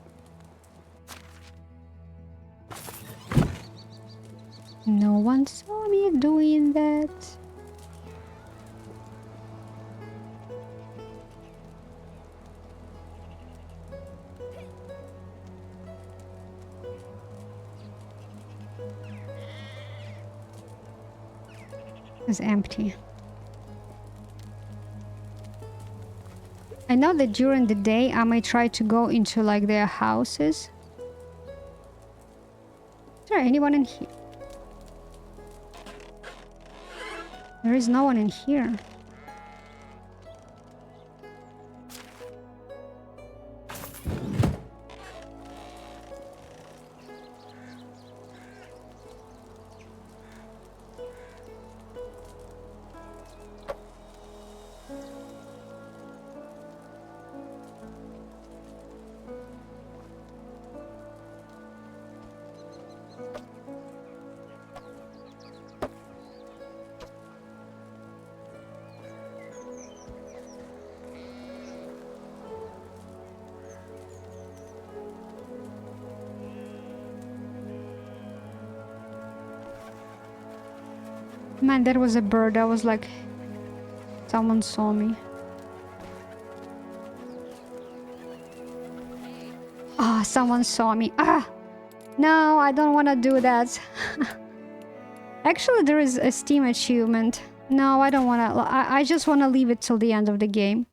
No one saw me doing that. It's empty. I know that during the day I may try to go into like their houses. Is there anyone in here? There is no one in here. Man, that was a bird. I was like, someone saw me. Ah, someone saw me. Ah, no, I don't want to do that. Actually, there is a Steam achievement. No, I don't want to. I just want to leave it till the end of the game.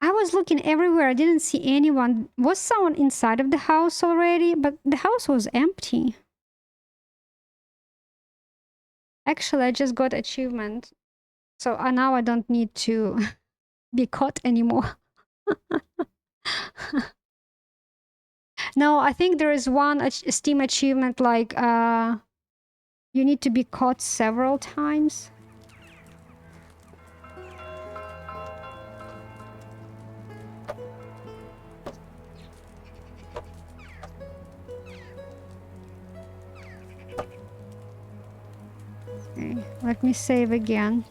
I was looking everywhere. I didn't see anyone. Was someone inside of the house already? But the house was empty. Actually, I just got achievement. So now I don't need to be caught anymore. No, I think there is one Steam achievement like you need to be caught several times. Okay, let me save again.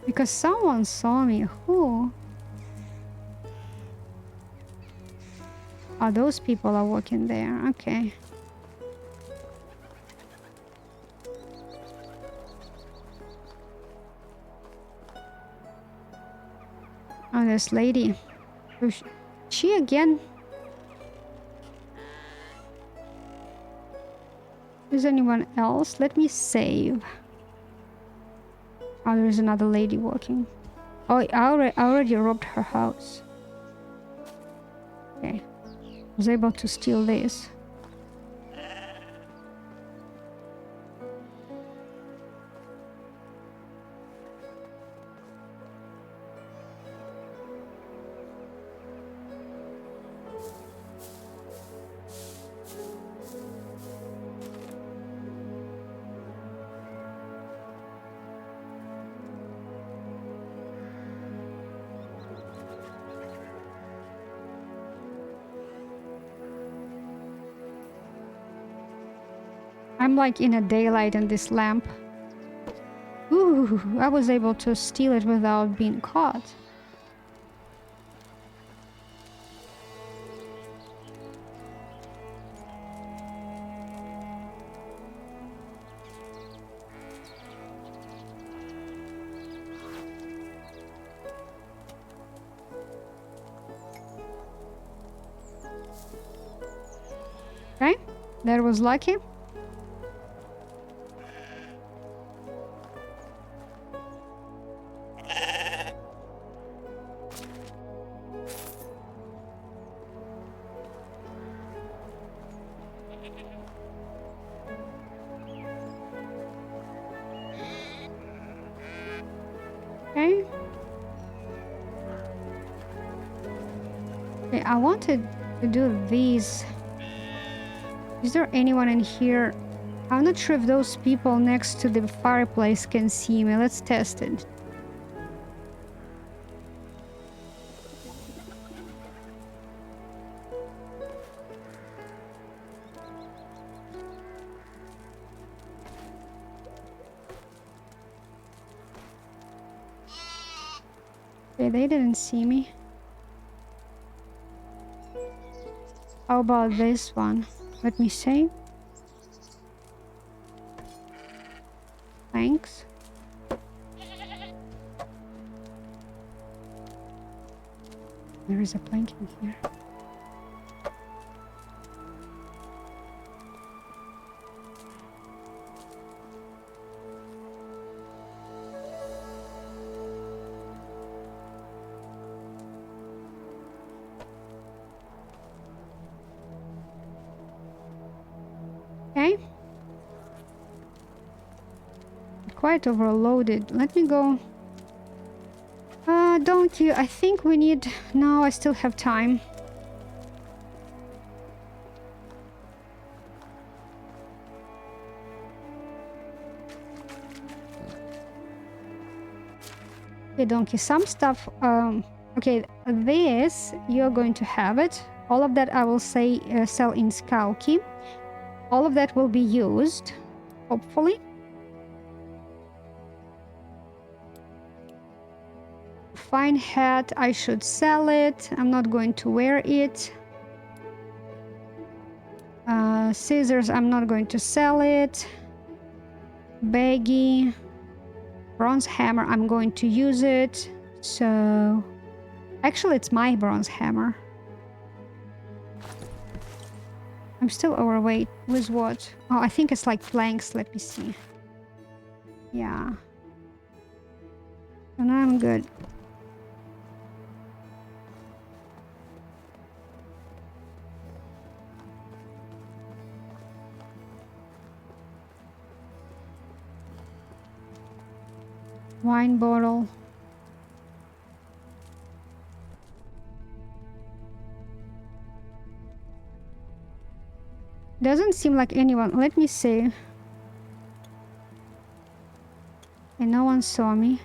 Because someone saw me. Who? Oh, those people are walking there. Okay. Oh, this lady. Who's she again? Is anyone else? Let me save. Oh, there's another lady walking. Oh, I already robbed her house. Okay. I was able to steal this. I'm like in a daylight in this lamp. Ooh, I was able to steal it without being caught. Okay, that was lucky. Okay. Okay, I wanted to do these. Is there anyone in here? I'm not sure if those people next to the fireplace can see me. Let's test it. Okay, they didn't see me. How about this one? Let me see. Thanks. There is a plank in here. quite overloaded. Let me go. Donkey, I think we need... No, I still have time. Okay, donkey, some stuff... okay, this, you're going to have it. All of that I will say sell in Skauki. All of that will be used, hopefully. Fine hat, I should sell it. I'm not going to wear it. Scissors, I'm not going to sell it. Baggy. Bronze hammer, I'm going to use it. So... Actually, it's my bronze hammer. I'm still overweight. With what? Oh, I think it's like planks. Let me see. Yeah. And I'm good. Wine bottle. Doesn't seem like anyone. Let me see. And no one saw me.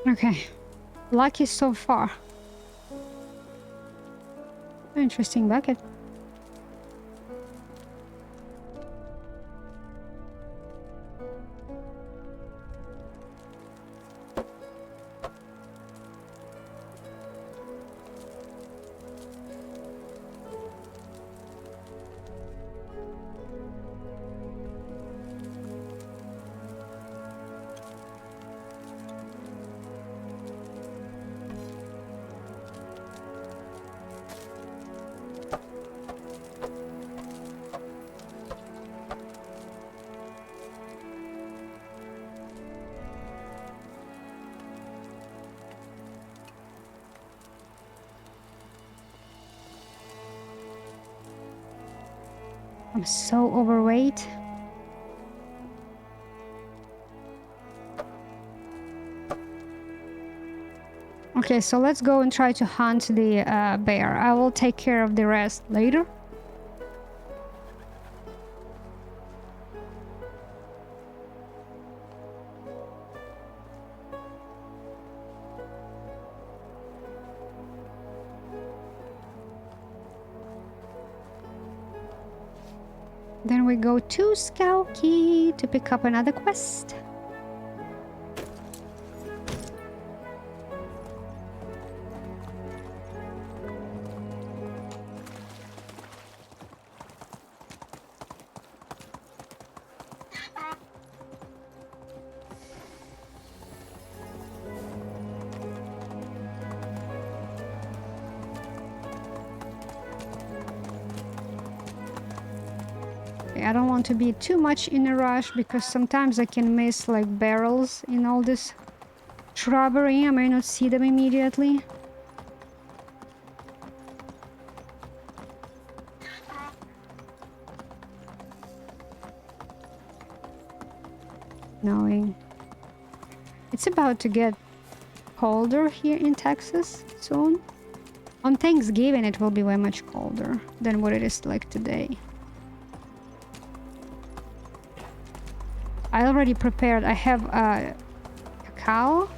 Okay, lucky so far. Interesting bucket. I'm so overweight. Okay, so let's go and try to hunt the bear. I will take care of the rest later. Then we go to Skauki to pick up another quest. I don't want to be too much in a rush because sometimes I can miss like barrels in all this shrubbery. I may not see them immediately. Knowing it's about to get colder here in Texas soon. On Thanksgiving it will be way much colder than what it is like today. I already prepared. I have cacao.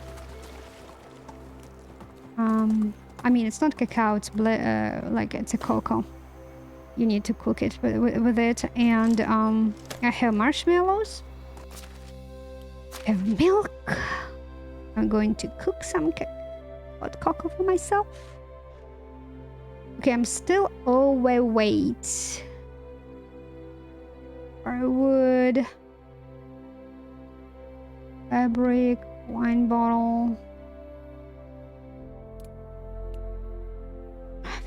I mean, it's not cacao. It's like it's a cocoa. You need to cook it with it. And I have marshmallows. I have milk. I'm going to cook some hot cocoa for myself. Okay, I'm still overweight. Firewood, fabric, wine bottle,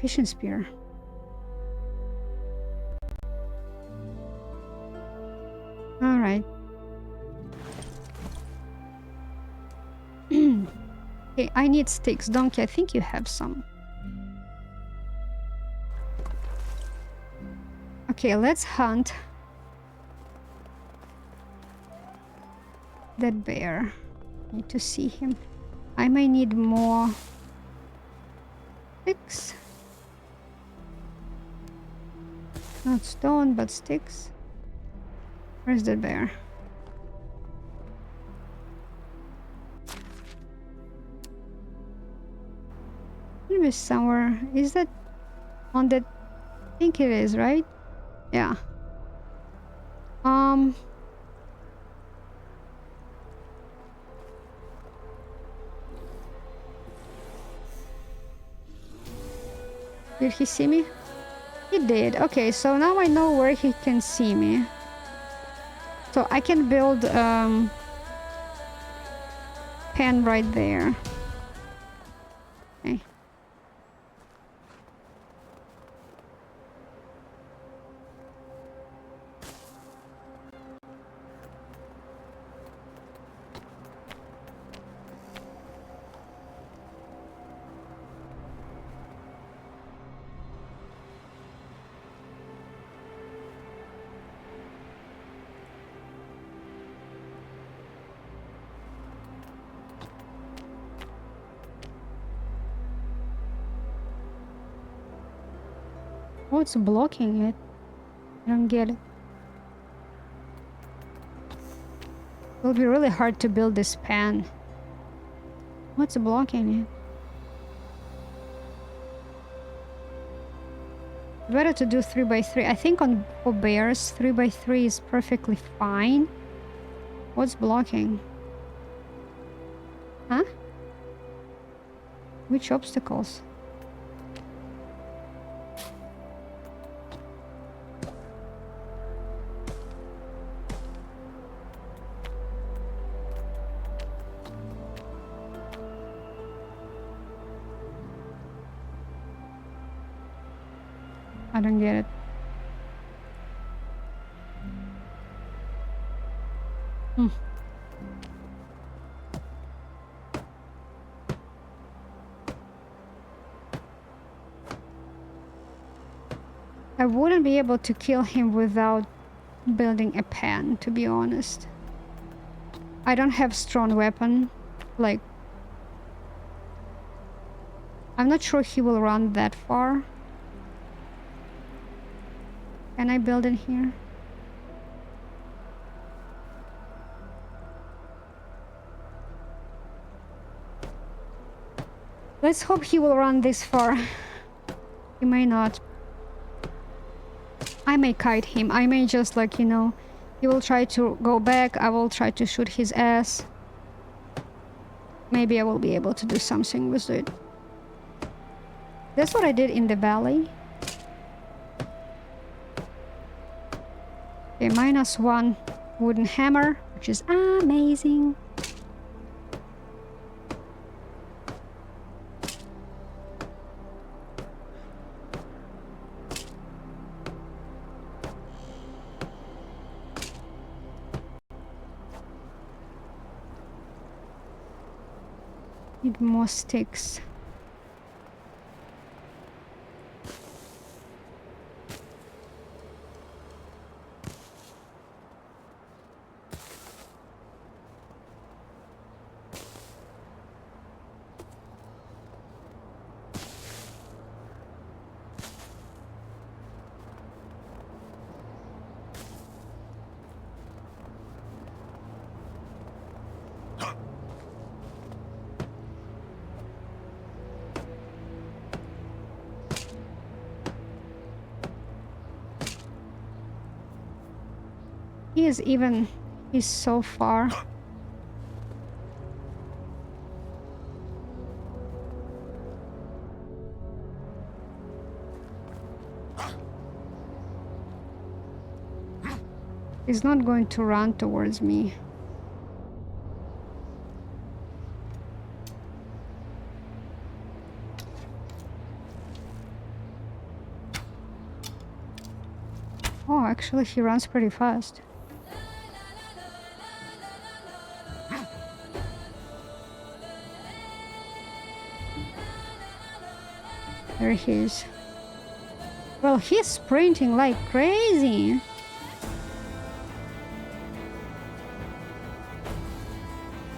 fishing spear. All right. Okay, I need sticks. Donkey, I think you have some. Okay, let's hunt that bear. Need to see him. I may need more sticks. Not stone, but sticks. Where's the bear? Maybe somewhere. Is that on that? I think it is, right? Yeah. Did he see me? He did. Okay, so now I know where he can see me. So I can build pen right there. Okay. What's blocking it? I don't get it. It will be really hard to build this pan. What's blocking it? Better to do 3x3. I think for bears, 3x3 is perfectly fine. What's blocking? Huh? Which obstacles? I don't get it. I wouldn't be able to kill him without building a pen, to be honest. I don't have strong weapon. Like, I'm not sure he will run that far. Can I build in here? Let's hope he will run this far. He may not. I may kite him. I may just, like, you know, he will try to go back. I will try to shoot his ass. Maybe I will be able to do something with it. That's what I did in the valley. Okay, -1 wooden hammer, which is amazing. Need more sticks. He's so far. He's not going to run towards me. Oh, actually, he runs pretty fast. There he is. Well, he's sprinting like crazy.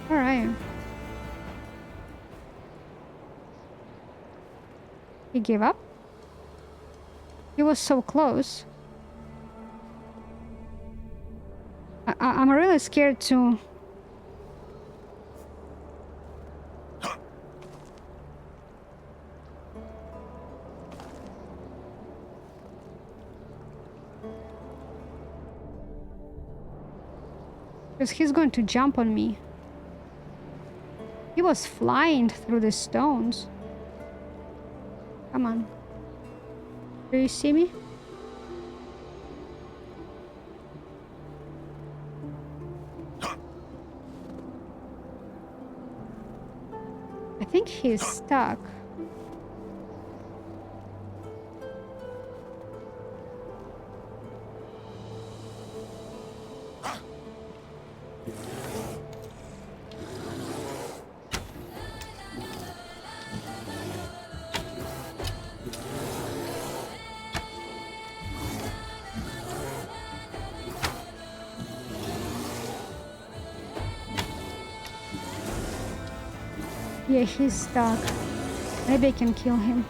Where are you? He gave up? He was so close. I'm really scared to... Because he's going to jump on me. He was flying through the stones. Come on. Do you see me? I think he's stuck. Yeah, he's stuck. Maybe I can kill him.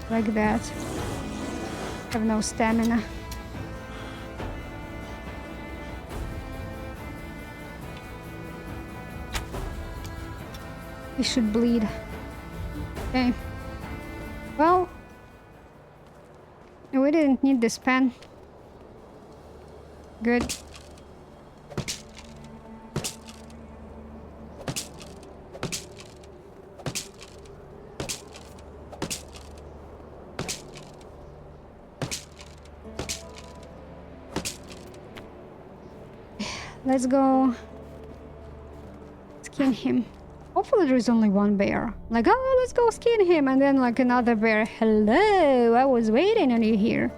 Like that. Have no stamina. He should bleed. Okay. Well, we didn't need this pen. Good. Let's go skin him. Hopefully there is only one bear. Like, oh, let's go skin him. And then like another bear. Hello, I was waiting on you here.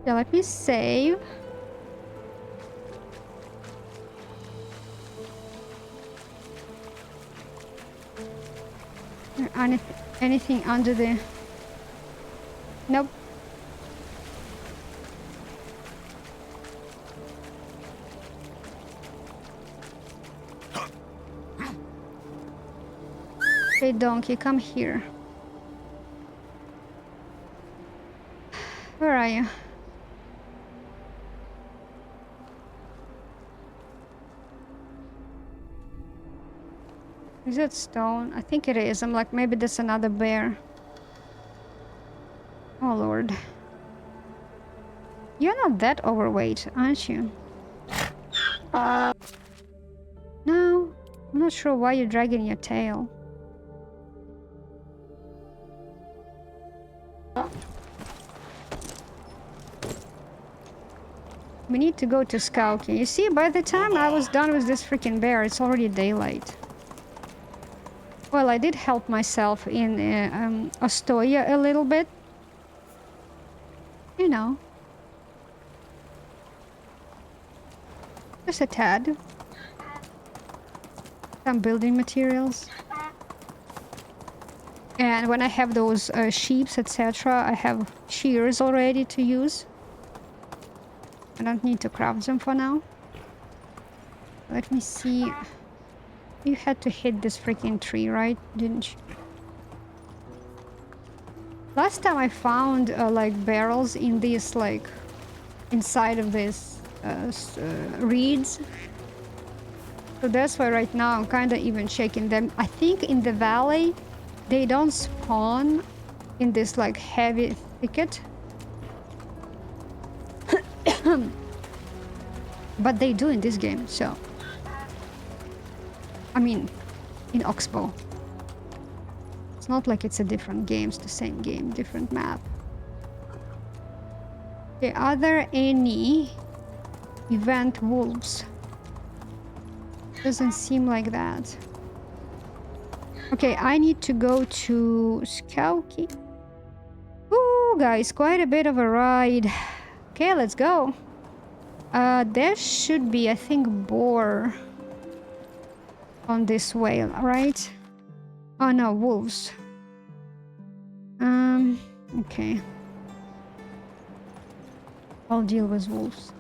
Yeah, let me save. Anything under the... Nope. Hey donkey, come here. Where are you? Is that stone? I think it is. I'm like, maybe that's another bear. Oh lord. You're not that overweight, aren't you? No, I'm not sure why you're dragging your tail. We need to go to scouting. You see, by the time I was done with this freaking bear, it's already daylight. Well, I did help myself in Ostoya a little bit. You know. Just a tad. Some building materials. And when I have those sheeps, etc., I have shears already to use. I don't need to craft them for now. Let me see. You had to hit this freaking tree, right? Didn't you? Last time I found like barrels in these, like inside of this reeds. So that's why right now I'm kind of even checking them. I think in the valley they don't spawn in this like heavy thicket. But they do in this game, so... I mean, in Oxbow. It's not like it's a different game, it's the same game, different map. Okay, are there any event wolves? Doesn't seem like that. Okay, I need to go to Skauki. Ooh, guys, quite a bit of a ride. Okay, let's go. There should be, I think, boar on this whale, right? Oh no, wolves. Okay. I'll deal with wolves.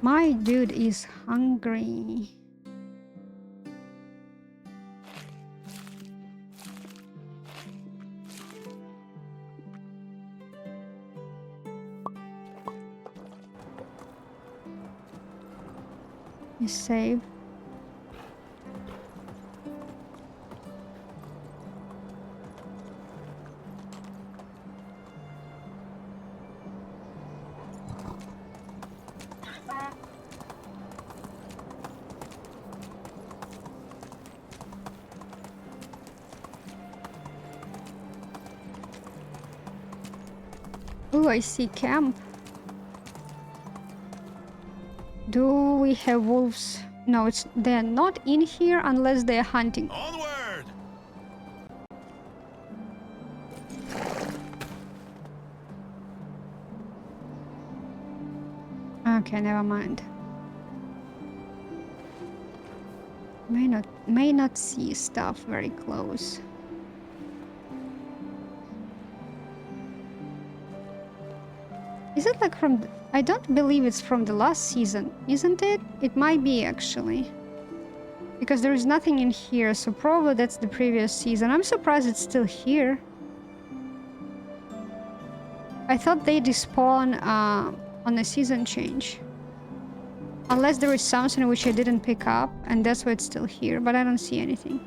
My dude is hungry. He's safe. Oh, I see camp. Do we have wolves? No, they're not in here unless they're hunting. Onward! Okay, never mind. May not see stuff very close. Is it like from... I don't believe it's from the last season, isn't it? It might be, actually. Because there is nothing in here, so probably that's the previous season. I'm surprised it's still here. I thought they despawn on a season change. Unless there is something which I didn't pick up, and that's why it's still here, but I don't see anything.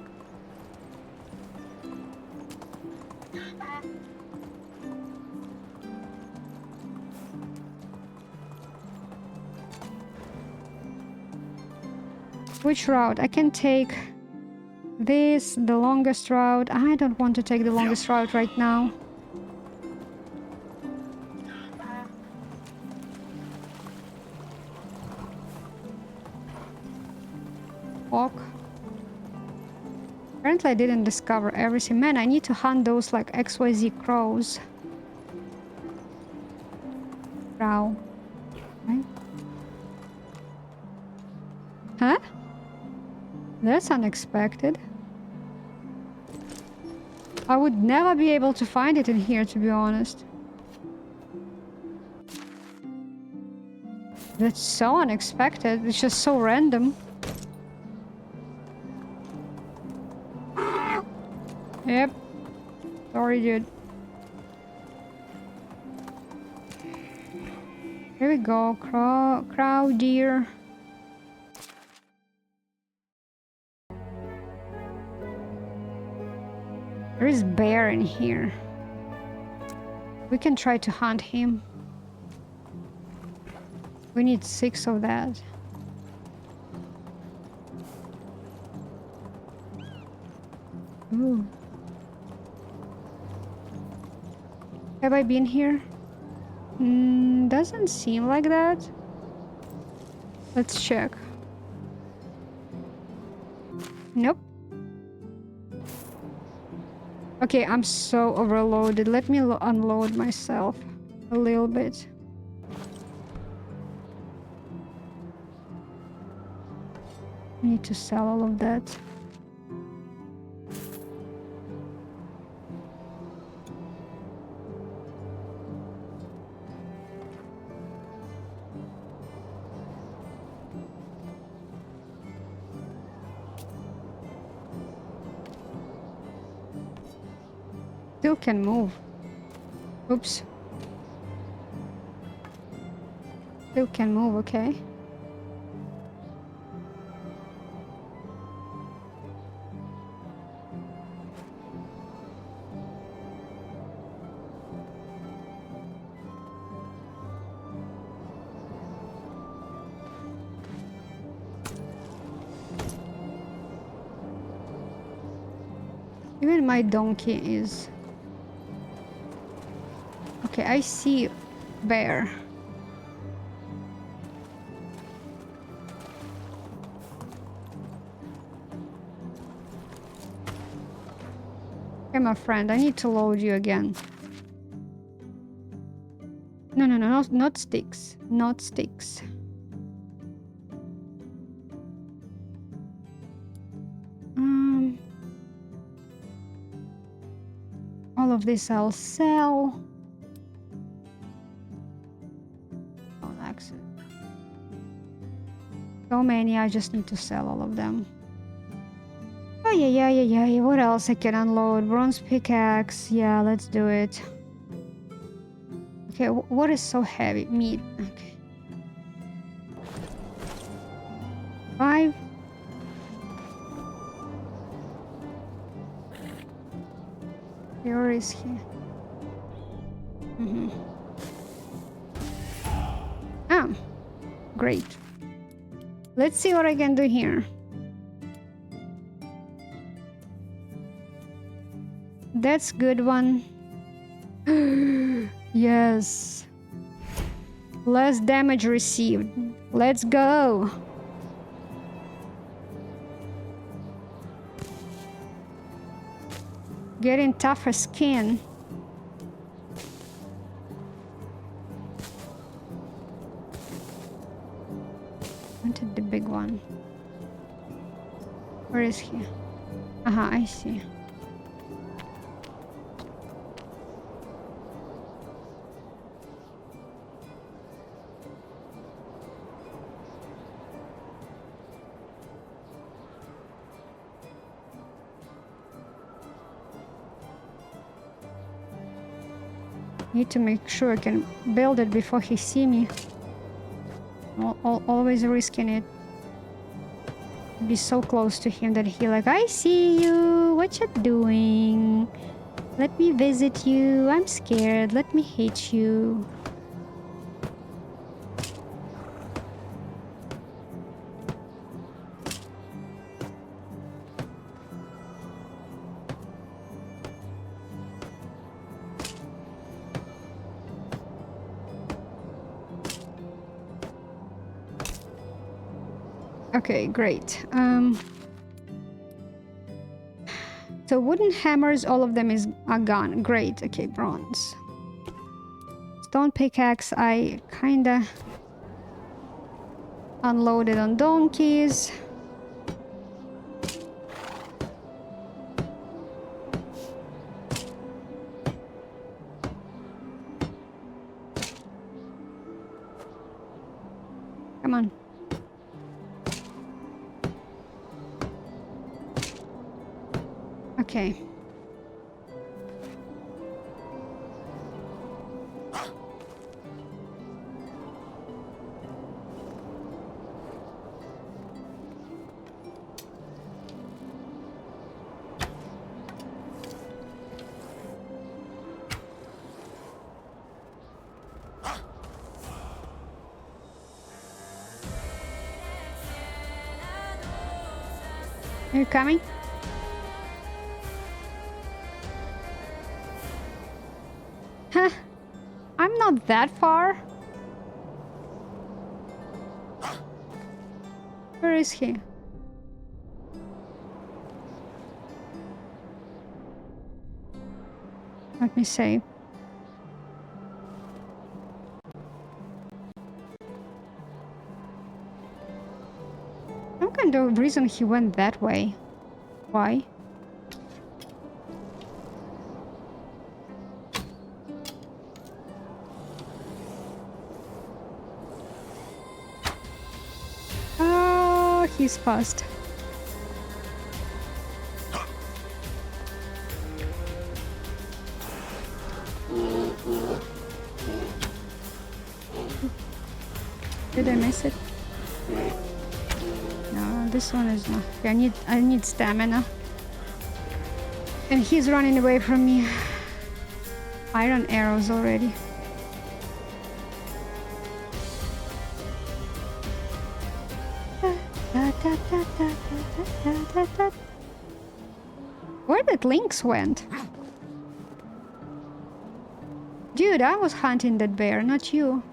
Which route? I can take this, the longest route. I don't want to take the longest route right now. Walk. Apparently I didn't discover everything. Man, I need to hunt those like XYZ crows. Crow. Right? Huh? That's unexpected. I would never be able to find it in here, to be honest. That's so unexpected. It's just so random. Yep. Sorry, dude. Here we go. Crow, deer. There is bear in here. We can try to hunt him. We need 6 of that. Ooh. Have I been here? Doesn't seem like that. Let's check. Nope. Okay, I'm so overloaded. Let me unload myself a little bit. I need to sell all of that. Still can move. Oops. Still can move, okay. Even my donkey is... Okay, I see bear. Okay, my friend, I need to load you again. No, no, no, not sticks. Not sticks. All of this I'll sell. Oh, access. So many, I just need to sell all of them. Oh, yeah. What else I can unload? Bronze pickaxe. Yeah, let's do it. Okay, what is so heavy? Meat. Okay. 5. Where is he? Ah, great. Let's see what I can do here. That's good one. Yes. Less damage received. Let's go. Getting tougher skin. Wanted the big one. Where is he? Aha, I see. Need to make sure I can build it before he see me. Always risking it. Be so close to him that he like, I see you. What you doing? Let me visit you. I'm scared. Let me hit you. Okay, great. So wooden hammers, all of them are gone. Great. Okay, bronze. Stone pickaxe, I kinda unloaded on donkeys. Come on. Okay. Are you coming? Huh. I'm not that far. Where is he? Let me save. Some kind of reason he went that way. Why? Oh, he's fast. Did I miss it? No, this one is not. Okay, I need stamina. And he's running away from me. Iron arrows already. Where did Lynx went? Dude, I was hunting that bear, not you.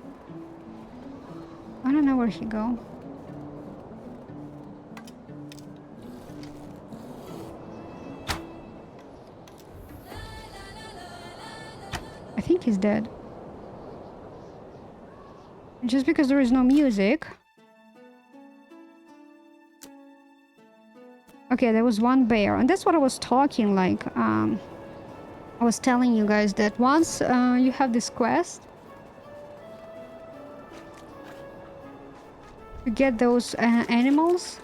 I don't know where he go. I think he's dead. Just because there is no music. Okay, there was one bear, and that's what I was talking like. I was telling you guys that once you have this quest, you get those animals.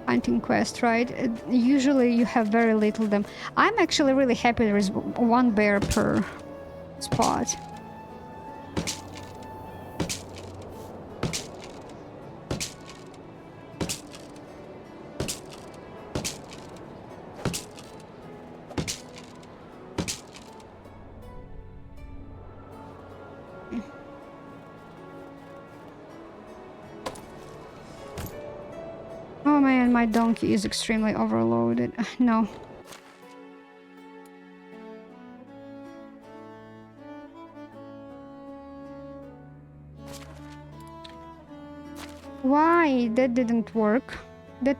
Hunting quest, right? Usually you have very little of them. I'm actually really happy there is one bear per spot. Oh man, my donkey is extremely overloaded. No. Why? That didn't work. That...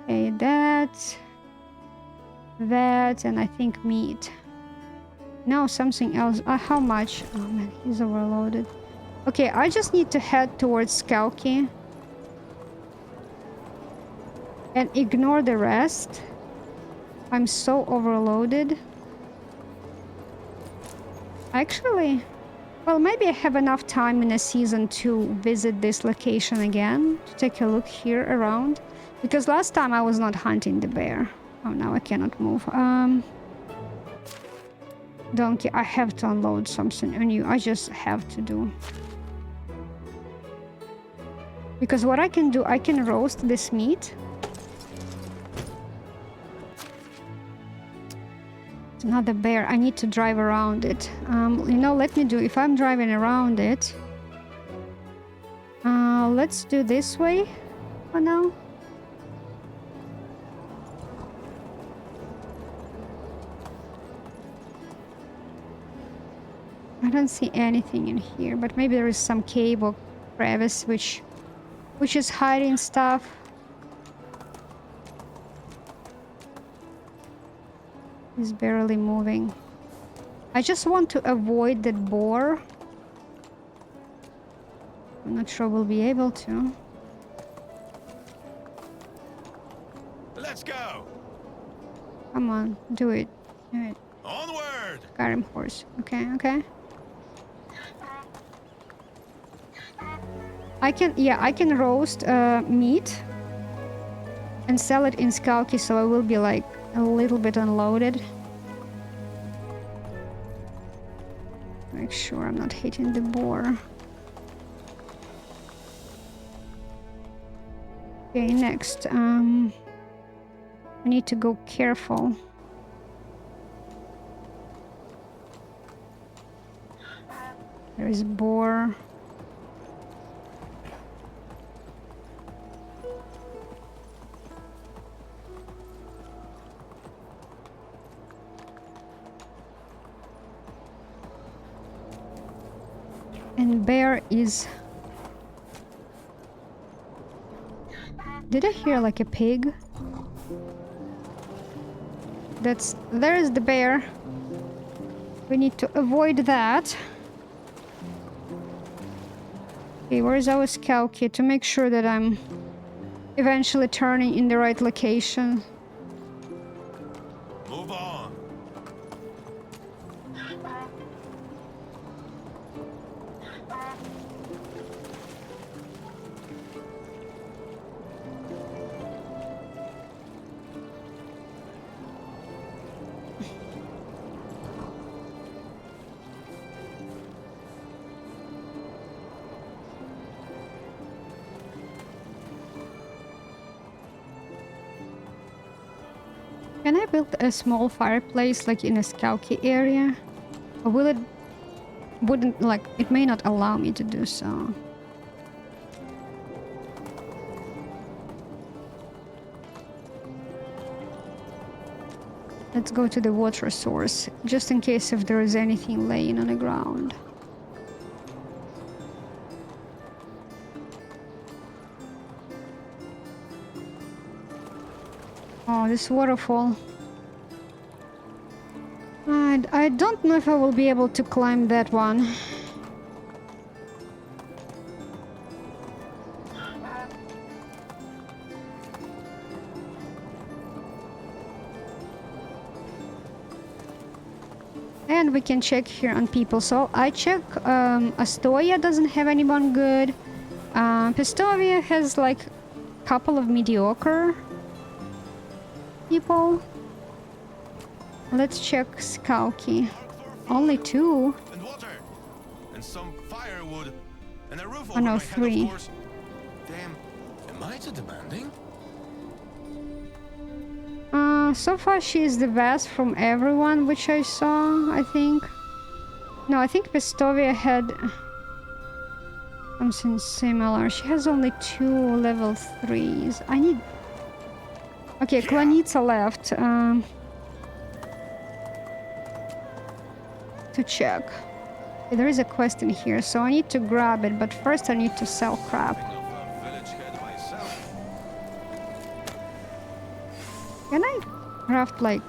Okay, that... and I think meat. No, something else. How much? Oh man, he's overloaded. Okay, I just need to head towards Skalki and ignore the rest. I'm so overloaded. Actually, well, maybe I have enough time in a season to visit this location again, to take a look here around. Because last time I was not hunting the bear. Oh, now I cannot move. Donkey, I have to unload something on you. I just have to do. Because what I can do, I can roast this meat. It's another bear. I need to drive around it. You know, let me do, if I'm driving around it, let's do this way for now. I don't see anything in here, but maybe there is some cave or crevice which is hiding stuff. He's barely moving. I just want to avoid that boar. I'm not sure we'll be able to. Let's go. Come on, do it. Do it. Onward. Karim horse. Okay, okay. I can roast meat and sell it in Skalki, so I will be like a little bit unloaded. Make sure I'm not hitting the boar. Okay, next, I need to go careful. There is a boar. And bear is... Did I hear like a pig? There is the bear. We need to avoid that. Okay, where is our scout kit to make sure that I'm eventually turning in the right location? Move on. Can I build a small fireplace like in a Skalki area? Or will it... wouldn't like... it may not allow me to do so. Let's go to the water source, just in case if there is anything laying on the ground. Oh, this waterfall. I don't know if I will be able to climb that one. And we can check here on people. So I check Astoria doesn't have anyone good. Pistovia has like a couple of mediocre people. Let's check Skauki. Only 2. And water. And some firewood. And a roof Oh over no, my 3. head, of course. Damn. Am I too demanding? So far she is the best from everyone which I saw, I think. No, I think Pistovia had something similar. She has only 2 level 3s. I need... Okay, Klanitsa left. To check. Okay, there is a quest in here, so I need to grab it, but first I need to sell crap. Of a village head myself. Can I craft like...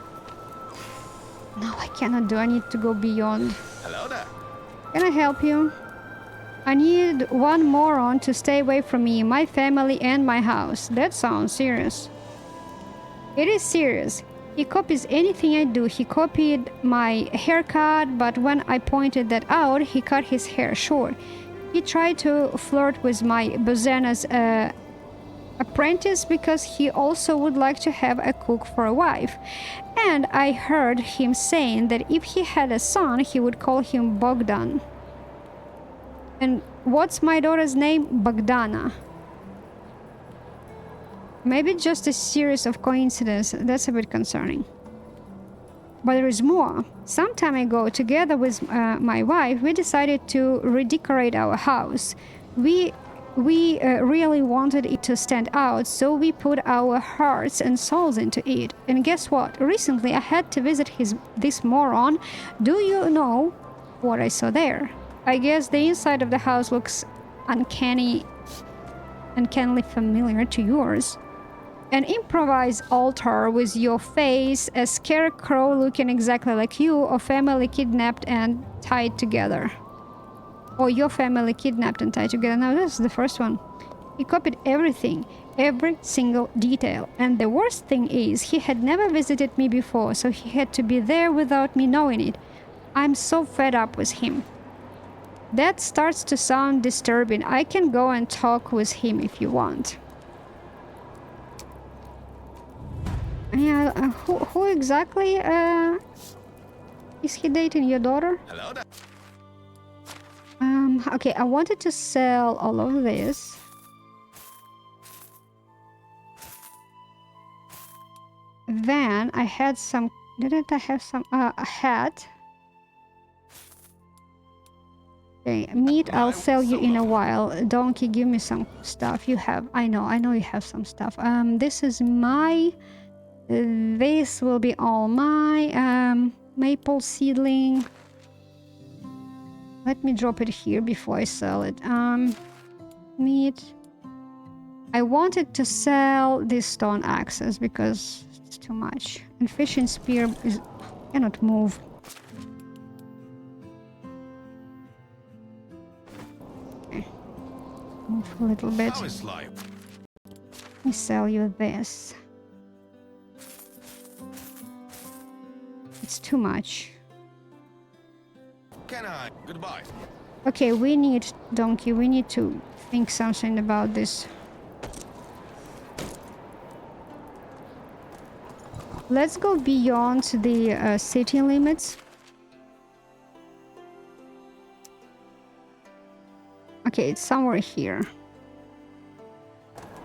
No, I cannot do. I need to go beyond. Hello there. Can I help you? I need one moron to stay away from me, my family and my house. That sounds serious. It is serious. He copies anything I do. He copied my haircut, but when I pointed that out, he cut his hair short. He tried to flirt with my Bozana's apprentice because he also would like to have a cook for a wife. And I heard him saying that if he had a son, he would call him Bogdan. And what's my daughter's name? Bogdana. Maybe just a series of coincidences. That's a bit concerning. But there is more. Some time ago, together with my wife, we decided to redecorate our house. We really wanted it to stand out, so we put our hearts and souls into it. And guess what? Recently, I had to visit this moron. Do you know what I saw there? I guess the inside of the house looks uncannily familiar to yours. An improvised altar with your face, a scarecrow looking exactly like you, a family kidnapped and tied together. Or your family kidnapped and tied together. Now this is the first one. He copied everything, every single detail. And the worst thing is, he had never visited me before, so he had to be there without me knowing it. I'm so fed up with him. That starts to sound disturbing. I can go and talk with him if you want. Yeah, who exactly is he dating? Your daughter? Hello there. Okay, I wanted to sell all of this. Then I had some... Didn't I have some... a hat? Okay, meat I'll sell you in a while. Donkey, give me some stuff. You have... I know you have some stuff. This is my... This will be all my maple seedling. Let me drop it here before I sell it. Meat. I wanted to sell these stone axes because it's too much. And fishing spear is cannot move. Okay. Move a little bit. How is life? Let me sell you this. It's too much. Can I? Goodbye. Okay, we need... Donkey, we need to think something about this. Let's go beyond the city limits. Okay, it's somewhere here.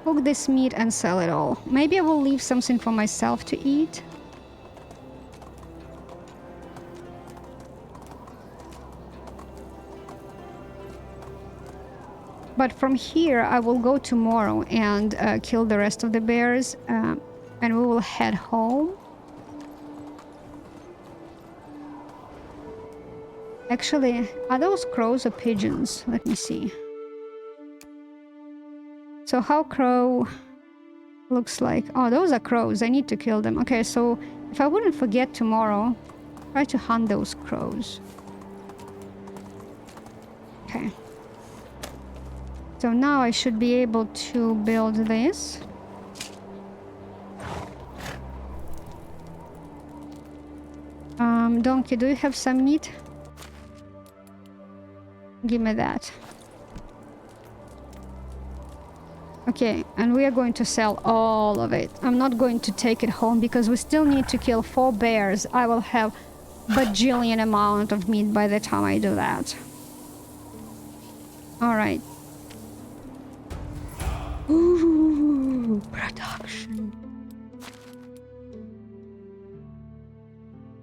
Cook this meat and sell it all. Maybe I will leave something for myself to eat. But from here, I will go tomorrow and kill the rest of the bears, and we will head home. Actually, are those crows or pigeons? Let me see. So how crow looks like? Oh, those are crows. I need to kill them. Okay, so if I wouldn't forget tomorrow, try to hunt those crows. Okay. So now I should be able to build this. Donkey, do you have some meat? Give me that. Okay, and we are going to sell all of it. I'm not going to take it home because we still need to kill 4 bears. I will have bajillion amount of meat by the time I do that. Alright. Ooh, production.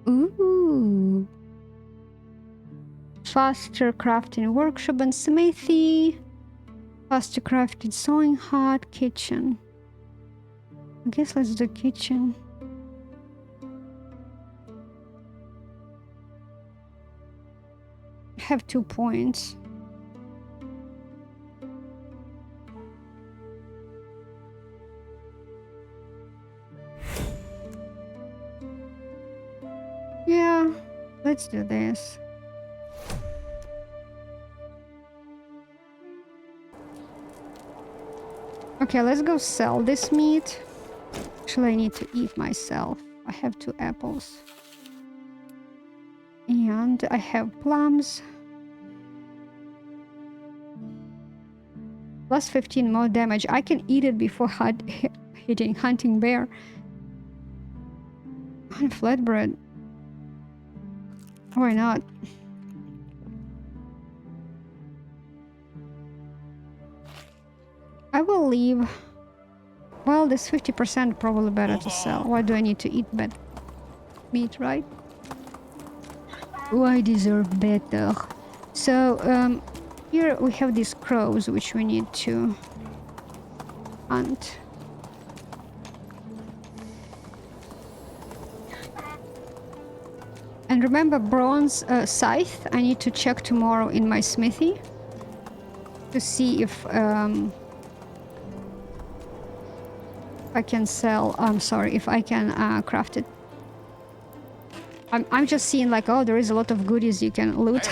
Ooh. Faster crafting workshop and smithy. Faster crafted sewing hut, kitchen. I guess let's do kitchen. I have 2 points. Yeah, let's do this. Okay, let's go sell this meat. Actually, I need to eat myself. I have 2 apples. And I have plums. Plus 15 more damage. I can eat it before hitting hunting bear. And flatbread. Why not? I will leave. Well, this 50% probably better to sell. Why do I need to eat bad meat, right? Oh, I deserve better. So, here we have these crows which we need to hunt. And remember, bronze scythe, I need to check tomorrow in my smithy to see if I can sell, I'm sorry, if I can craft it. I'm just seeing like, oh, there is a lot of goodies you can loot.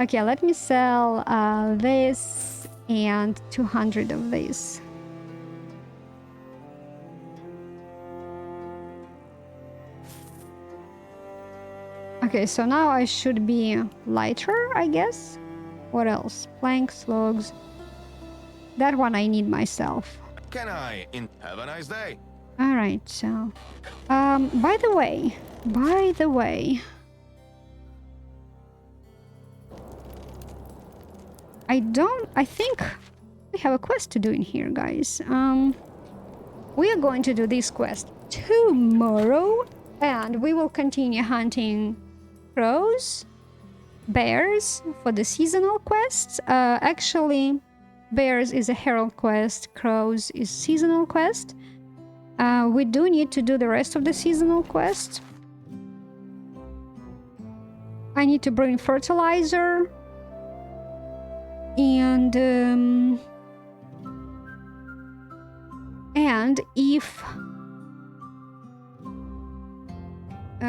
Okay, let me sell this and 200 of this. Okay, so now I should be lighter, I guess. What else? Planks, logs. That one I need myself. Can I have a nice day? All right, so by the way, I think we have a quest to do in here, guys. We are going to do this quest tomorrow, and we will continue hunting crows, bears for the seasonal quests. Actually, bears is a herald quest, crows is seasonal quest. We do need to do the rest of the seasonal quest. I need to bring fertilizer. And if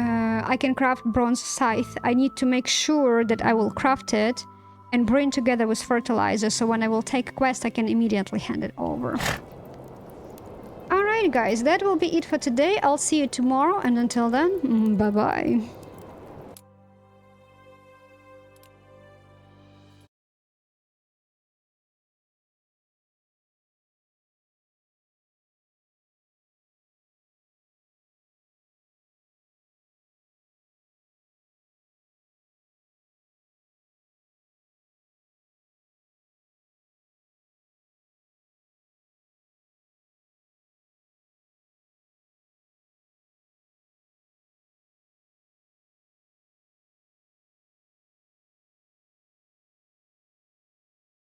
I can craft bronze scythe, I need to make sure that I will craft it and bring together with fertilizer, so when I will take a quest I can immediately hand it over. Alright guys, that will be it for today. I'll see you tomorrow, and until then, bye bye.